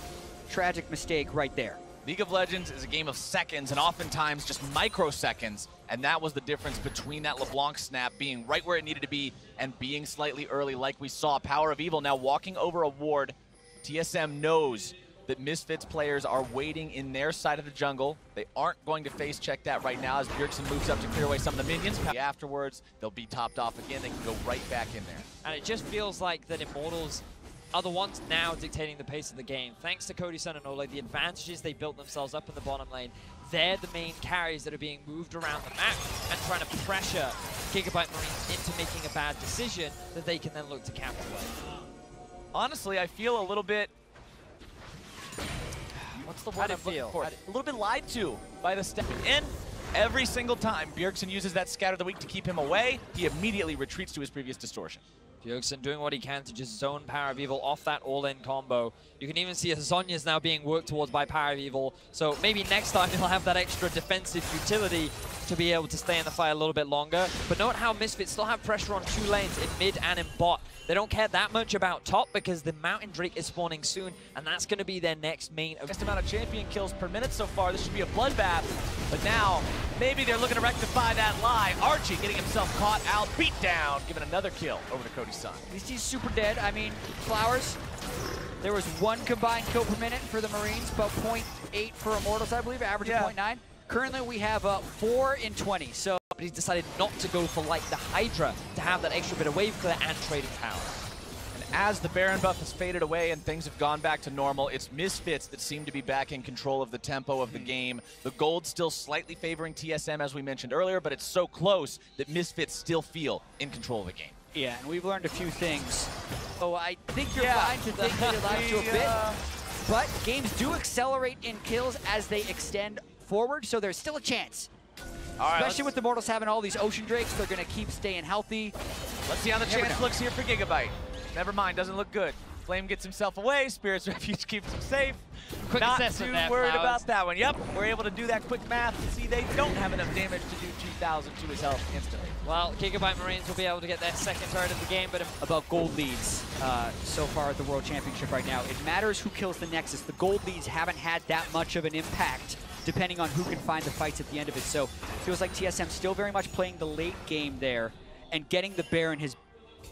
tragic mistake right there. League of Legends is a game of seconds and oftentimes just microseconds, and that was the difference between that LeBlanc snap being right where it needed to be and being slightly early like we saw. Power of Evil now walking over a ward. TSM knows that Misfits players are waiting in their side of the jungle. They aren't going to face check that right now as Bjergsen moves up to clear away some of the minions. Afterwards, they'll be topped off again. They can go right back in there. And it just feels like that Immortals are the ones now dictating the pace of the game. Thanks to Cody Sun and Ole, the advantages they built themselves up in the bottom lane, they're the main carries that are being moved around the map and trying to pressure Gigabyte Marines into making a bad decision that they can then look to capitalize. Honestly, I feel a little bit... What's the word I'm looking for? A little bit lied to by the step in. Every single time Bjergsen uses that Scatter of the Weak to keep him away, he immediately retreats to his previous distortion. Bjergsen doing what he can to just zone Power of Evil off that all-in combo. You can even see Azonia's now being worked towards by Power of Evil, so maybe next time he'll have that extra defensive utility to be able to stay in the fight a little bit longer. But note how Misfits still have pressure on 2 lanes, in mid and in bot. They don't care that much about top because the Mountain Drake is spawning soon, and that's going to be their next main. Best amount of champion kills per minute so far. This should be a bloodbath, but now maybe they're looking to rectify that lie. Archie getting himself caught out, beat down, giving another kill over to Cody's son. At least he's super dead. I mean, Flowers, there was 1 combined kill per minute for the Marines, about 0.8 for Immortals, I believe, average of 0.9. Currently, we have 4 in 20, so... But he's decided not to go for, like, the Hydra to have that extra bit of wave clear and trading power. And as the Baron buff has faded away and things have gone back to normal, it's Misfits that seem to be back in control of the tempo of the game. The gold still slightly favoring TSM, as we mentioned earlier, but it's so close that Misfits still feel in control of the game. Yeah, and we've learned a few things. So I think you're fine to think that it lasts to a bit, but games do accelerate in kills as they extend forward, so there's still a chance. All right, especially with the Mortals having all these Ocean Drakes, they're going to keep staying healthy. Let's see how the chance looks here for Gigabyte. Never mind, doesn't look good. Flame gets himself away, Spirit's Refuge keeps him safe. Quick Not assessment too there, worried Flowers. about that one. Yep, we're able to do that quick math and see they don't have enough damage to do 2,000 to his health instantly. Well, Gigabyte Marines will be able to get their second turret of the game, but about gold leads so far at the World Championship right now. It matters who kills the Nexus. The gold leads haven't had that much of an impact depending on who can find the fights at the end of it. So it feels like TSM still very much playing the late game there, and getting the Baron has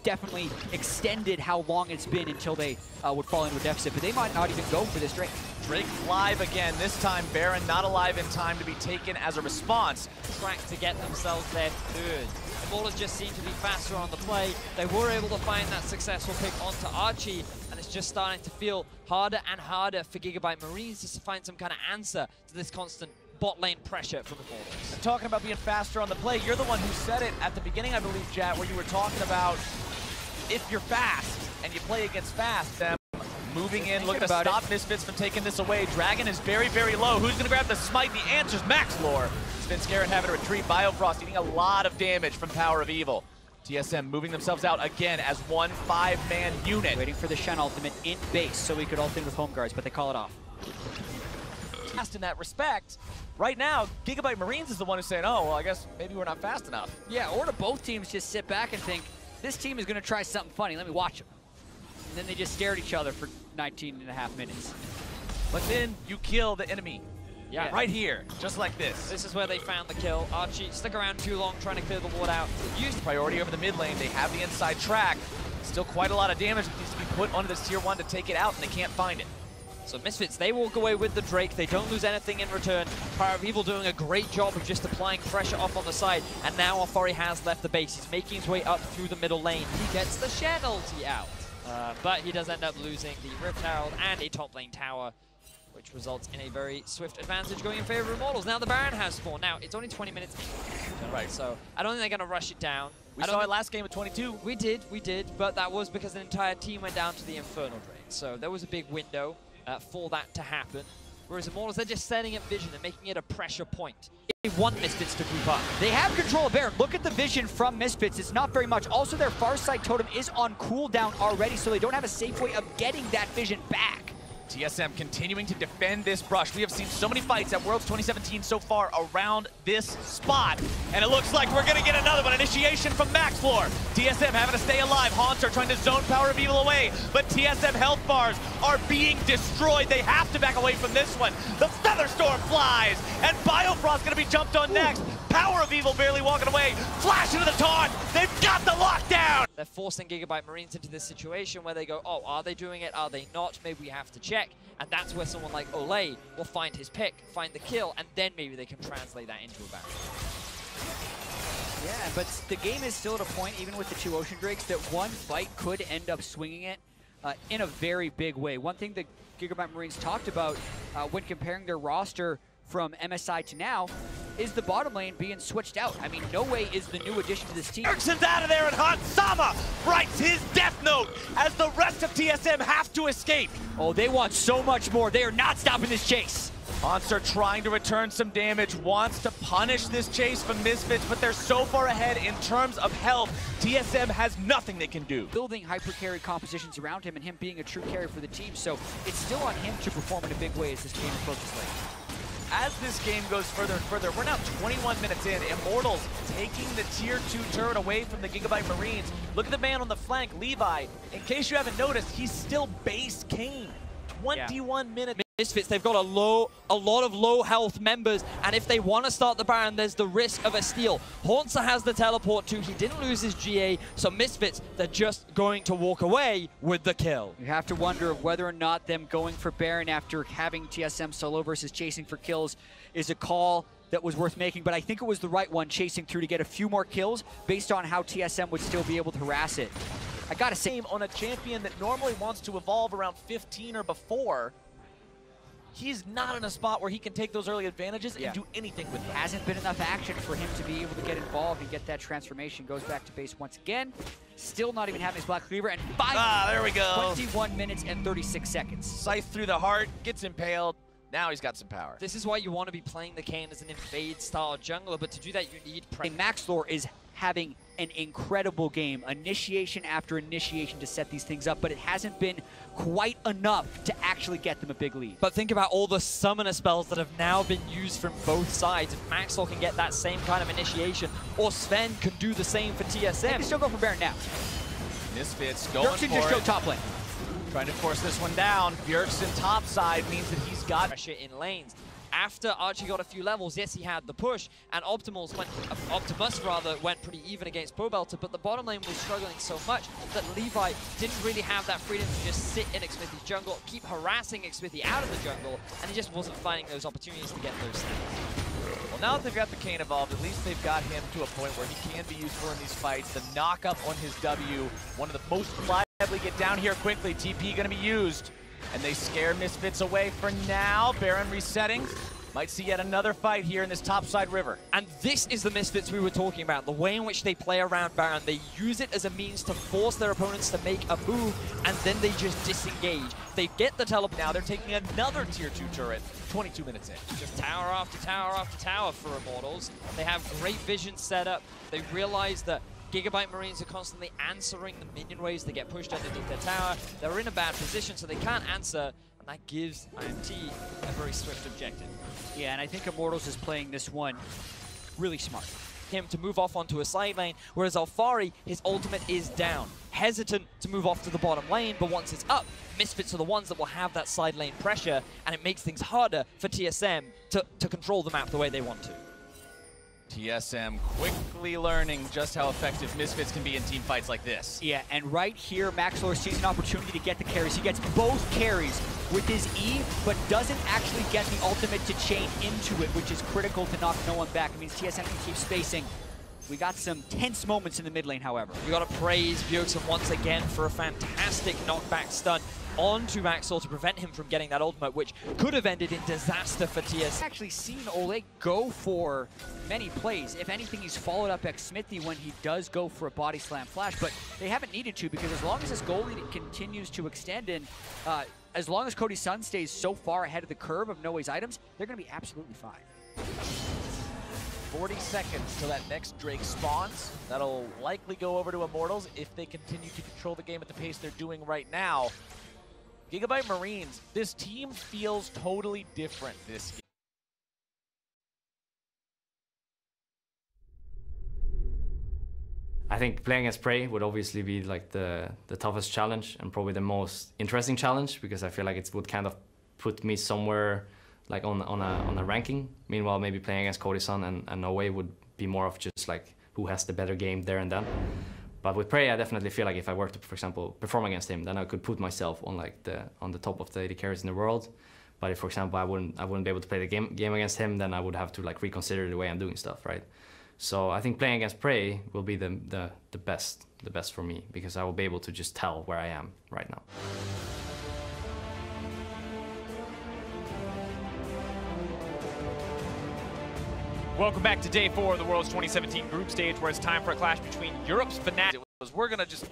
definitely extended how long it's been until they would fall into a deficit, but they might not even go for this Drake. Drake live again, this time Baron not alive in time to be taken as a response. Track to get themselves their third. Immortals just seem to be faster on the play. They were able to find that successful pick onto Archie, and it's just starting to feel harder and harder for Gigabyte Marines to find some kind of answer to this constant bot lane pressure from Immortals. And talking about being faster on the play, you're the one who said it at the beginning, I believe, Jat, where you were talking about if you're fast and you play against fast, them moving in, looking to stop Misfits from taking this away. Dragon is very, very low. Who's going to grab the smite? The answer's Max Lore. Spin Scarron having to retreat. Biofrost eating a lot of damage from Power of Evil. TSM moving themselves out again as one 5-man unit. Waiting for the Shen ultimate in base so we could ult in with home guards, but they call it off. Fast in that respect. Right now, Gigabyte Marines is the one who's saying, oh, well, I guess maybe we're not fast enough. Yeah, or do both teams just sit back and think, this team is going to try something funny, let me watch them. And then they just stare at each other for 19.5 minutes. But then you kill the enemy. Yeah. Right here, just like this. This is where they found the kill. Archie stuck around too long trying to clear the ward out. Used priority over the mid lane. They have the inside track. Still quite a lot of damage that needs to be put onto this tier 1 to take it out, and they can't find it. So Misfits, they walk away with the Drake. They don't lose anything in return. Power of Evil doing a great job of just applying pressure off on the side. And now Ofori has left the base. He's making his way up through the middle lane. He gets the Shen ulti out. But he does end up losing the Rift Herald and a top lane tower, which results in a very swift advantage going in favor of Immortals. Now the Baron has spawn. Now, it's only 20 minutes in, right? So I don't think they're going to rush it down. We saw it last game at 22. We did, but that was because the entire team went down to the Infernal Drake. So there was a big window for that to happen. Whereas Immortals, they're just setting up vision and making it a pressure point. They want Misfits to group up. They have control of Baron. Look at the vision from Misfits. It's not very much. Also, their far side totem is on cooldown already, so they don't have a safe way of getting that vision back. TSM continuing to defend this brush. We have seen so many fights at Worlds 2017 so far around this spot, and it looks like we're going to get another one. Initiation from Max Lore. TSM having to stay alive. Haunts are trying to zone Power of Evil away, but TSM health bars are being destroyed. They have to back away from this one. The Featherstorm flies, and Biofrost going to be jumped on next. Power of Evil barely walking away. Flash into the taunt. They've got the lockdown. They're forcing Gigabyte Marines into this situation where they go, oh, are they doing it? Are they not? Maybe we have to check. And that's where someone like Olay will find his pick, find the kill, and then maybe they can translate that into a barrier. Yeah, but the game is still at a point, even with the 2 Ocean Drakes, that one fight could end up swinging it in a very big way. One thing that Gigabyte Marines talked about when comparing their roster from MSI to now is the bottom lane being switched out. I mean, No Way is the new addition to this team. Ericsson's out of there, and Hansama writes his death note as the rest of TSM have to escape. Oh, they want so much more. They are not stopping this chase. Monster trying to return some damage, wants to punish this chase from Misfits, but they're so far ahead in terms of health. TSM has nothing they can do. Building hyper-carry compositions around him and him being a true carry for the team, so it's still on him to perform in a big way as this game approaches late. As this game goes further and further, we're now 21 minutes in. Immortals taking the tier 2 turret away from the Gigabyte Marines. Look at the man on the flank, Levi. In case you haven't noticed, he's still base Kane. 21 minutes. Misfits, they've got a lot of low health members, and if they want to start the Baron, there's the risk of a steal. Haunter has the teleport too, he didn't lose his GA, so Misfits, they're just going to walk away with the kill. You have to wonder whether or not them going for Baron after having TSM solo versus chasing for kills is a call that was worth making, but I think it was the right one, chasing through to get a few more kills based on how TSM would still be able to harass it. I gotta say, on a champion that normally wants to evolve around 15 or before, he's not in a spot where he can take those early advantages and do anything with them. Hasn't been enough action for him to be able to get involved and get that transformation. Goes back to base once again. Still not even having his Black Cleaver, and there we go. 21 minutes and 36 seconds. Scythe through the heart, gets impaled. Now he's got some power. This is why you want to be playing the Kayn as an invade style jungler, but to do that you need Maxlor is having an incredible game, initiation after initiation to set these things up, but it hasn't been quite enough to actually get them a big lead. But think about all the summoner spells that have now been used from both sides. If Maxwell can get that same kind of initiation, or Sven can do the same for TSM. They can still go for Baron now. Misfits going Bjergsen for just it. go top lane. Trying to force this one down. Bjergsen top side means that he's got pressure in lanes. After Archie got a few levels, yes, he had the push, and Optimus went pretty even against Pobelter, but the bottom lane was struggling so much that Levi didn't really have that freedom to just sit in Xmithy's jungle, keep harassing Xmithy out of the jungle, and he just wasn't finding those opportunities to get those stats. Well, now that they've got the Kayn evolved, at least they've got him to a point where he can be useful in these fights. The knock-up on his W, one of the most reliably get down here quickly. TP going to be used. And they scare Misfits away for now. Baron resetting. Might see yet another fight here in this topside river. And this is the Misfits we were talking about. The way in which they play around Baron. They use it as a means to force their opponents to make a move, and then they just disengage. They get the teleport. Now they're taking another tier 2 turret 22 minutes in. Just tower after tower after tower for Immortals. They have great vision set up. They realize that Gigabyte Marines are constantly answering the minion waves. They get pushed underneath their tower. They're in a bad position, so they can't answer, and that gives IMT a very swift objective. Yeah, and I think Immortals is playing this one really smart. Him to move off onto a side lane, whereas Alfari, his ultimate is down. Hesitant to move off to the bottom lane, but once it's up, Misfits are the ones that will have that side lane pressure, and it makes things harder for TSM to control the map the way they want to. TSM quickly learning just how effective Misfits can be in team fights like this. Yeah, and right here, Maxlor sees an opportunity to get the carries. He gets both carries with his E, but doesn't actually get the ultimate to chain into it, which is critical to knock no one back. It means TSM can keep spacing. We got some tense moments in the mid lane, however. You got to praise Bjergsen once again for a fantastic knockback stun onto Maxwell to prevent him from getting that ultimate, which could have ended in disaster for TS. I've actually seen Ole go for many plays. If anything, he's followed up Xmithy when he does go for a body slam flash, but they haven't needed to, because as long as this goal lead continues to extend, and as long as Cody's Sun stays so far ahead of the curve of Noe's items, they're going to be absolutely fine. 40 seconds till that next Drake spawns. That'll likely go over to Immortals if they continue to control the game at the pace they're doing right now. Gigabyte Marines, this team feels totally different this game. I think playing as Prey would obviously be like the toughest challenge and probably the most interesting challenge, because I feel like it would kind of put me somewhere like on a ranking. Meanwhile, maybe playing against Cody Sun and Noe would be more of just like who has the better game there and then. But with Prey, I definitely feel like if I were to, for example, perform against him, then I could put myself on like on the top of the AD carries in the world. But if, for example, I wouldn't be able to play the game against him, then I would have to like reconsider the way I'm doing stuff, right? So I think playing against Prey will be the best for me, because I will be able to just tell where I am right now. Welcome back to day 4 of the World's 2017 group stage, where it's time for a clash between Europe's Fnatic. We're going to just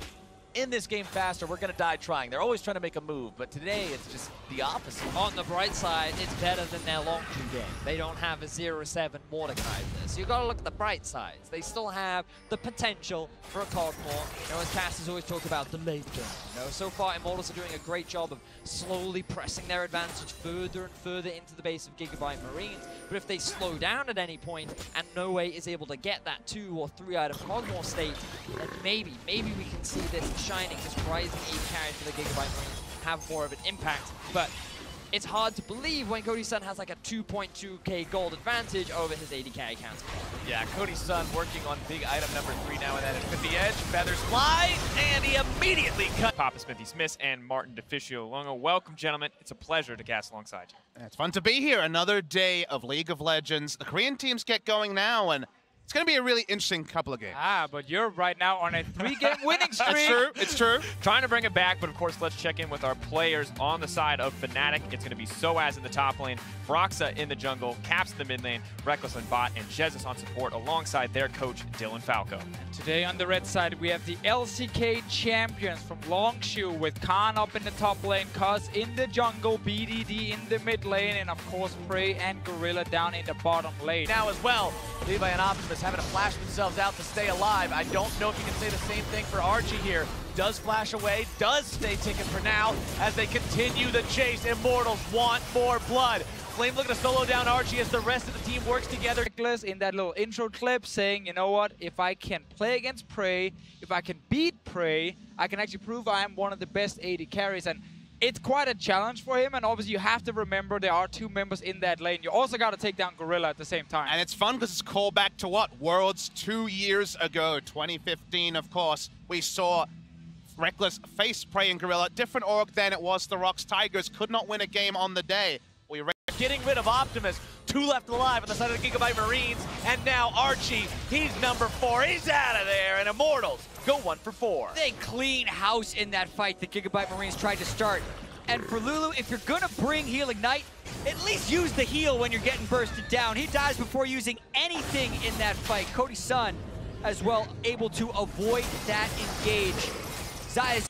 end this game faster. We're going to die trying. They're always trying to make a move, but today it's just the opposite. On the bright side, it's better than their long queue game. They don't have a 0-7 Mordekaiser. So you got to look at the bright sides. They still have the potential for a Cogmore. You know, as Cass has always talked about, the late game. You know, so far Immortals are doing a great job of slowly pressing their advantage further and further into the base of Gigabyte Marines. But if they slow down at any point and Noe is able to get that 2 or 3 item Cogmore state, then maybe we can see this shining, this rising 8 carry for the Gigabyte Marines have more of an impact. But it's hard to believe when Cody Sun has like a 2.2k gold advantage over his AD carry counterpart. Yeah, Cody Sun working on big item number 3 now, and then at the edge, feathers fly, and he immediately cut. Papa Smithy Smith and Martin DeFicio Longo. Welcome, gentlemen. It's a pleasure to cast alongside you. It's fun to be here. Another day of League of Legends. The Korean teams get going now, and it's going to be a really interesting couple of games. But you're right now on a 3-game winning streak. It's true. It's true. Trying to bring it back, but of course, let's check in with our players on the side of Fnatic. It's going to be Soaz in the top lane, Broxa in the jungle, Caps in the mid lane, Reckless on bot, and Jesus on support alongside their coach, Dylan Falco. Today on the red side, we have the LCK champions from Longshu with Khan up in the top lane, Cuz in the jungle, BDD in the mid lane, and of course, Prey and Gorilla down in the bottom lane. Now as well, Levi and Optimus having to flash themselves out to stay alive. I don't know if you can say the same thing for Archie here. Does flash away, does stay ticking for now as they continue the chase. Immortals want more blood. Flame looking to solo down Archie as the rest of the team works together. In that little intro clip saying, you know what, if I can play against Prey, if I can beat Prey, I can actually prove I am one of the best AD carries. And it's quite a challenge for him, and obviously you have to remember there are 2 members in that lane. You also got to take down Gorilla at the same time. And it's fun because it's called back to what? Worlds 2 years ago, 2015, of course. We saw Reckless face Prey and Gorilla. Different org then, it was the Rocks Tigers. Could not win a game on the day. Getting rid of Optimus, 2 left alive on the side of the Gigabyte Marines, and now Archie, he's number 4, he's out of there, and Immortals go 1 for 4. They clean house in that fight the Gigabyte Marines tried to start. And for Lulu, if you're gonna bring Heal Ignite, at least use the heal when you're getting bursted down. He dies before using anything in that fight. Cody Sun as well able to avoid that engage.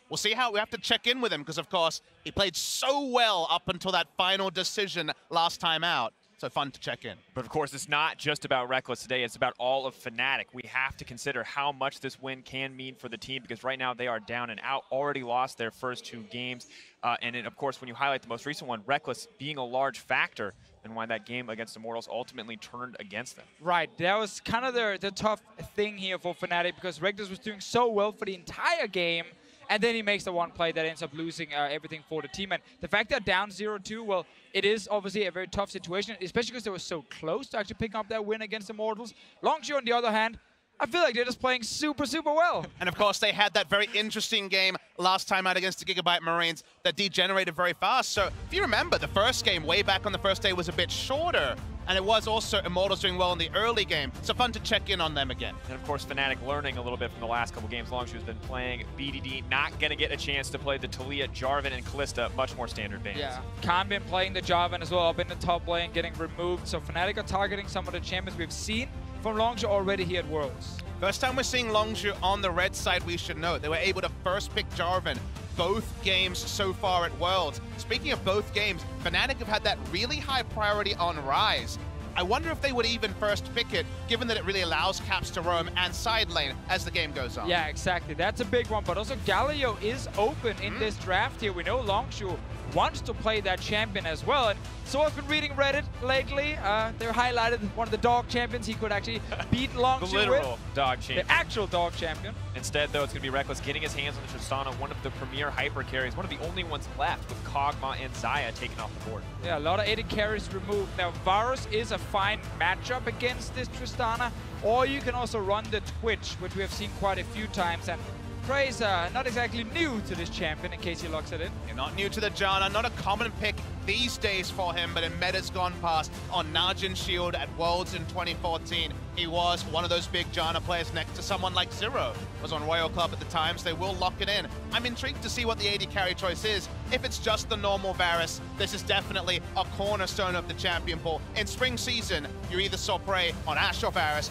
We'll see how we have to check in with him because, of course, he played so well up until that final decision last time out. So fun to check in. But of course, it's not just about Reckless today. It's about all of Fnatic. We have to consider how much this win can mean for the team because right now they are down and out, already lost their first 2 games. And then, of course, when you highlight the most recent one, Reckless being a large factor and why that game against Immortals ultimately turned against them. Right, that was kind of the tough thing here for Fnatic because Reckless was doing so well for the entire game. And then he makes the one play that ends up losing everything for the team. And the fact they're down 0-2, well, it is obviously a very tough situation, especially because they were so close to actually picking up that win against Immortals. Longshu, on the other hand, I feel like they're just playing super, super well. And of course, they had that very interesting game last time out against the Gigabyte Marines that degenerated very fast. So if you remember, the first game way back on the first day was a bit shorter. And it was also Immortals doing well in the early game. So fun to check in on them again. And of course, Fnatic learning a little bit from the last couple games. Longshu has been playing BDD, not going to get a chance to play the Talia, Jarvan, and Kalista, much more standard bans. Yeah, Khan been playing the Jarvan as well up in the top lane, getting removed. So Fnatic are targeting some of the champions we've seen from Longshu already here at Worlds. First time we're seeing Longshu on the red side, we should note. They were able to first pick Jarvan both games so far at Worlds. Speaking of both games, Fnatic have had that really high priority on Ryze. I wonder if they would even first pick it, given that it really allows Caps to roam and side lane as the game goes on. Yeah, exactly. That's a big one. But also Galio is open in this draft here. We know Longshu wants to play that champion as well. And so I've been reading Reddit lately. They're highlighted one of the dog champions he could actually beat Longshu with. The literal dog champion. The actual dog champion. Instead, though, it's going to be Reckless getting his hands on the Tristana, one of the premier hyper carries, one of the only ones left with Kog'Maw and Xayah taken off the board. Yeah, a lot of AD carries removed. Now, Varus is a fine matchup against this Tristana, or you can also run the Twitch, which we have seen quite a few times. And Prey's not exactly new to this champion, in case he locks it in. You're not new to the Janna, not a common pick these days for him, but in meta's gone past on Najin Shield at Worlds in 2014. He was one of those big Janna players next to someone like Zero. Was on Royal Club at the time, so they will lock it in. I'm intrigued to see what the AD carry choice is. If it's just the normal Varus, this is definitely a cornerstone of the champion pool. In spring season, you either saw Prey on Ashe or Varus.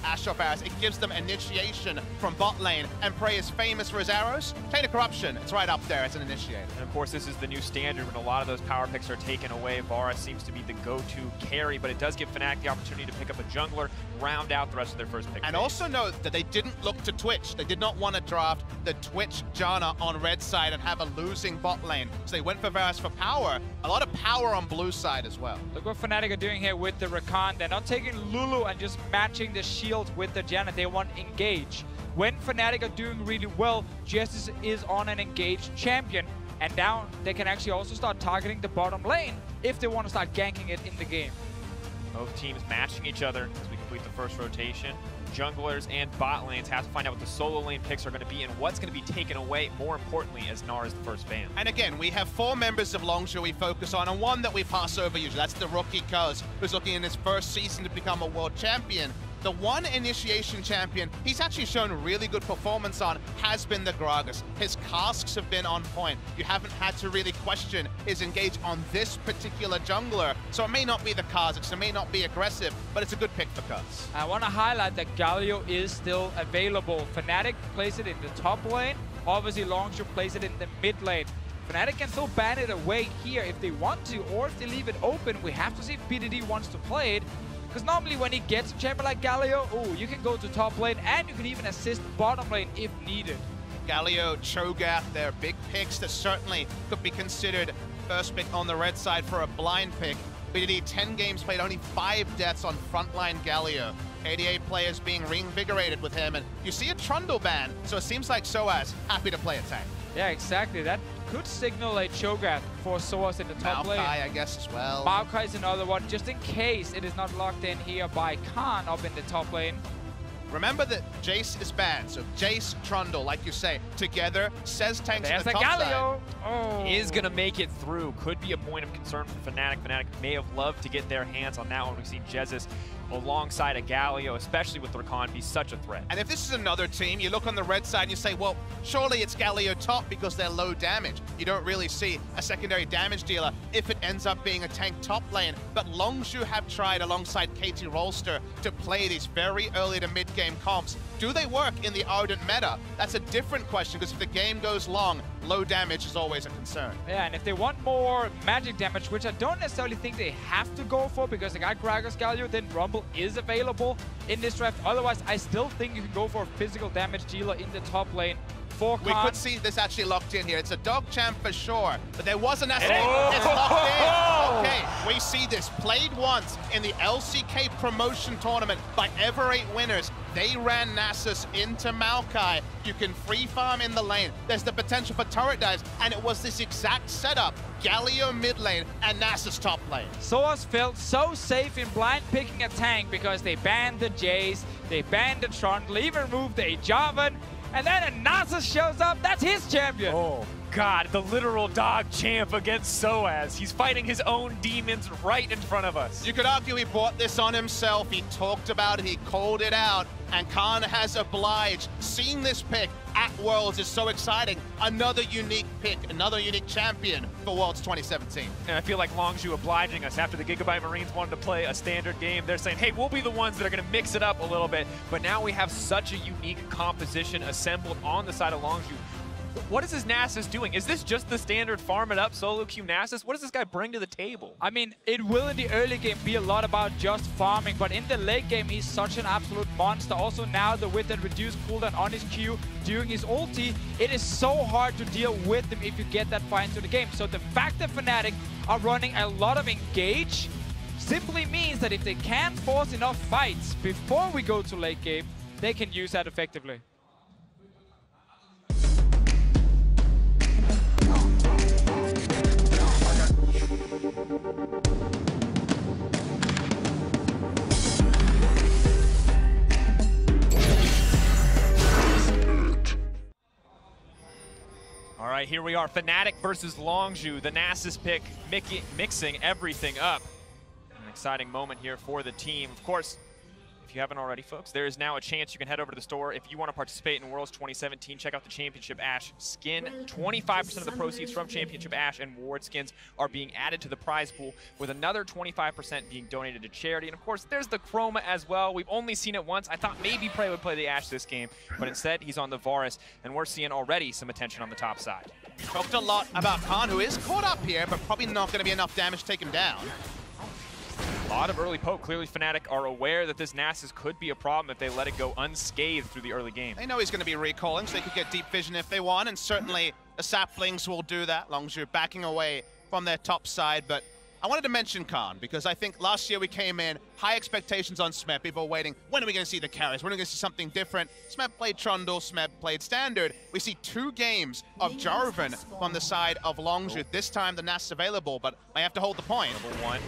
It gives them initiation from bot lane, and Prey is famous for his arrows. Chain of Corruption, it's right up there as an initiator. And of course, this is the new standard when a lot of those power picks are taken away. Varus seems to be the go-to carry, but it does give Fnatic the opportunity to pick up a jungler, round out the rest of their first pick. And also note that they didn't look to Twitch. They did not want to draft the Twitch Janna on red side and have a losing bot lane. So they went for Varus for power. A lot of power on blue side as well. Look what Fnatic are doing here with the Rakan. They're not taking Lulu and just matching the shield with the Janna. They want engage. When Fnatic are doing really well, Justice is on an engaged champion. And now they can actually also start targeting the bottom lane if they want to start ganking it in the game. Both teams matching each other as we complete the first rotation. Junglers and bot lanes have to find out what the solo lane picks are going to be and what's going to be taken away, more importantly, as Gnar is the first ban. And again, we have 4 members of Longzhu we focus on, and one that we pass over usually. That's the rookie Cuz, who's looking in his first season to become a world champion. The one initiation champion he's actually shown really good performance on has been the Gragas. His casks have been on point. You haven't had to really question his engage on this particular jungler. So it may not be the Kha'Zix, it may not be aggressive, but it's a good pick for Cuz. I want to highlight that Galio is still available. Fnatic plays it in the top lane. Obviously, Longzhu plays it in the mid lane. Fnatic can still ban it away here if they want to, or if they leave it open. We have to see if PDD wants to play it. Because normally when he gets a champion like Galio, you can go to top lane and you can even assist bottom lane if needed. Galio, Cho'Gath, they're big picks that certainly could be considered first pick on the red side for a blind pick. BDD 10 games played, only 5 deaths on frontline Galio. 88 players being reinvigorated with him, and you see a Trundle ban, so it seems like Soaz happy to play a tank. Yeah, exactly. That could signal a Cho'Gath for Soaz in the top lane. Maokai, I guess, as well. Maokai is another one, just in case it is not locked in here by Khan up in the top lane. Remember that Jace is banned, so Jace, Trundle, like you say, together, says tanks on the top Galio. side. Is going to make it through. Could be a point of concern for Fnatic. Fnatic may have loved to get their hands on that one. We've seen Jesus alongside a Galio, especially with Rakan, be such a threat. And if this is another team, you look on the red side and you say, well, surely it's Galio top because they're low damage. You don't really see a secondary damage dealer if it ends up being a tank top lane. But Longzhu have tried alongside KT Rolster to play these very early to mid-game comps. Do they work in the Ardent meta? That's a different question, because if the game goes long, low damage is always a concern. Yeah, and if they want more magic damage, which I don't necessarily think they have to go for because they got Gragas Galio, then Rumble is available in this draft. Otherwise, I still think you can go for a physical damage dealer in the top lane. We could see this actually locked in here. It's a dog champ for sure, but there was an escape. It's locked in. Okay, we see this played once in the LCK promotion tournament by Ever 8 winners. They ran Nasus into Maokai. You can free farm in the lane. There's the potential for turret dives, and it was this exact setup. Galio mid lane and Nasus top lane. Soaz felt so safe in blind picking a tank because they banned the Jace, they banned the Trundle, even removed the Jarvan. And then a Nasus shows up, that's his champion. Oh, God, the literal dog champ against Soaz. He's fighting his own demons right in front of us. You could argue he brought this on himself. He talked about it, he called it out, and Khan has obliged. Seeing this pick at Worlds is so exciting. Another unique pick, another unique champion for Worlds 2017. And I feel like Longzhu obliging us. After the Gigabyte Marines wanted to play a standard game, they're saying, hey, we'll be the ones that are going to mix it up a little bit. But now we have such a unique composition assembled on the side of Longzhu. What is this Nasus doing? Is this just the standard farm it up solo queue Nasus? What does this guy bring to the table? I mean, it will in the early game be a lot about just farming, but in the late game, he's such an absolute monster. Also now, with that reduced cooldown on his Q during his ulti, it is so hard to deal with him if you get that far into the game. So the fact that Fnatic are running a lot of engage simply means that if they can't force enough fights before we go to late game, they can use that effectively. All right, here we are, Fnatic versus Longzhu, the Nasus pick mixing everything up. An exciting moment here for the team. Of course, if you haven't already, folks, there is now a chance you can head over to the store. If you want to participate in Worlds 2017, check out the Championship Ash skin. 25% of the proceeds from Championship Ash and Ward skins are being added to the prize pool, with another 25% being donated to charity. And of course, there's the Chroma as well. We've only seen it once. I thought maybe Prey would play the Ash this game, but instead he's on the Varus, and we're seeing already some attention on the top side. Talked a lot about Khan, who is caught up here, but probably not going to be enough damage to take him down. A lot of early poke. Clearly, Fnatic are aware that this Nasus could be a problem if they let it go unscathed through the early game. They know he's going to be recalling, so they could get deep vision if they want, and certainly the Saplings will do that. Longzhu backing away from their top side, but I wanted to mention Khan because I think last year we came in, high expectations on Smeb. People were waiting, when are we going to see the carries? When are we going to see something different? Smeb played Trundle, Smeb played Standard. We see 2 games of Jarvan on the side of Longzhu. This time the Nast's available, but I have to hold the point. Number 1.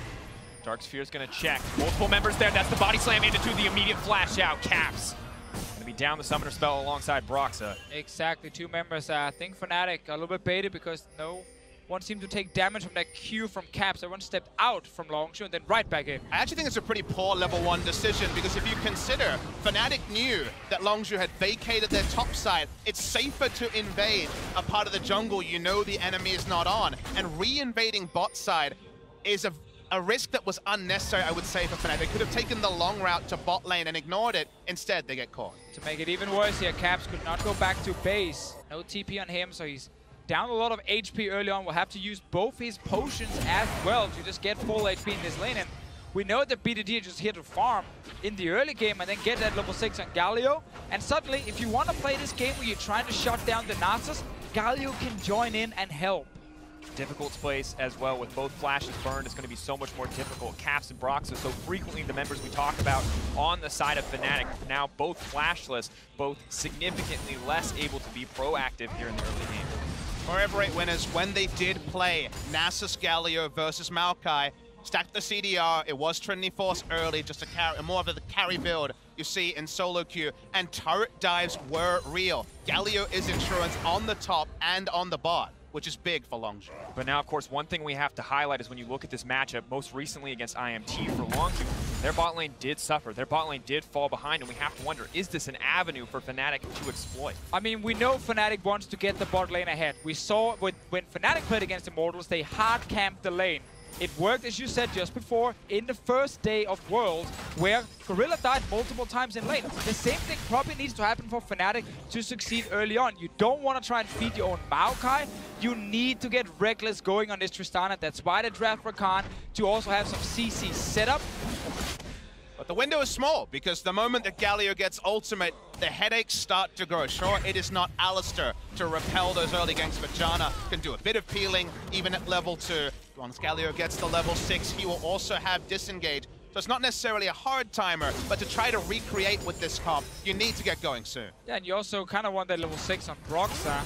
Dark Sphere's going to check. Multiple members there. That's the body slam into 2, the immediate flash out. Caps going to be down the summoner spell alongside Broxa. Exactly, 2 members. I think Fnatic a little bit baited because no one seemed to take damage from that Q from Caps. Everyone stepped out from Longzhu and then right back in. I actually think it's a pretty poor level 1 decision because if you consider Fnatic knew that Longzhu had vacated their top side, it's safer to invade a part of the jungle you know the enemy is not on, and re-invading bot side is a risk that was unnecessary, I would say, for Fnatic. They could have taken the long route to bot lane and ignored it. Instead, they get caught. To make it even worse here, Caps could not go back to base. No TP on him, so he's down a lot of HP early on. Will have to use both his potions as well to just get full HP in this lane. And we know that BDD is just here to farm in the early game and then get that level 6 on Galio. And suddenly, if you want to play this game where you're trying to shut down the Nasus, Galio can join in and help. Difficult place as well with both flashes burned. It's going to be so much more difficult. Caps and Broxa, so frequently the members we talk about on the side of Fnatic, now both flashless, both significantly less able to be proactive here in the early game. Forever 8 winners, when they did play Nasus Galio versus Maokai, stacked the CDR, it was Trinity Force early, just a carry, more of the carry build you see in solo queue, and turret dives were real. Galio is insurance on the top and on the bot, which is big for Longzhu. But now, of course, one thing we have to highlight is when you look at this matchup, most recently against IMT for Longzhu, their bot lane did suffer. Their bot lane did fall behind, and we have to wonder, is this an avenue for Fnatic to exploit? I mean, we know Fnatic wants to get the bot lane ahead. We saw when Fnatic played against Immortals, they hard camped the lane. It worked, as you said just before, in the first day of Worlds, where Gorilla died multiple times in lane. The same thing probably needs to happen for Fnatic to succeed early on. You don't want to try and feed your own Maokai. You need to get Reckless going on this Tristana. That's why they draft Rakan, to also have some CC setup. But the window is small, because the moment that Galio gets ultimate, the headaches start to grow. Sure, it is not Alistair to repel those early ganks, but Janna can do a bit of peeling, even at level 2. Once Galio gets to level 6, he will also have disengage. So it's not necessarily a hard timer, but to try to recreate with this comp, you need to get going soon. Yeah, and you also kind of want that level 6 on Broxa.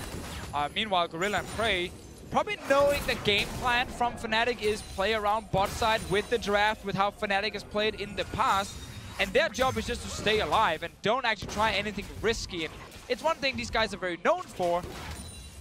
Meanwhile, Gorilla and Prey, probably knowing the game plan from Fnatic is play around bot side with the draft, with how Fnatic has played in the past. And their job is just to stay alive and don't actually try anything risky. And it's one thing these guys are very known for,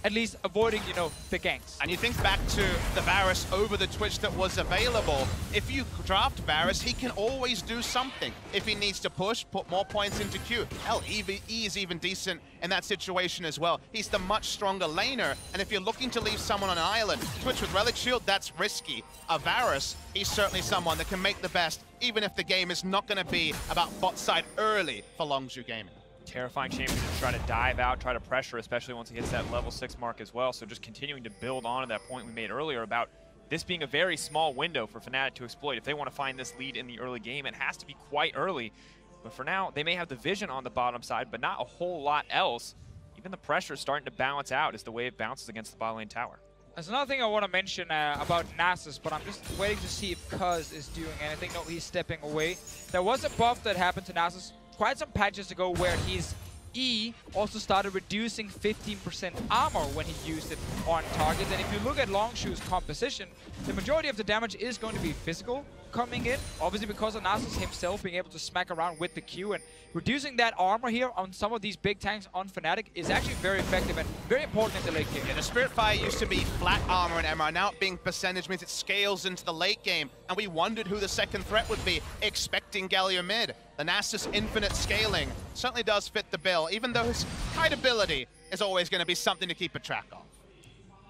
at least avoiding, you know, the ganks. And you think back to the Varus over the Twitch that was available. If you draft Varus, he can always do something. If he needs to push, put more points into Q. Hell, E is even decent in that situation as well. He's the much stronger laner, and if you're looking to leave someone on an island, Twitch with Relic Shield, that's risky. A Varus, he's certainly someone that can make the best, even if the game is not going to be about bot side early for Longzhu Gaming. Terrifying champion to try to dive out, try to pressure, especially once he hits that level 6 mark as well. So just continuing to build on to that point we made earlier about this being a very small window for Fnatic to exploit. If they want to find this lead in the early game, it has to be quite early. But for now, they may have the vision on the bottom side, but not a whole lot else. Even the pressure is starting to balance out as the wave bounces against the bot lane tower. There's another thing I want to mention about Nasus, but I'm just waiting to see if Cuz is doing anything. No, he's stepping away. There was a buff that happened to Nasus quite some patches ago where his E also started reducing 15% armor when he used it on targets. And if you look at Longzhu's composition, the majority of the damage is going to be physical coming in, obviously because of Nasus himself being able to smack around with the Q, and reducing that armor here on some of these big tanks on Fnatic is actually very effective and very important in the late game. Yeah, the Spiritfire used to be flat armor and MR, now it being percentage means it scales into the late game, and we wondered who the second threat would be, expecting Galio mid. The Nasus infinite scaling certainly does fit the bill, even though his kite ability is always going to be something to keep a track of.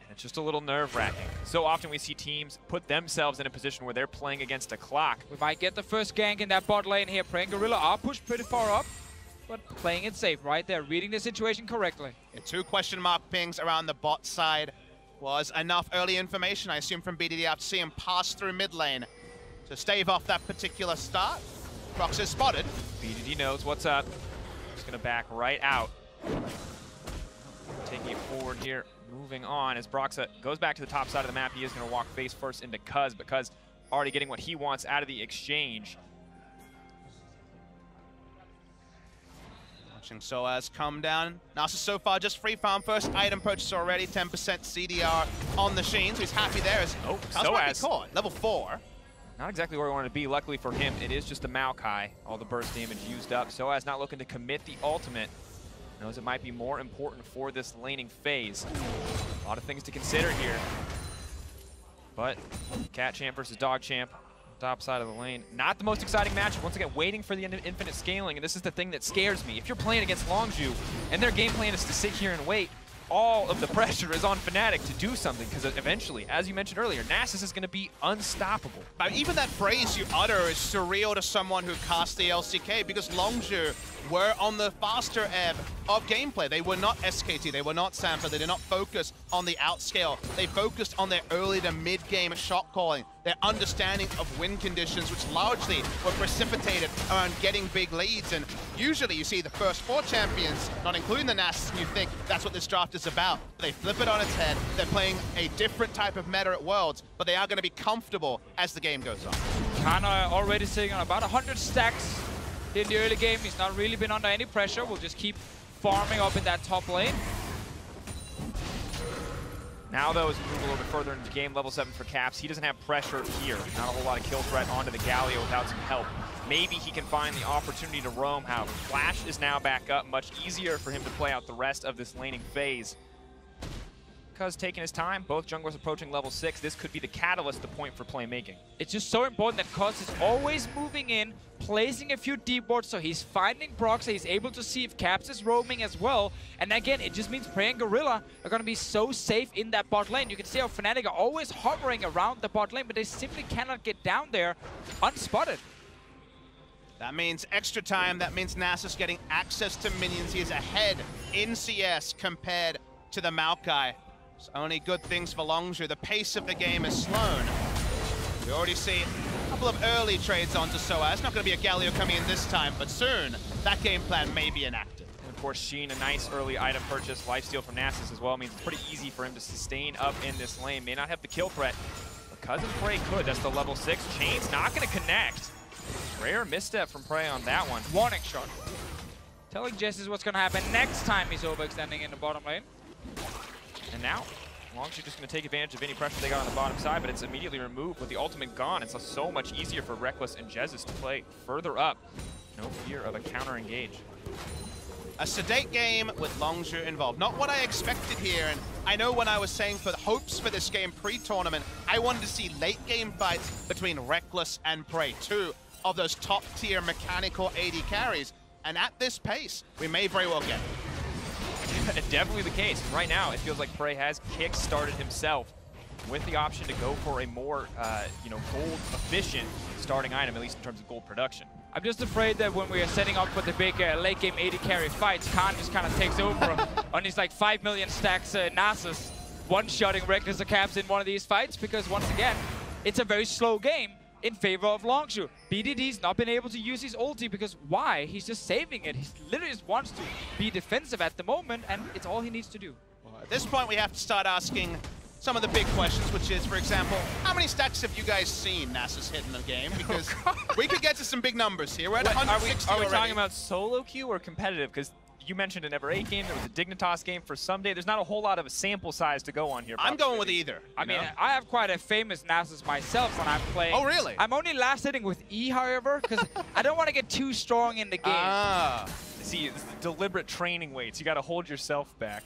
It's just a little nerve-wracking. So often we see teams put themselves in a position where they're playing against a clock. We might get the first gank in that bot lane here. Prey and Gorilla are pushed pretty far up, but playing it safe right there, reading the situation correctly. Yeah, 2 question mark pings around the bot side was enough early information, I assume, from BDD after seeing him pass through mid lane to stave off that particular start. Brox is spotted. BDD knows what's up. Just going to back right out. Taking it forward here. Moving on as Broxa goes back to the top side of the map. He is going to walk face first into Cuz, but Cuz already getting what he wants out of the exchange. Watching Soaz come down. Nasus so far just free farm. First item purchase already. 10% CDR on the Sheen, so he's happy there. Oh, Soaz caught. Level 4. Not exactly where we wanted to be. Luckily for him, it is just the Maokai. All the burst damage used up. Soaz not looking to commit the ultimate. Knows it might be more important for this laning phase. A lot of things to consider here. But Cat Champ versus Dog Champ, top side of the lane. Not the most exciting matchup. Once again, waiting for the infinite scaling, and this is the thing that scares me. If you're playing against Longzhu, and their game plan is to sit here and wait, all of the pressure is on Fnatic to do something, because eventually, as you mentioned earlier, Nasus is going to be unstoppable. But even that phrase you utter is surreal to someone who cast the LCK, because Longzhu were on the faster ebb of gameplay. They were not SKT, they were not Samsung, they did not focus on the outscale. They focused on their early to mid-game shot calling, their understanding of win conditions, which largely were precipitated around getting big leads. And usually you see the first 4 champions, not including the Nasus, and you think that's what this draft is about. They flip it on its head. They're playing a different type of meta at Worlds, but they are going to be comfortable as the game goes on. Kana already sitting on about 100 stacks in the early game. He's not really been under any pressure. We'll just keep farming up in that top lane. Now, though, as we move a little bit further into the game, level 7 for Caps, he doesn't have pressure here. Not a whole lot of kill threat onto the Galio without some help. Maybe he can find the opportunity to roam. However, Flash is now back up. Much easier for him to play out the rest of this laning phase. Because taking his time, both junglers approaching level 6, this could be the catalyst, the point for playmaking. It's just so important that Cuz is always moving in, placing a few deep wards, so he's finding procs, so he's able to see if Caps is roaming as well. And again, it just means Prey and Gorilla are going to be so safe in that bot lane. You can see how Fnatic are always hovering around the bot lane, but they simply cannot get down there unspotted. That means extra time. That means Nasus getting access to minions. He is ahead in CS compared to the Maokai. It's only good things for Longzhu. The pace of the game is slowed. We already see a couple of early trades onto Soaz. It's not going to be a Galio coming in this time, but soon that game plan may be enacted. And of course, Sheen, a nice early item purchase, lifesteal from Nasus as well, means it's pretty easy for him to sustain up in this lane. May not have the kill threat, but Cousin Prey could. That's the level 6. Chain's not going to connect. Rare misstep from Prey on that one. Warning shot. Telling Jess what's going to happen next time he's overextending in the bottom lane. And now, Longzhu just going to take advantage of any pressure they got on the bottom side, but it's immediately removed with the ultimate gone. It's so much easier for Reckless and Jesus to play further up. No fear of a counter-engage. A sedate game with Longzhu involved. Not what I expected here, and I know when I was saying for the hopes for this game pre-tournament, I wanted to see late-game fights between Reckless and Prey, 2 of those top-tier mechanical AD carries. And at this pace, we may very well get it. Definitely the case. Right now, it feels like Prey has kick-started himself with the option to go for a more, gold-efficient starting item, at least in terms of gold production. I'm just afraid that when we are setting up for the big late-game AD carry fights, Khan just kind of takes over on his like 5 million stacks Nasus, one-shotting Reckless or Caps in one of these fights, because once again, it's a very slow game in favor of Longzhu. BDD's not been able to use his ulti because why? He's just saving it. He literally just wants to be defensive at the moment, and it's all he needs to do. Well, at this point, we have to start asking some of the big questions, which is, for example, how many stacks have you guys seen Nasus hit in the game? Because we could get to some big numbers here. We're at 160 Are we already. talking about solo queue or competitive? Because you mentioned an Ever 8 game, there was a Dignitas game for someday. There's not a whole lot of a sample size to go on here. I'm going with either. I mean, I have quite a famous Nasus myself when I'm playing. Oh, really? I'm only last hitting with E, however, because I don't want to get too strong in the game. See, it's deliberate training weights. You got to hold yourself back.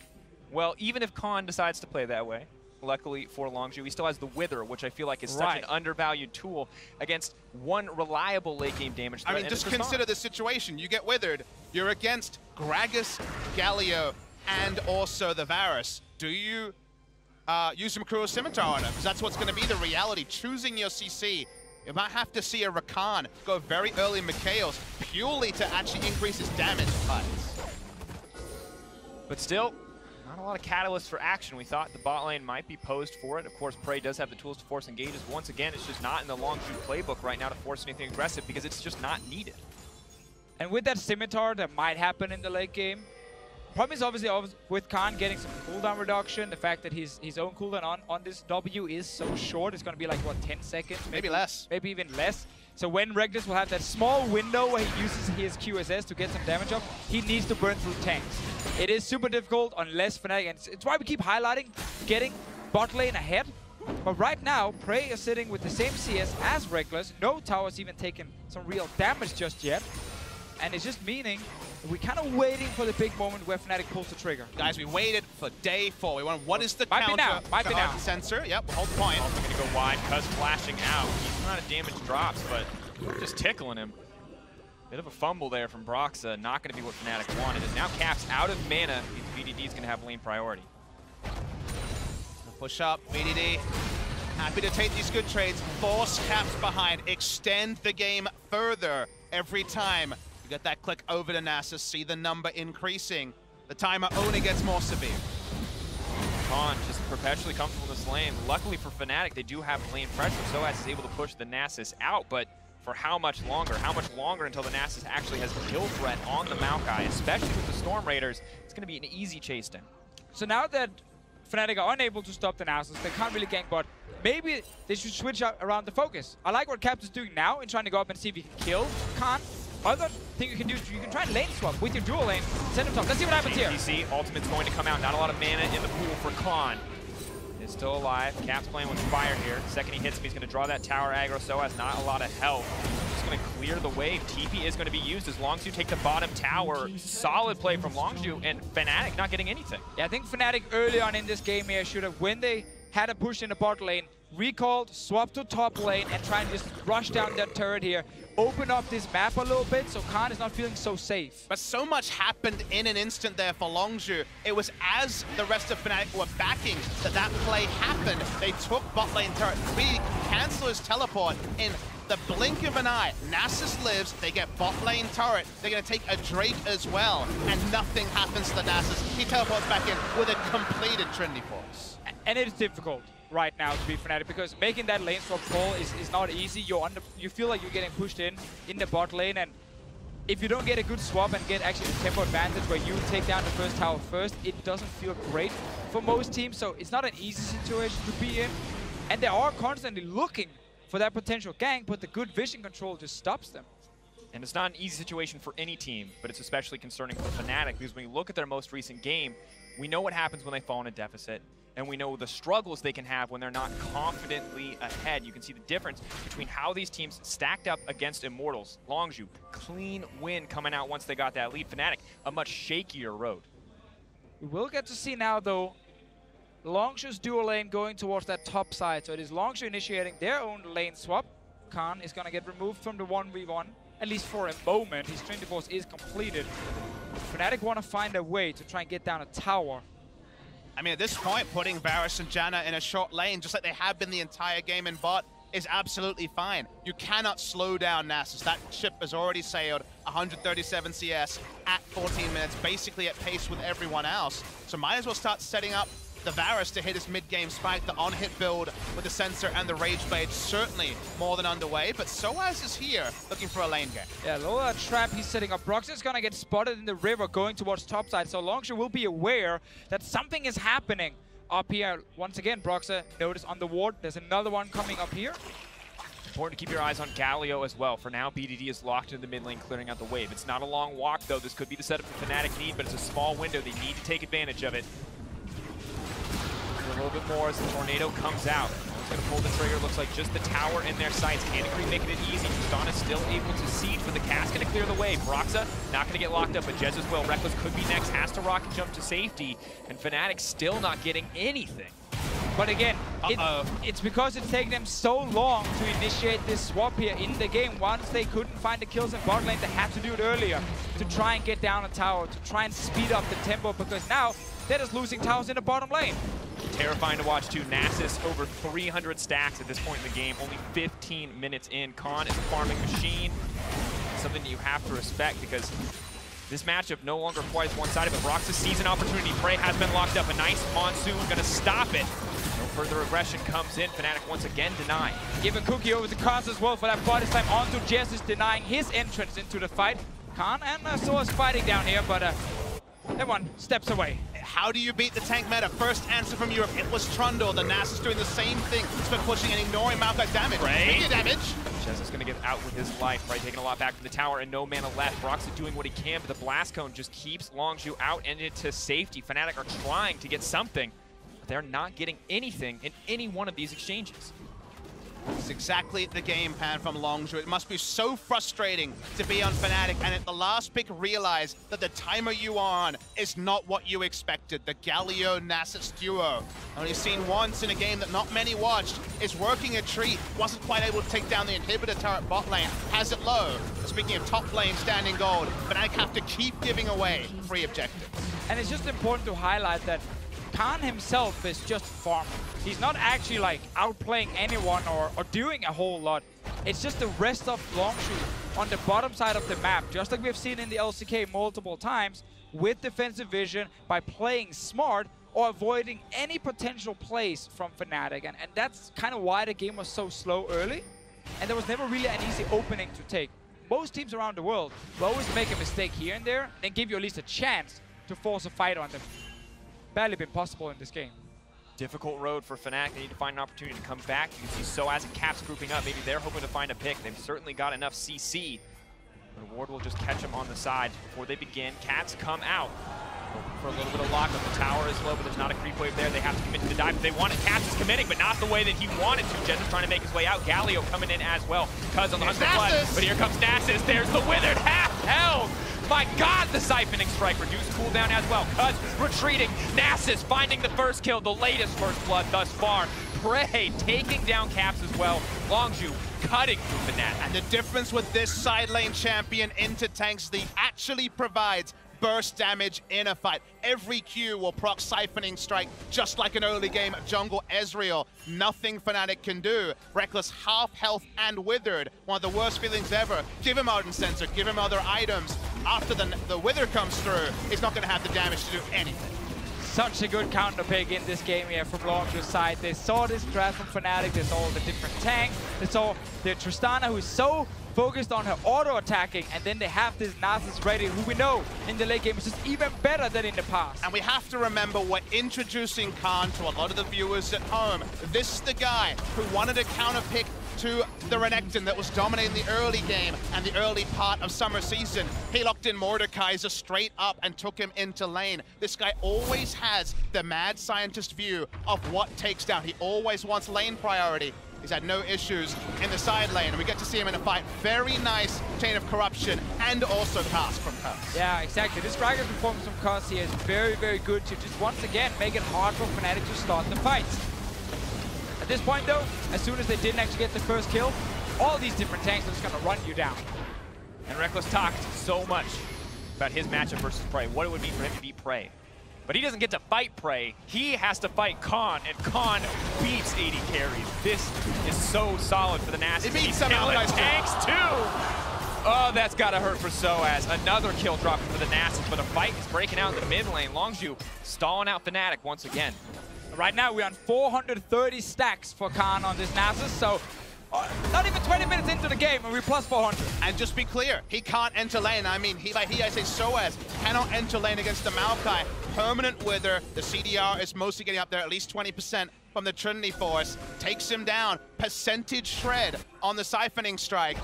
Well, even if Khan decides to play that way, luckily for Longzhu, he still has the Wither, which I feel like is such an undervalued tool against one reliable late game damage threat. I mean, just consider the situation. You get Withered, you're against Gragas, Galio, and also the Varus. Do you use some Cruel Scimitar on him? Because that's what's going to be the reality. Choosing your CC. You might have to see a Rakan go very early in Mikhail's purely to actually increase his damage. But still, not a lot of catalysts for action. We thought the bot lane might be posed for it. Of course, Prey does have the tools to force engages. Once again, it's just not in the Longzhu playbook right now to force anything aggressive because it's just not needed. And with that Scimitar that might happen in the late game, Problem is obviously with Khan getting some cooldown reduction, the fact that his own cooldown on this W is so short, it's going to be like, what, 10 seconds? Maybe less. Maybe even less. So when Reckless will have that small window where he uses his QSS to get some damage up, he needs to burn through tanks. It is super difficult unless Fnatic, and it's why we keep highlighting getting bot lane ahead. But right now, Prey is sitting with the same CS as Reckless. No tower's even taken some real damage just yet. And it's just meaning we're kind of waiting for the big moment where Fnatic pulls the trigger. Guys, we waited for day 4. We want what is the Might counter? be now. Might be now. Sensor. Yep, we'll hold the point. Also going to go wide because flashing out. He's not a damage drops, but just tickling him. Bit of a fumble there from Broxa. Not going to be what Fnatic wanted. And now Caps out of mana. VDD's going to have lane priority. Push up, VDD. Happy to take these good trades. Force Caps behind. Extend the game further every time. You get that click over to Nasus. See the number increasing. The timer only gets more severe. Khan just perpetually comfortable in this lane. Luckily for Fnatic, they do have lane pressure. Soaz is able to push the Nasus out, but for how much longer? How much longer until the Nasus actually has kill threat on the Maokai, especially with the Storm Raiders? It's going to be an easy chase down. So now that Fnatic are unable to stop the Nasus, they can't really gank bot. Maybe they should switch out around the focus. I like what Caps is doing now in trying to go up and see if he can kill Khan. Other thing you can do is you can try and lane swap with your dual lane, send him top. Let's see what happens here. TC, ultimate's going to come out. Not a lot of mana in the pool for Khan. Is still alive. Caps playing with fire here. Second he hits him, he's going to draw that tower aggro. So has not a lot of health. Just going to clear the wave. TP is going to be used as long as you take the bottom tower. Solid play from Longzhu, and Fnatic not getting anything. Yeah, I think Fnatic early on in this game here should have, when they had a push in the bot lane, recalled, swapped to top lane, and try and just rush down that turret here. Open up this map a little bit so Khan is not feeling so safe. But so much happened in an instant there for Longzhu. It was as the rest of Fnatic were backing that play happened. They took bot lane turret. We cancel his teleport in the blink of an eye. Nasus lives, they get bot lane turret. They're going to take a Drake as well, and nothing happens to Nasus. He teleports back in with a completed Trinity Force. And it is difficult right now to be Fnatic because making that lane swap call is not easy. You feel like you're getting pushed in the bot lane, and if you don't get a good swap and get actually the tempo advantage where you take down the first tower first, it doesn't feel great for most teams. So it's not an easy situation to be in, and they are constantly looking for that potential gank, but the good vision control just stops them. And it's not an easy situation for any team, but it's especially concerning for Fnatic because when you look at their most recent game, we know what happens when they fall in a deficit. And we know the struggles they can have when they're not confidently ahead. You can see the difference between how these teams stacked up against Immortals. Longzhu, clean win coming out once they got that lead. Fnatic, a much shakier road. We will get to see now, though, Longzhu's dual lane going towards that top side. So it is Longzhu initiating their own lane swap. Khan is going to get removed from the 1v1, at least for a moment. His Trinity Force is completed. Fnatic want to find a way to try and get down a tower. I mean, at this point, putting Varus and Janna in a short lane, just like they have been the entire game in bot, is absolutely fine. You cannot slow down Nasus. That ship has already sailed 137 CS at 14 minutes, basically at pace with everyone else. So might as well start setting up the Varus to hit his mid-game spike. The on-hit build with the Sensor and the Rage Blade certainly more than underway, but Soaz is here looking for a lane game. Yeah, Lola trap he's setting up. Brox is gonna get spotted in the river going towards topside, so Longzhu will be aware that something is happening up here. Once again, Broxa notice on the ward. There's another one coming up here. Important to keep your eyes on Galio as well. For now, BDD is locked in the mid lane, clearing out the wave. It's not a long walk, though. This could be the setup the Fnatic need, but it's a small window. They need to take advantage of it. A little bit more as the tornado comes out. One's going to pull the trigger. Looks like just the tower in their sights. Candy Cream making it easy. Tristana still able to siege, but the cast going to clear the way. Broxa not going to get locked up, but Jez as well. Reckless could be next. Has to rocket jump to safety, and Fnatic still not getting anything. But again, it's because it's taken them so long to initiate this swap here in the game. Once they couldn't find the kills in bot lane, they had to do it earlier to try and get down a tower, to try and speed up the tempo, because now they're just losing towers in the bottom lane. Terrifying to watch too. Nasus over 300 stacks at this point in the game, only 15 minutes in. Khan is a farming machine. Something that you have to respect because this matchup no longer quite as one-sided, but Broxa sees an opportunity. Prey has been locked up. A nice Monsoon gonna stop it. No further aggression comes in. Fnatic once again denied. Give a cookie over the cast as well for that bot. This time onto Jez is denying his entrance into the fight. Khan and Soaz fighting down here, but everyone steps away. How do you beat the tank meta? First answer from Europe, it was Trundle. The Nasus doing the same thing. It's been pushing and ignoring Maokai's damage. Speaking of damage. Chess is going to get out with his life, right? Taking a lot back from the tower and no mana left. Broxy doing what he can, but the Blast Cone just keeps Longzhu out and into safety. Fnatic are trying to get something, but they're not getting anything in any one of these exchanges. It's exactly the game plan from Longzhu. It must be so frustrating to be on Fnatic and at the last pick realize that the timer you are on is not what you expected. The Galio-Nasus duo, only seen once in a game that not many watched, is working a treat. Wasn't quite able to take down the inhibitor turret bot lane. Has it low. Speaking of top lane standing gold, Fnatic have to keep giving away free objectives. And it's just important to highlight that Khan himself is just farming. He's not actually like outplaying anyone or doing a whole lot. It's just the rest of Longzhu on the bottom side of the map, just like we've seen in the LCK multiple times, with defensive vision by playing smart or avoiding any potential plays from Fnatic. And that's kind of why the game was so slow early. And there was never really an easy opening to take. Most teams around the world will always make a mistake here and there and give you at least a chance to force a fight on them. Barely been possible in this game. Difficult road for Fnatic. They need to find an opportunity to come back. You can see Soaz and Caps grouping up. Maybe they're hoping to find a pick. They've certainly got enough CC. But Ward will just catch them on the side before they begin. Cats come out. Hoping for a little bit of lockup. The tower is low, but there's not a creep wave there. They have to commit to the dive. They wanted Cats is committing, but not the way that he wanted to. Jez is trying to make his way out. Galio coming in as well. Cuz on the hunt for blood. But here comes Nasus. There's the withered half health. My God, the Siphoning Strike reduced cooldown as well. Cuz retreating. Nasus finding the first kill, the latest first blood thus far. Prey taking down Caps as well. Longzhu cutting through Fnatic. And the difference with this side lane champion into tanks, he actually provides burst damage in a fight. Every Q will proc Siphoning Strike, just like an early game jungle Ezreal. Nothing Fnatic can do. Rekkles half health and withered. One of the worst feelings ever. Give him Ardent Sensor, give him other items. After the wither comes through, he's not going to have the damage to do anything. Such a good counter pick in this game here from Longzhu's side. They saw this draft from Fnatic, they saw the different tanks, they saw the Tristana who's so focused on her auto-attacking, and then they have this Nasus ready, who we know in the late game is just even better than in the past. And we have to remember we're introducing Khan to a lot of the viewers at home. This is the guy who wanted a counter pick to the Renekton that was dominating the early game and the early part of summer season. He locked in Mordekaiser straight up and took him into lane. This guy always has the mad scientist view of what takes down. He always wants lane priority. He's had no issues in the side lane, and we get to see him in a fight. Very nice chain of corruption and also cast from Cuz. Yeah, exactly. This Gragas performance from Cuz here is very, very good to just once again make it hard for Fnatic to start the fights. At this point though, as soon as they didn't actually get the first kill, all these different tanks are just gonna run you down. And Rekkles talked so much about his matchup versus Prey, what it would mean for him to beat Prey. But he doesn't get to fight Prey. He has to fight Khan, and Khan beats 80 carries. This is so solid for the Nasus. He beats some tanks too. Oh, that's gotta hurt for Soaz. Another kill dropping for the Nasus, but a fight is breaking out in the mid lane. Longzhu stalling out Fnatic once again. Right now we're on 430 stacks for Khan on this Nasus, so not even 20 minutes into the game and we're plus 400. And just be clear, he can't enter lane. I mean, I say Soaz cannot enter lane against the Maokai. Permanent wither, the CDR is mostly getting up there, at least 20% from the Trinity Force. Takes him down, percentage shred on the Siphoning Strike.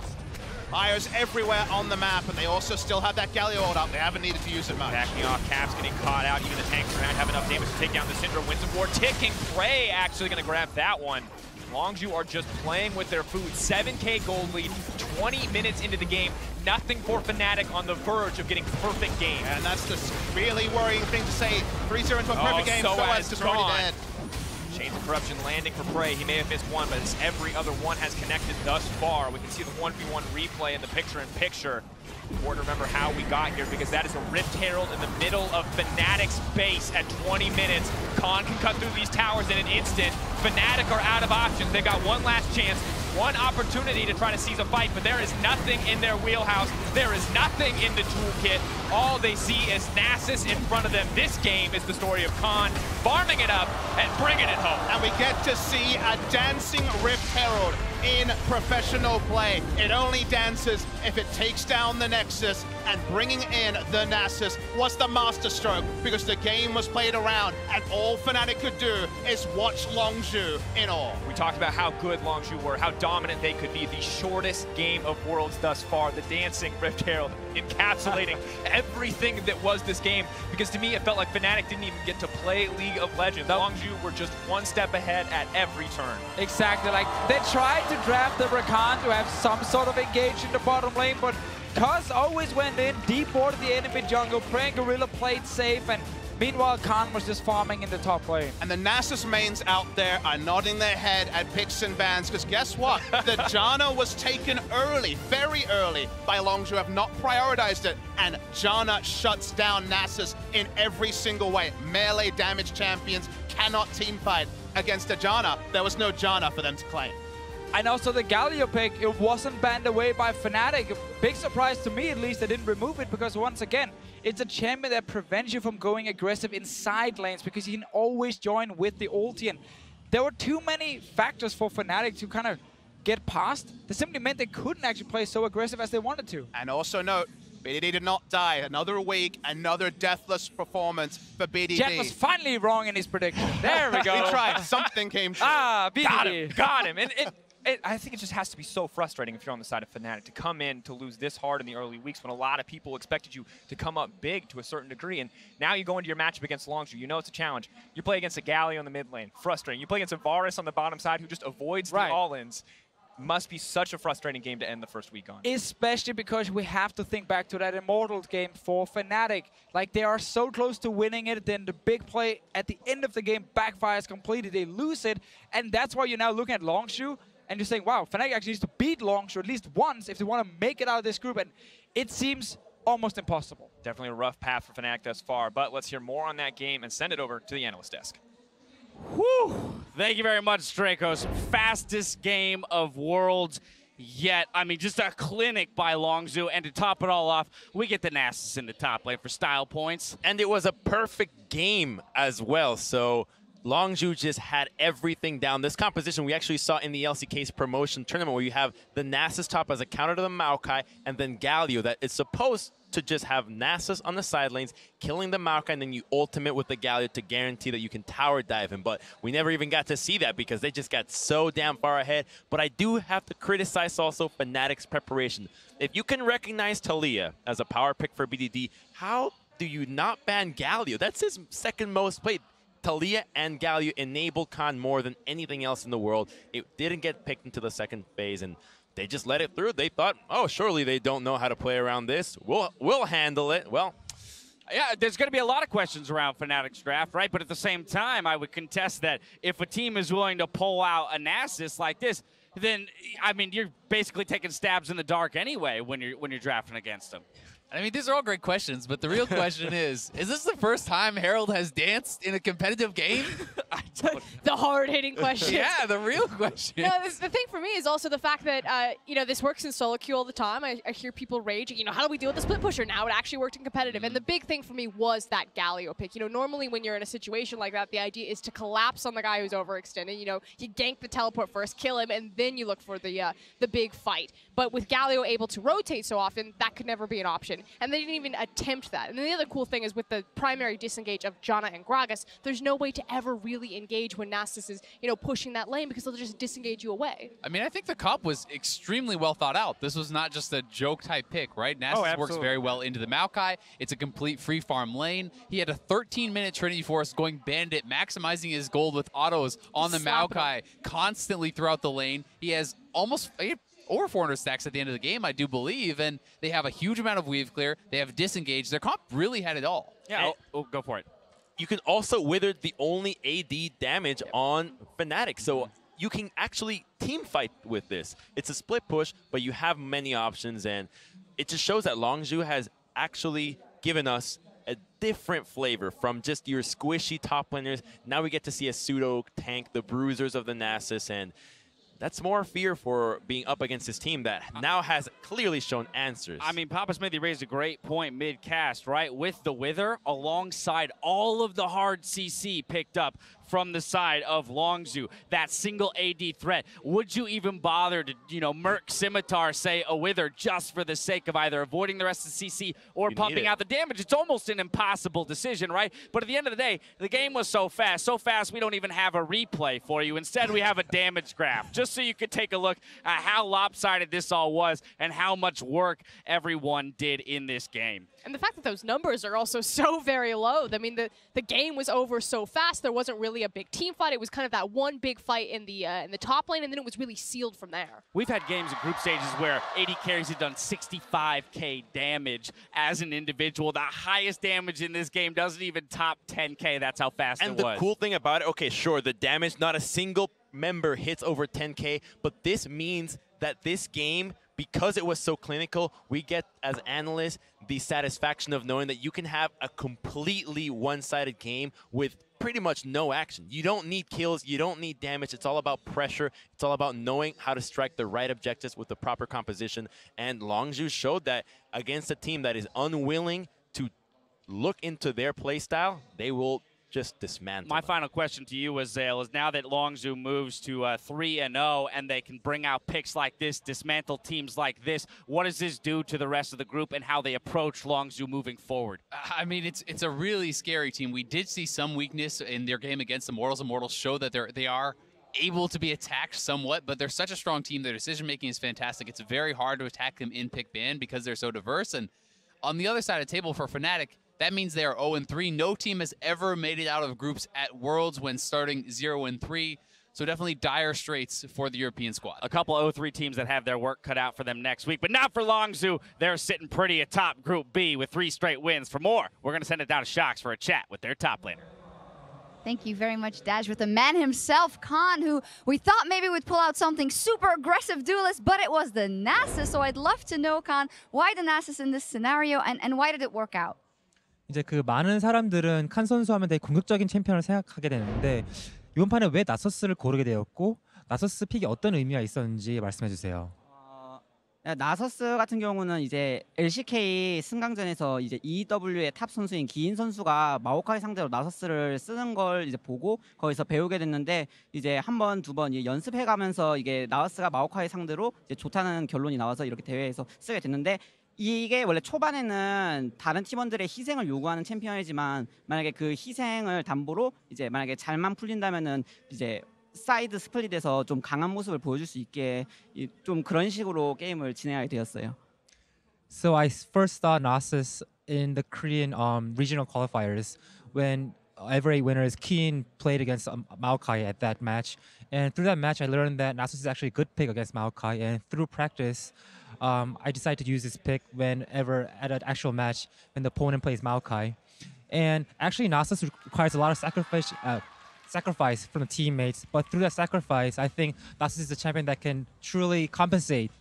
Fires everywhere on the map, and they also still have that Galio ult up. They haven't needed to use it much. Backing off, Caps getting caught out. Even the tanks are not have enough damage to take down the Syndrome. Wins of War, ticking. Prey actually going to grab that one. Longzhu are just playing with their food. 7K gold lead, 20 minutes into the game. Nothing for Fnatic, on the verge of getting perfect game. And that's the really worrying thing to say. 3-0 into a perfect game, Soaz just already dead. Chains of Corruption landing for Prey. He may have missed one, but every other one has connected thus far. We can see the 1v1 replay in the picture-in-picture. Important to remember how we got here, because that is a Rift Herald in the middle of Fnatic's base at 20 minutes. Khan can cut through these towers in an instant. Fnatic are out of options. They've got one last chance, one opportunity to try to seize a fight, but there is nothing in their wheelhouse. There is nothing in the toolkit. All they see is Nasus in front of them. This game is the story of Khan farming it up and bringing it home. And we get to see a dancing Rift Herald in professional play. It only dances if it takes down the Nexus, and bringing in the Nasus was the masterstroke because the game was played around, and all Fnatic could do is watch Longzhu in awe. We talked about how good Longzhu were, how dominant they could be. The shortest game of Worlds thus far. The dancing Rift Herald encapsulating everything that was this game. Because to me, it felt like Fnatic didn't even get to play League of Legends. Longzhu were just one step ahead at every turn. Exactly. Like, they tried to draft the Rakan to have some sort of engage in the bottom lane, but Cuz always went in, deboarded the enemy jungle, Praying Gorilla played safe, and meanwhile Khan was just farming in the top lane. And the Nasus mains out there are nodding their head at picks and bans, because guess what? The Janna was taken early, very early, by Longzhu, have not prioritized it, and Janna shuts down Nasus in every single way. Melee damage champions cannot teamfight against a Janna. There was no Janna for them to claim. And also the Galio pick, it wasn't banned away by Fnatic. Big surprise to me, at least, they didn't remove it, because once again, it's a champion that prevents you from going aggressive in side lanes, because you can always join with the ulti. And there were too many factors for Fnatic to kind of get past. That simply meant they couldn't actually play so aggressive as they wanted to. And also note, BDD did not die. Another week, another deathless performance for BDD. Jet was finally wrong in his prediction. There we go. He tried. Something came true. Ah, BDD. Got him. And I think it just has to be so frustrating if you're on the side of Fnatic to come in to lose this hard in the early weeks when a lot of people expected you to come up big to a certain degree. And now you go into your matchup against Longzhu. You know it's a challenge. You play against a Galio in the mid lane. Frustrating. You play against a Varus on the bottom side who just avoids the all-ins. Must be such a frustrating game to end the first week on. Especially because we have to think back to that Immortals game for Fnatic. Like, they are so close to winning it, then the big play at the end of the game backfires completely. They lose it, and that's why you're now looking at Longzhu, and you're saying, wow, Fnatic actually needs to beat Longzhu at least once if they want to make it out of this group, and it seems almost impossible. Definitely a rough path for Fnatic thus far, but let's hear more on that game and send it over to the analyst desk. Whew. Thank you very much, Dracos. Fastest game of Worlds yet. I mean, just a clinic by Longzhu, and to top it all off, we get the Nasus in the top lane for style points. And it was a perfect game as well, so Longzhu just had everything down. This composition we actually saw in the LCK's promotion tournament where you have the Nasus top as a counter to the Maokai and then Galio that is supposed to just have Nasus on the side lanes, killing the Maokai, and then you ultimate with the Galio to guarantee that you can tower dive him. But we never even got to see that because they just got so damn far ahead. But I do have to criticize also Fnatic's preparation. If you can recognize Taliyah as a power pick for BDD, how do you not ban Galio? That's his second most played. Taliyah and Galio enabled Khan more than anything else in the world. It didn't get picked into the second phase, and they just let it through. They thought, oh, surely they don't know how to play around this. We'll handle it. Well, yeah, there's going to be a lot of questions around Fnatic's draft, right? But at the same time, I would contest that if a team is willing to pull out a Nasus like this, then, I mean, you're basically taking stabs in the dark anyway when you're drafting against them. I mean, these are all great questions, but the real question is this the first time Herald has danced in a competitive game? The hard-hitting question. Yeah, the real question. No, the thing for me is also the fact that, you know, this works in solo queue all the time. I hear people raging, you know, how do we deal with the split pusher? Now it actually worked in competitive. And the big thing for me was that Galio pick. You know, normally when you're in a situation like that, the idea is to collapse on the guy who's overextended. You know, you gank the teleport first, kill him, and then you look for the big fight. But with Galio able to rotate so often, that could never be an option. And they didn't even attempt that. And then the other cool thing is with the primary disengage of Janna and Gragas, there's no way to ever really engage when Nasus is, you know, pushing that lane because they'll just disengage you away. I mean, I think the comp was extremely well thought out. This was not just a joke-type pick, right? Nasus works very well into the Maokai. It's a complete free farm lane. He had a 13-minute Trinity Force going Bandit, maximizing his gold with autos on the Maokai constantly throughout the lane. He has almost over 400 stacks at the end of the game, I do believe, and they have a huge amount of weave clear. They have disengaged. Their comp really had it all. Yeah, go for it. You can also wither the only AD damage on Fnatic, so you can actually team fight with this. It's a split push, but you have many options, and it just shows that Longzhu has actually given us a different flavor from just your squishy top laners. Now we get to see a pseudo tank, the bruisers of the Nasus, and that's more fear for being up against this team that now has clearly shown answers. I mean, Papa Smithy raised a great point mid-cast, right? With the Wither alongside all of the hard CC picked up from the side of Longzhu. That single AD threat. Would you even bother to, Merc Scimitar, say, a Wither just for the sake of either avoiding the rest of the CC or pumping out the damage? It's almost an impossible decision, right? But at the end of the day, the game was so fast we don't even have a replay for you. Instead, we have a damage graph, just so you could take a look at how lopsided this all was and how much work everyone did in this game. And the fact that those numbers are also so very low. I mean, the game was over so fast. There wasn't really a big team fight. It was kind of that one big fight in the top lane, and then it was really sealed from there. We've had games in group stages where AD carries have done 65K damage as an individual. The highest damage in this game doesn't even top 10K. That's how fast it was. And the cool thing about it, okay, sure, the damage, not a single member hits over 10K, but this means that this game, because it was so clinical, we get, as analysts, the satisfaction of knowing that you can have a completely one-sided game with pretty much no action. You don't need kills, you don't need damage. It's all about pressure. It's all about knowing how to strike the right objectives with the proper composition. And Longzhu showed that against a team that is unwilling to look into their play style, they will just dismantle. My final question to you, Azale, is now that Longzhu moves to 3-0 and they can bring out picks like this, dismantle teams like this, what does this do to the rest of the group and how they approach Longzhu moving forward? I mean, it's a really scary team. We did see some weakness in their game against Immortals. Immortals show that they are able to be attacked somewhat, but they're such a strong team. Their decision-making is fantastic. It's very hard to attack them in pick ban because they're so diverse. And on the other side of the table for Fnatic, that means they are 0-3. No team has ever made it out of groups at Worlds when starting 0-3. So definitely dire straits for the European squad. A couple 0-3 teams that have their work cut out for them next week, but not for Longzhu. They're sitting pretty atop Group B with 3 straight wins. For more, we're going to send it down to Shox for a chat with their top laner. Thank you very much, Dash, with the man himself, Khan, who we thought maybe would pull out something super aggressive duelist, but it was the Nasus. So I'd love to know, Khan, why the Nasus in this scenario and why did it work out? 이제 그 많은 사람들은 칸 선수 하면 되게 공격적인 챔피언을 생각하게 되는데 이번 판에 왜 나서스를 고르게 되었고 나서스 픽이 어떤 의미가 있었는지 말씀해 주세요. 나서스 같은 경우는 이제 LCK 승강전에서 이제 EW의 탑 선수인 기인 선수가 마오카이 상대로 나서스를 쓰는 걸 이제 보고 거기서 배우게 됐는데 이제 한 번, 두 번 연습해 가면서 이게 나서스가 마오카이 상대로 이제 좋다는 결론이 나와서 이렇게 대회에서 쓰게 됐는데 이게 원래 초반에는 다른 팀원들의 희생을 요구하는 챔피언이지만 만약에 그 희생을 담보로 이제 만약에 잘만 풀린다면은 이제 사이드 스플릿에서 좀 강한 모습을 보여줄 수 있게 좀 그런 식으로 게임을 진행하게 되었어요. So I first saw Nasus in the Korean regional qualifiers when every winner's Keen played against Maokai at that match, and through that match I learned that Nasus is actually a good pick against Maokai, and through practice I decided to use this pick whenever at an actual match when the opponent plays Maokai. And actually Nasus requires a lot of sacrifice from the teammates, but through that sacrifice I think Nasus is a champion that can truly compensate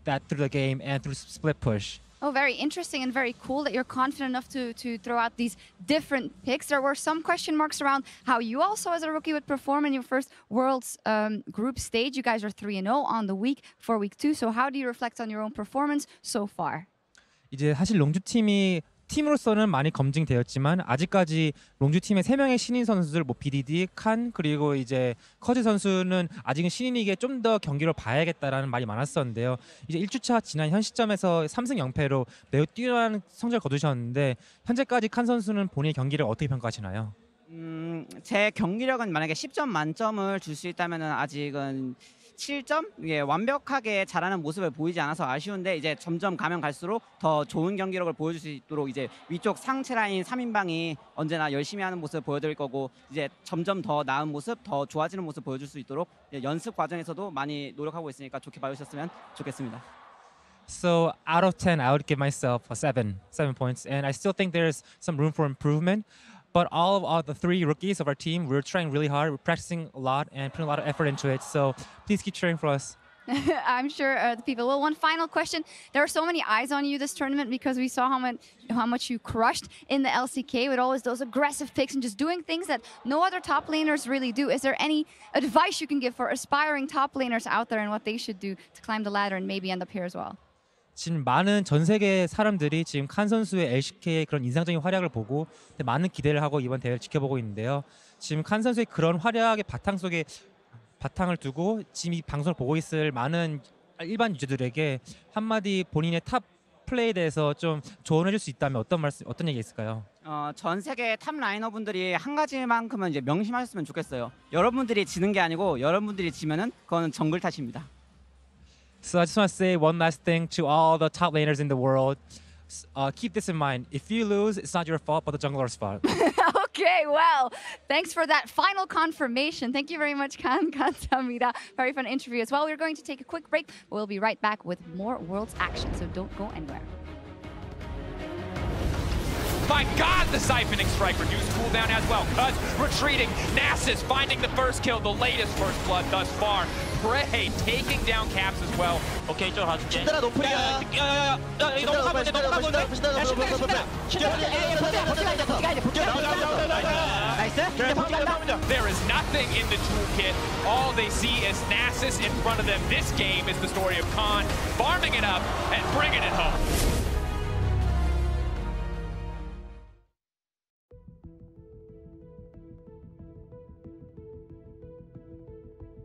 that through the game and through split push. Oh, very interesting and very cool that you're confident enough to throw out these different picks. There were some question marks around how you also as a rookie would perform in your first Worlds group stage. You guys are 3-0 on the week for week 2. So how do you reflect on your own performance so far? 이제 사실 롱주 팀이 팀으로서는 많이 검증되었지만 아직까지 롱주 팀의 3명의 신인 선수들 뭐 BDD, 칸 그리고 이제 커즈 선수는 아직은 신인이기에 좀 더 경기를 봐야겠다라는 말이 많았었는데요. 이제 1주차 지난 현 시점에서 3승 0패로 매우 뛰어난 성적을 거두셨는데 현재까지 칸 선수는 본인의 경기를 어떻게 평가하시나요? 제 경기력은 만약에 10점 만점을 줄 수 있다면은 아직은 7점? 예, 완벽하게 잘하는 모습을 보이지 않아서 아쉬운데 이제 점점 가면 갈수록 더 좋은 경기력을 보여줄 수 있도록 이제 위쪽 상체 라인 3인방이 언제나 열심히 하는 모습을 보여드릴 거고 이제 점점 더 나은 모습, 더 좋아지는 모습 보여줄 수 있도록 연습 과정에서도 많이 노력하고 있으니까 좋게 봐주셨으면 좋겠습니다. So out of 10, I would give myself a 7 points, and I still think there's some room for improvement. But all of the 3 rookies of our team, we're trying really hard. We're practicing a lot and putting a lot of effort into it. So please keep cheering for us. I'm sure the people will. One final question. There are so many eyes on you this tournament because we saw how much you crushed in the LCK with always those aggressive picks and just doing things that no other top laners really do. Is there any advice you can give for aspiring top laners out there and what they should do to climb the ladder and maybe end up here as well? 지금 많은 전 세계 사람들이 지금 칸 선수의 LCK의 그런 인상적인 활약을 보고 많은 기대를 하고 이번 대회를 지켜보고 있는데요. 지금 칸 선수의 그런 화려하게 바탕 속에 바탕을 두고 지금 이 방송을 보고 있을 많은 일반 유저들에게 한마디 본인의 탑 플레이에 대해서 좀 조언해 줄 수 있다면 어떤 얘기 있을까요? 전 세계 탑 라이너분들이 한 가지만큼은 이제 명심하셨으면 좋겠어요. 여러분들이 지는 게 아니고 여러분들이 지면은 그거는 정글 탓입니다. So I just want to say one last thing to all the top laners in the world. Keep this in mind. If you lose, it's not your fault, but the jungler's fault. Okay, well, thanks for that final confirmation. Thank you very much, Khan Kantamida. Very fun interview as well. We're going to take a quick break, but we'll be right back with more Worlds action, so don't go anywhere. My God, the siphoning strike reduced cooldown as well. Cuz retreating. Nasus finding the first kill, the latest first blood thus far. Prey taking down Caps as well. 오케이, 이쪽으로 가줄게. 신드라 노플이야. 야, 넘어가면 돼, 넘어가면 돼. There is nothing in the toolkit. All they see is Nasus in front of them. This game is the story of Khan farming it up and bringing it home.